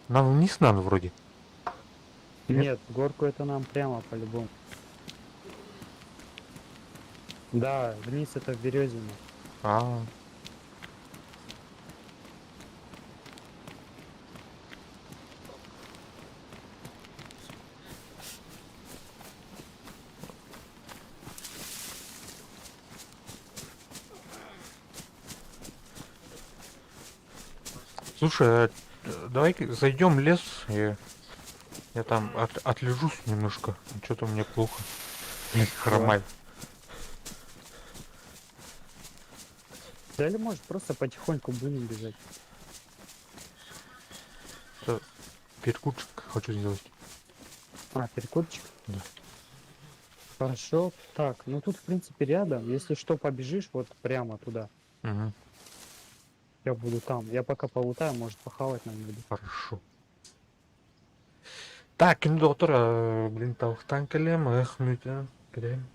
Нам вниз надо вроде. Нет? Нет, в горку это нам прямо по-любому. Да, вниз это в Березино. А, слушай, давай зайдем в лес, я там отлежусь немножко. Что-то мне плохо. Хромать. Да или может просто потихоньку будем бежать. Перекурчик хочу сделать. А, перекупчик? Да. Хорошо. Так, ну тут в принципе рядом. Если что, побежишь вот прямо туда. Угу, Я буду там. Я пока полутаю, может похавать нам буду. хорошо. Так, енді отыр, блин, тауықтан келем, рахмет, келем.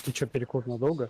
Ты что, перекур надолго?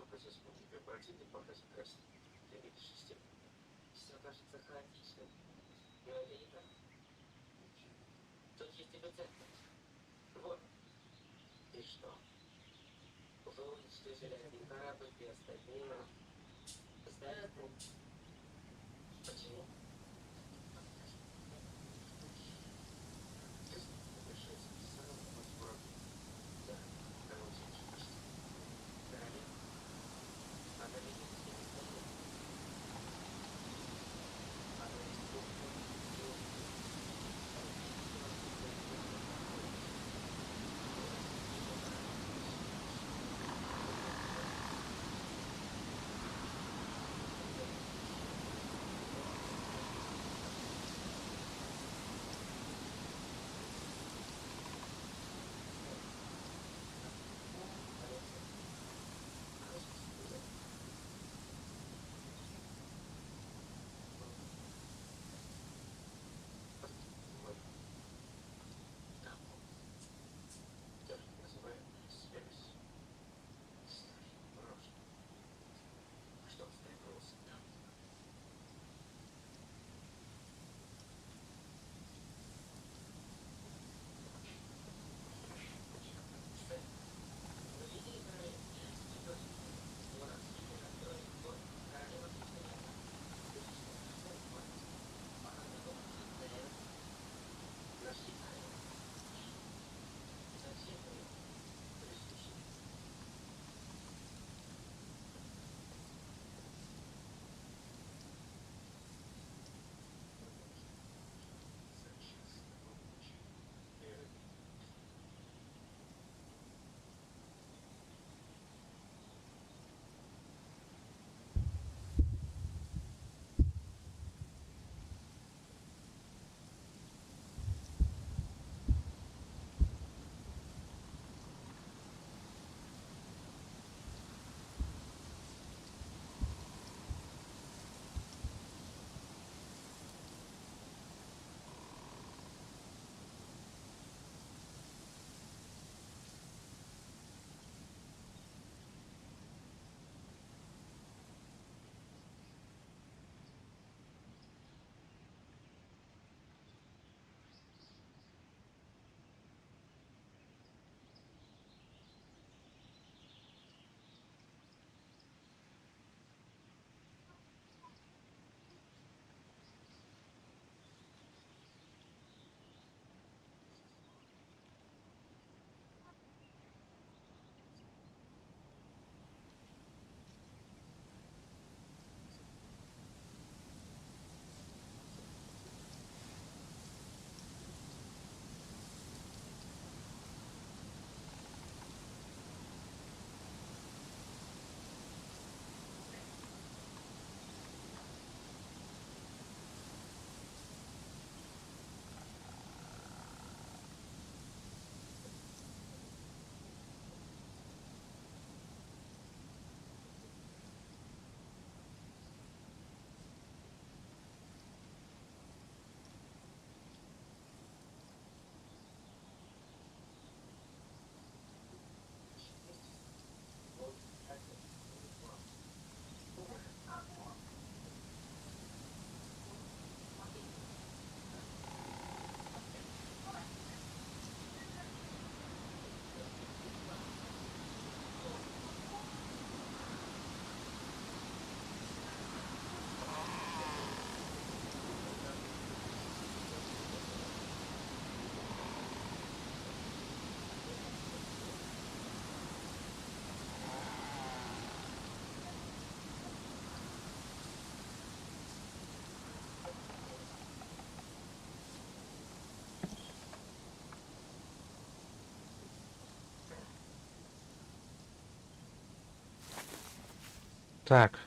Так,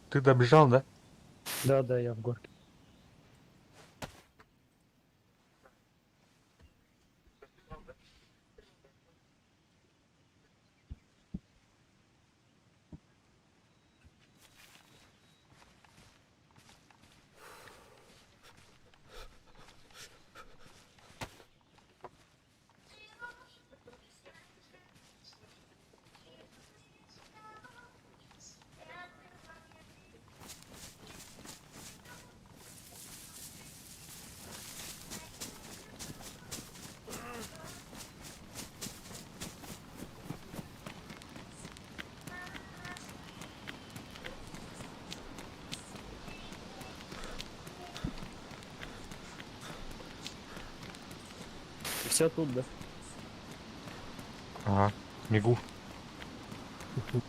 ты добежал, да? Да, да, я в горке. Все тут, да? Ага, мигу. Мгм.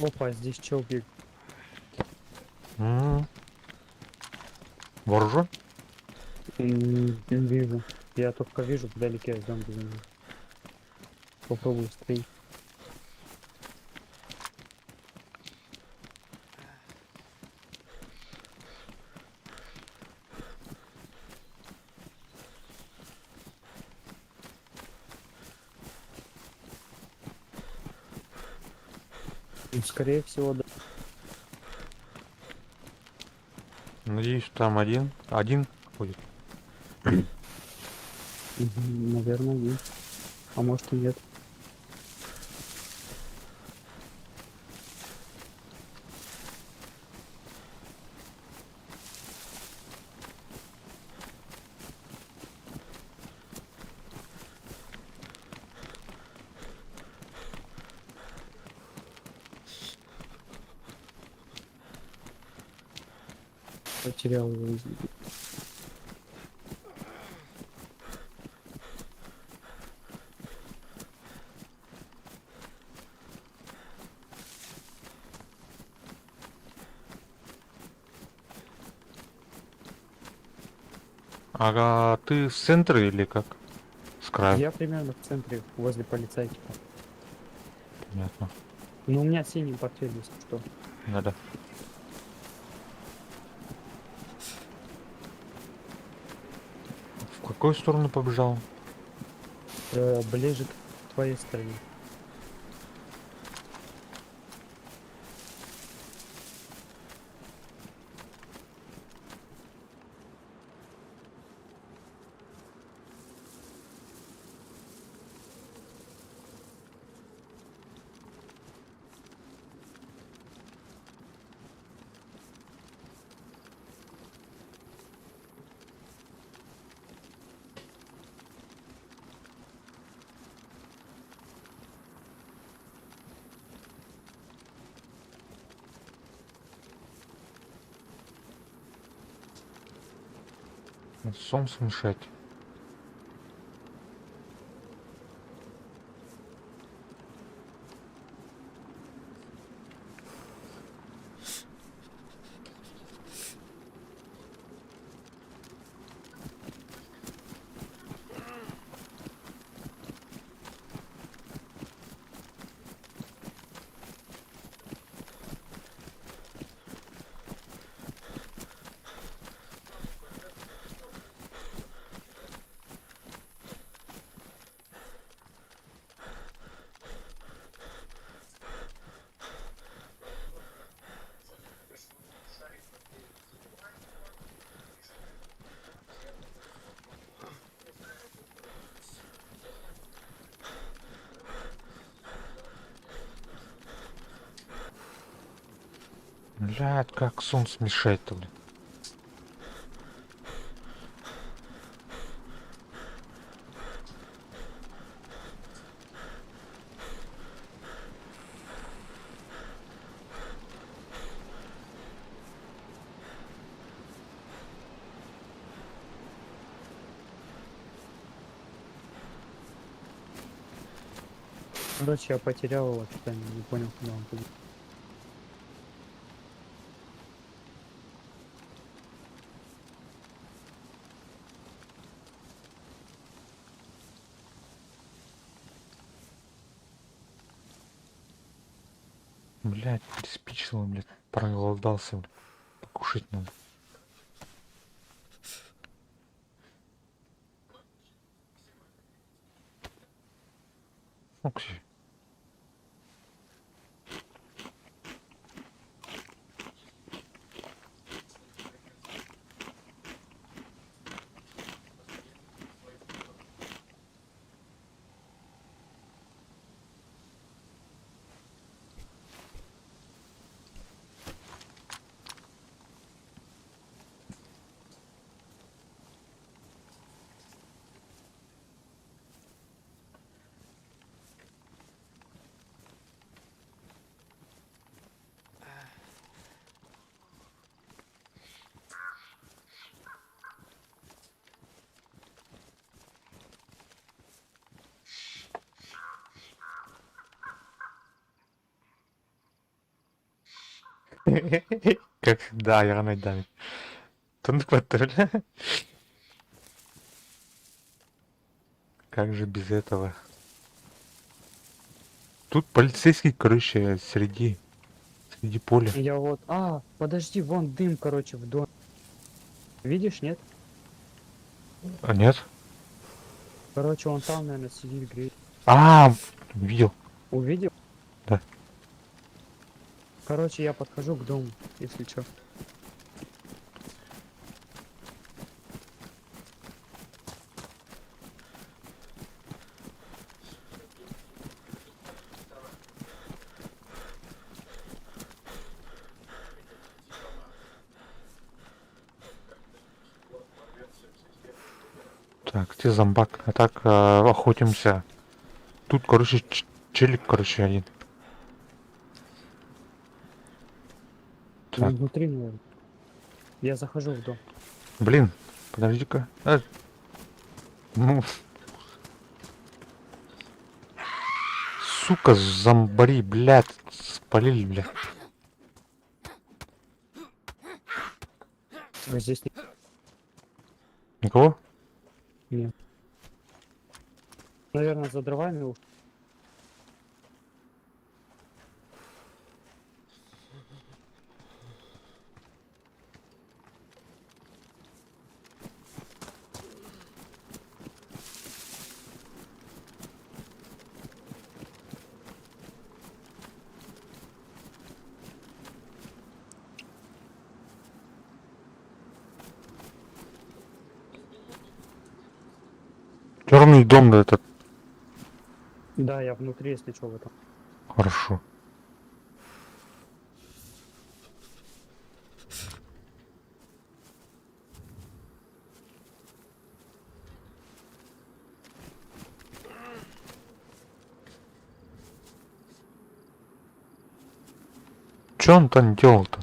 Опа, здесь чел бег. М, Вооружен? Не вижу. Я только вижу вдалеке зомби за мной. Попробую стрелять. Ну, скорее всего, да. Надеюсь, там один ходит. Наверное, нет. А может и нет. Потерял его из виду. Ага, ты с центра или как? С краю? Я примерно в центре, возле полицайки. Понятно. Но у меня синий портфель, если что. Надо. В какую сторону побежал? Ближе к твоей стороне. Солнце мешает. Блядь, как солнце мешает-то, блин. Короче, я потерял его, что-то не понял, куда он побежал. Блядь, приспичило, блядь. Проголодался, блядь. Покушать надо. Окей. Как всегда, Ярнай давит. Тонк патруль. Как же без этого? Тут полицейский, короче, среди поля. Я вот... А, подожди, вон дым, короче, в доме. Видишь, нет? А нет? Короче, он там, наверное, сидит, греет. А, видел. Увидел? Да. Короче, я подхожу к дому, если чё. Так, где зомбак? А так, охотимся. Тут, короче, челик, короче, один. Ну, Так, внутри, наверное. Я захожу в дом. блин, подожди-ка. Ну, сука, зомбари, блядь, спалили, блядь. А здесь Никого? нет. Наверное, за дровами уж. Черный дом, да, этот. Да, я внутри, если что, в этом. Хорошо. Че он там делал-то?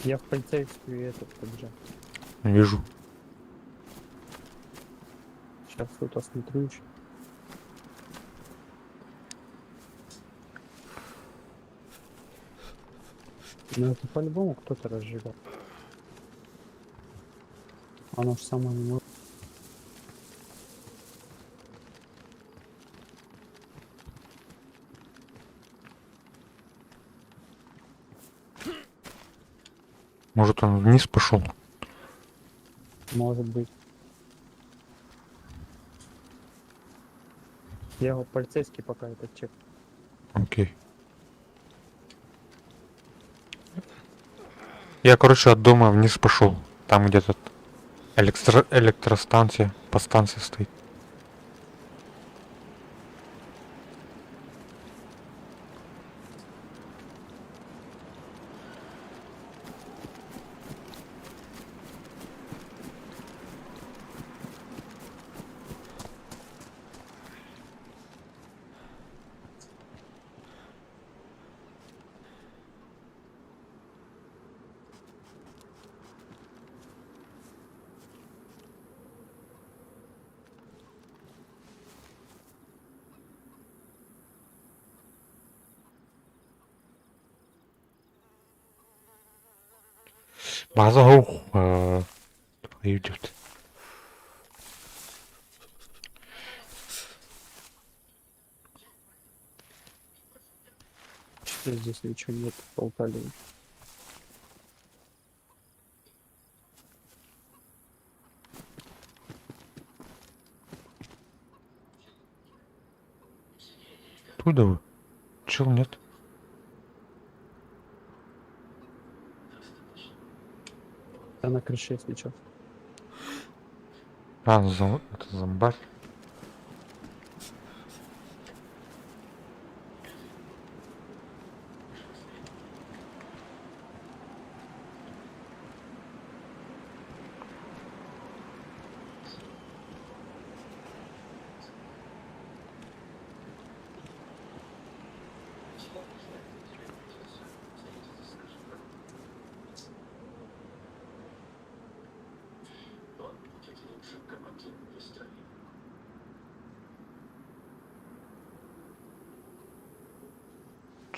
Я в полицейскую этот побежал. Не вижу. Сейчас тут осмотрю еще. Ну это по-любому кто-то разжигал. Оно же само не может. Может, он вниз пошел? Может быть. Я вот полицейский пока этот чек. Окей. Я, короче, от дома вниз пошел. Там где-то электростанция по станции стоит. База ух. Идет. Что здесь ничего нет, болтали. Откуда вы? Чел нет? Я на крыше сейчас. А, это зомбарь.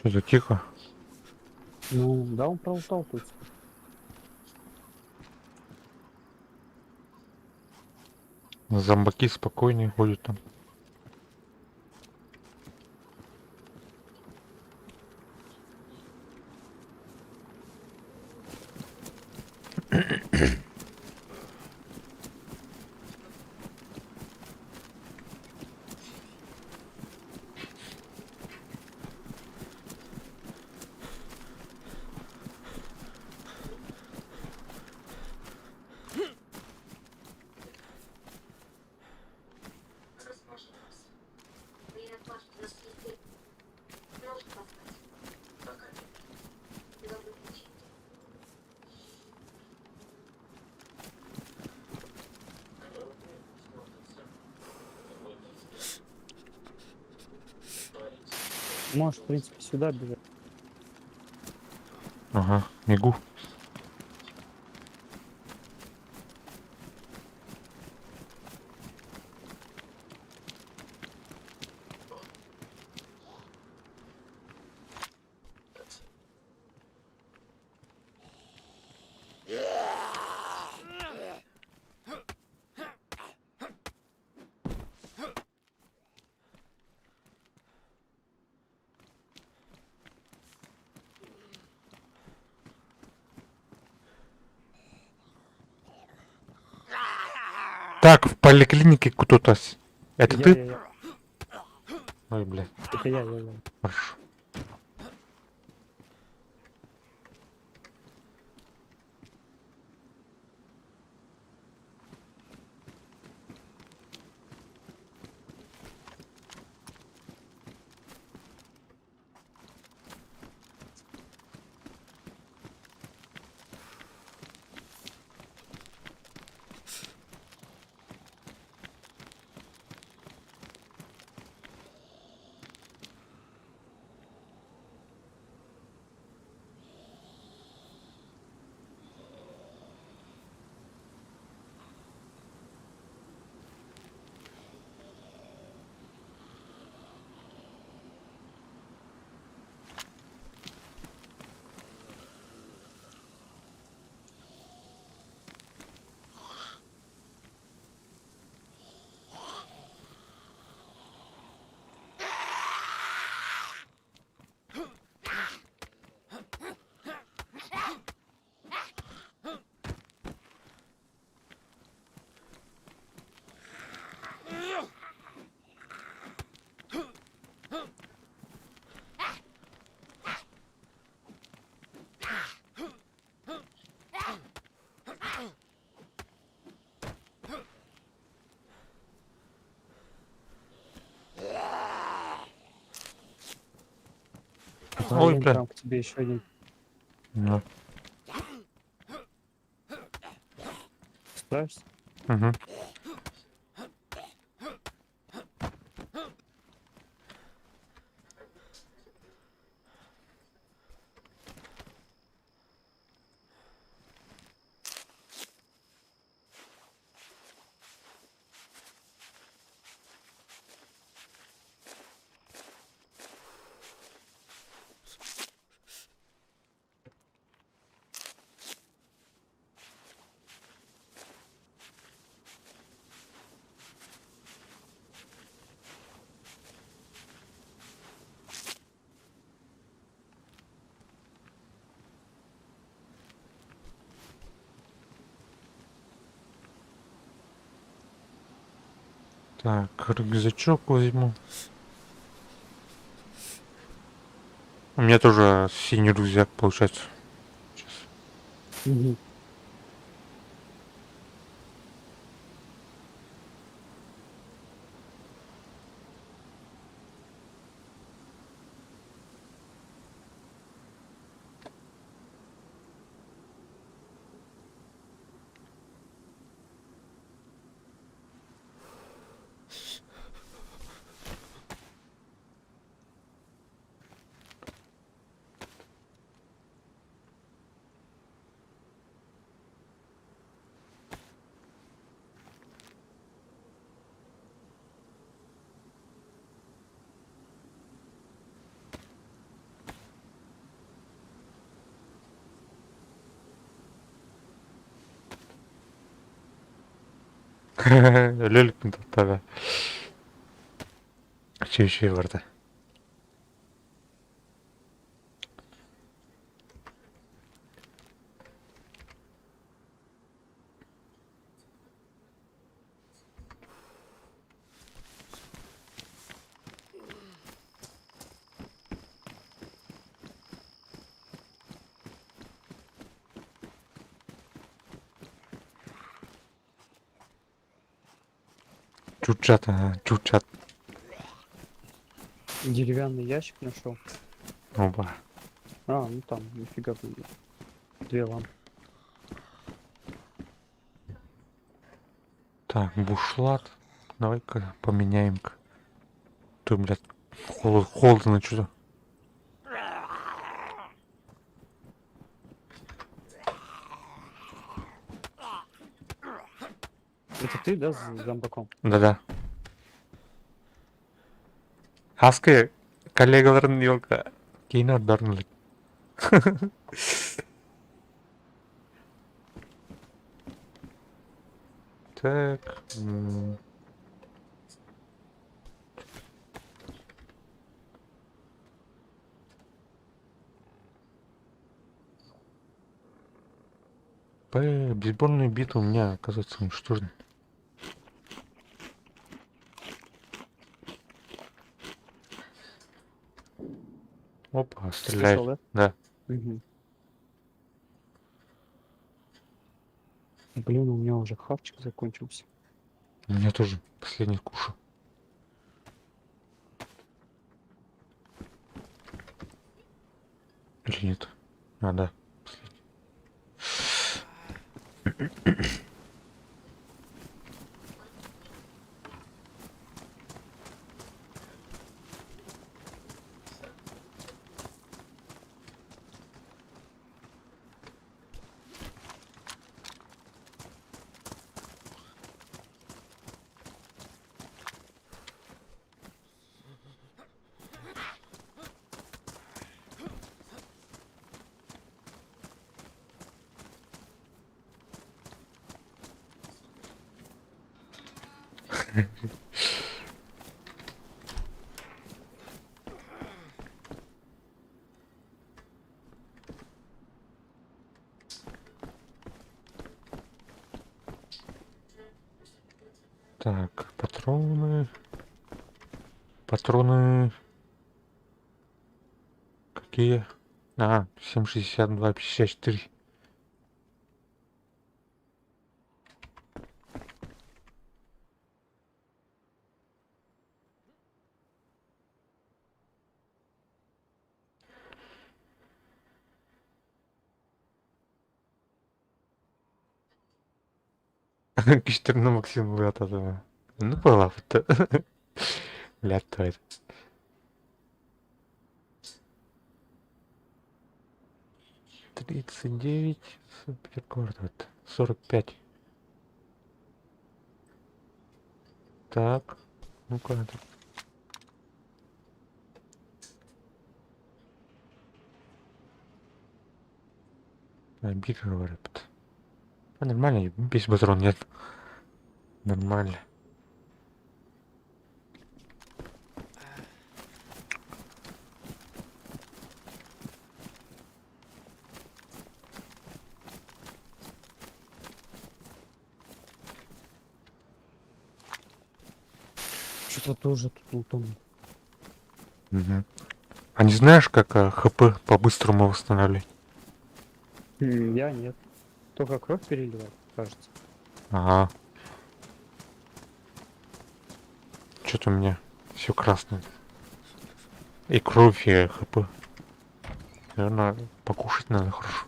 Что за тихо? Ну, да, он пролутал тут. Зомбаки спокойнее ходят там. Можешь, в принципе, сюда бежать. Ага, мигу. Так, в поликлинике кто-то. Это ты? Я. Ой, блядь, Это я. хорошо. Ой, Один бля. там к тебе еще один. Ну, Справишься? угу. Так, рюкзачок возьму. У меня тоже синий рюкзак получается. Сейчас. Мгм. Лёлик таbii. Şey vardı. Чучат, ага, чучат. Деревянный ящик нашел. Оба. А, ну там, нифига, блин, 2 лампы. Так, бушлат. Давай-ка поменяем-ка. Ты, блядь, холодно что-то. Это ты, да, с зомбаком? Да-да. Аскы коллегаларын yok кейін ордарын. Так. Бейсбольные биты у меня, оказывается, уничтожены. Опа, Слышал, стреляет. да? Да. Мгм. Блин, у меня уже хавчик закончился. У меня тоже последний кушу. Или нет? А, да. Так, патроны. Патроны. Какие? А, 7,62, 54. Киштерный Максим вы от этого. Ну, была это. Лятает. 39. Суперкорд. 45. Так. Ну-ка, это. Биг говорят. А, нормально, без патрон нет. Нормально. Что-то тоже тут лутом. Мгм. А не знаешь, как ХП по-быстрому восстанавливать? Я нет. Только кровь переливать, кажется. Ага. Что-то у меня все красное. И кровь, и ХП. Наверное, покушать надо хорошо.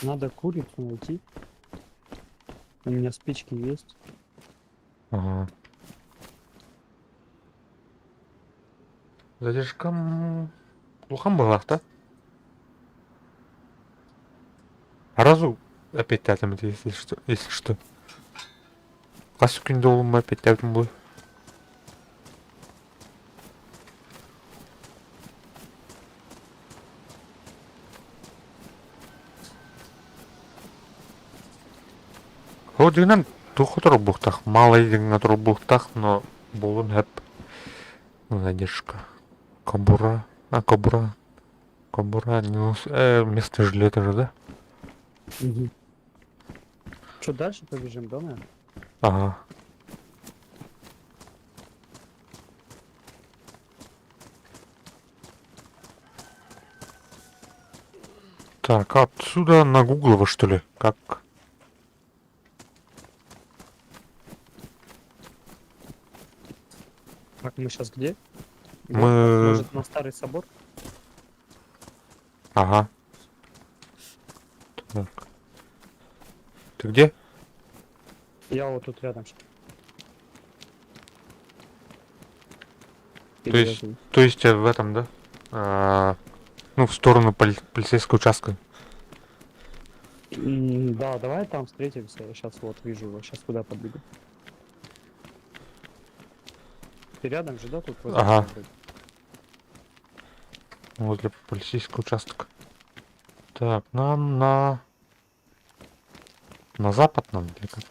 Надо курицу найти. У меня спички есть. Ага. Задержкам плохо было, да? А разу опять тәтім, если что. Қасы күнде олым опять тәтім бұл. О, дегеннен тухы тұру бұқтақ. Малай дегеннен тұру бұқтақ, но болын әп. Задержка. Кобура. Кобура. Кобура. Вместо жилета же, да? Угу. Что, дальше побежим, да, наверное? Ага. Так, отсюда на Гуглово, что ли? Как? Так, мы сейчас где? Мы- Может, на Старый Собор? Ага. Так. Ты где? Я вот тут рядом. То есть в этом, да? Ну, в сторону полицейского участка. Да, давай там встретимся. Я сейчас вот вижу его. Сейчас куда побегу. Ты рядом же, да, тут? Возле Ага. меня вроде? Возле полицейского участка. Так, нам на запад нам или как?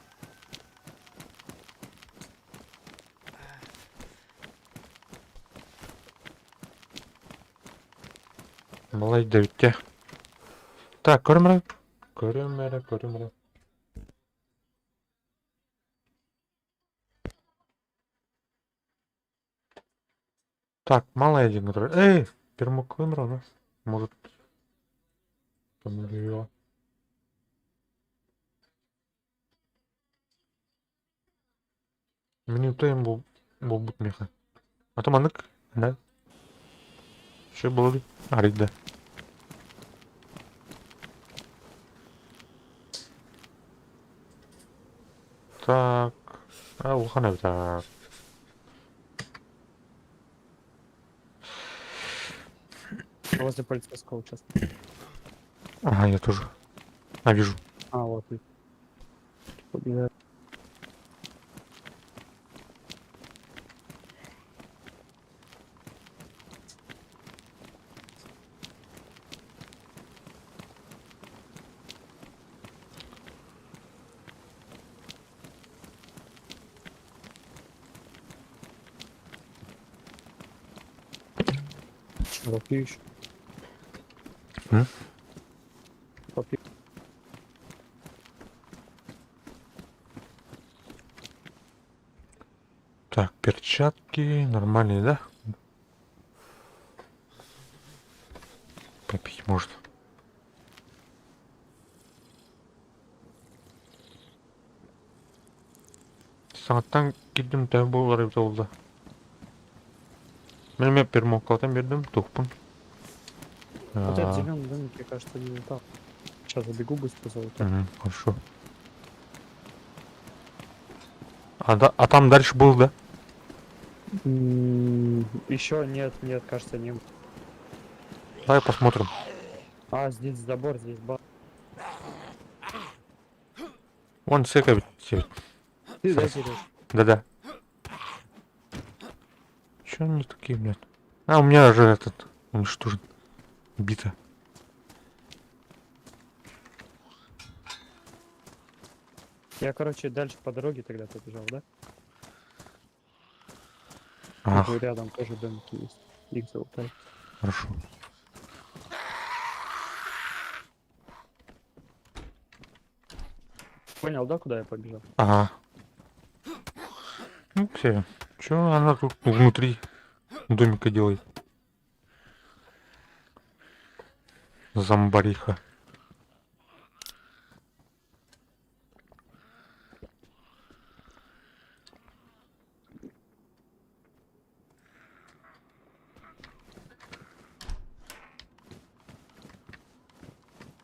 Молодец. Так, көрімірі. Көрімірі. Так, малая один, который... Эй, пермок вымер у нас. Может... Помогла. Минута им был бут меха. А то манык, да? Что было ли? Арик, да. Так. Ухана, так. Возле полицейского участка. Ага, я тоже. Вижу. Вот. Побегаю. Попью еще. М? Попью. Так, перчатки нормальные, да? Попить можно. Сағаттан келдім тәу болар еді ол да. Мен пермокалдан бердім, тухпын. Вот этот зеленый домик, мне кажется, не лутал. Сейчас забегу быстро за лутал. Хорошо. А там дальше был, да? Еще нет, кажется, не. Давай посмотрим. Здесь забор, здесь бар. Вон цека. Ты, да, Сереж? Да-да. Че они такие, блядь? У меня же этот уничтожен. Бита. Я, короче, дальше по дороге тогда побежал, да? Ага, Тут рядом тоже домики есть. Их залутали. хорошо. Понял, да, куда я побежал? Ага. Ну, все. Чё она тут внутри домика делает? Зомбариха.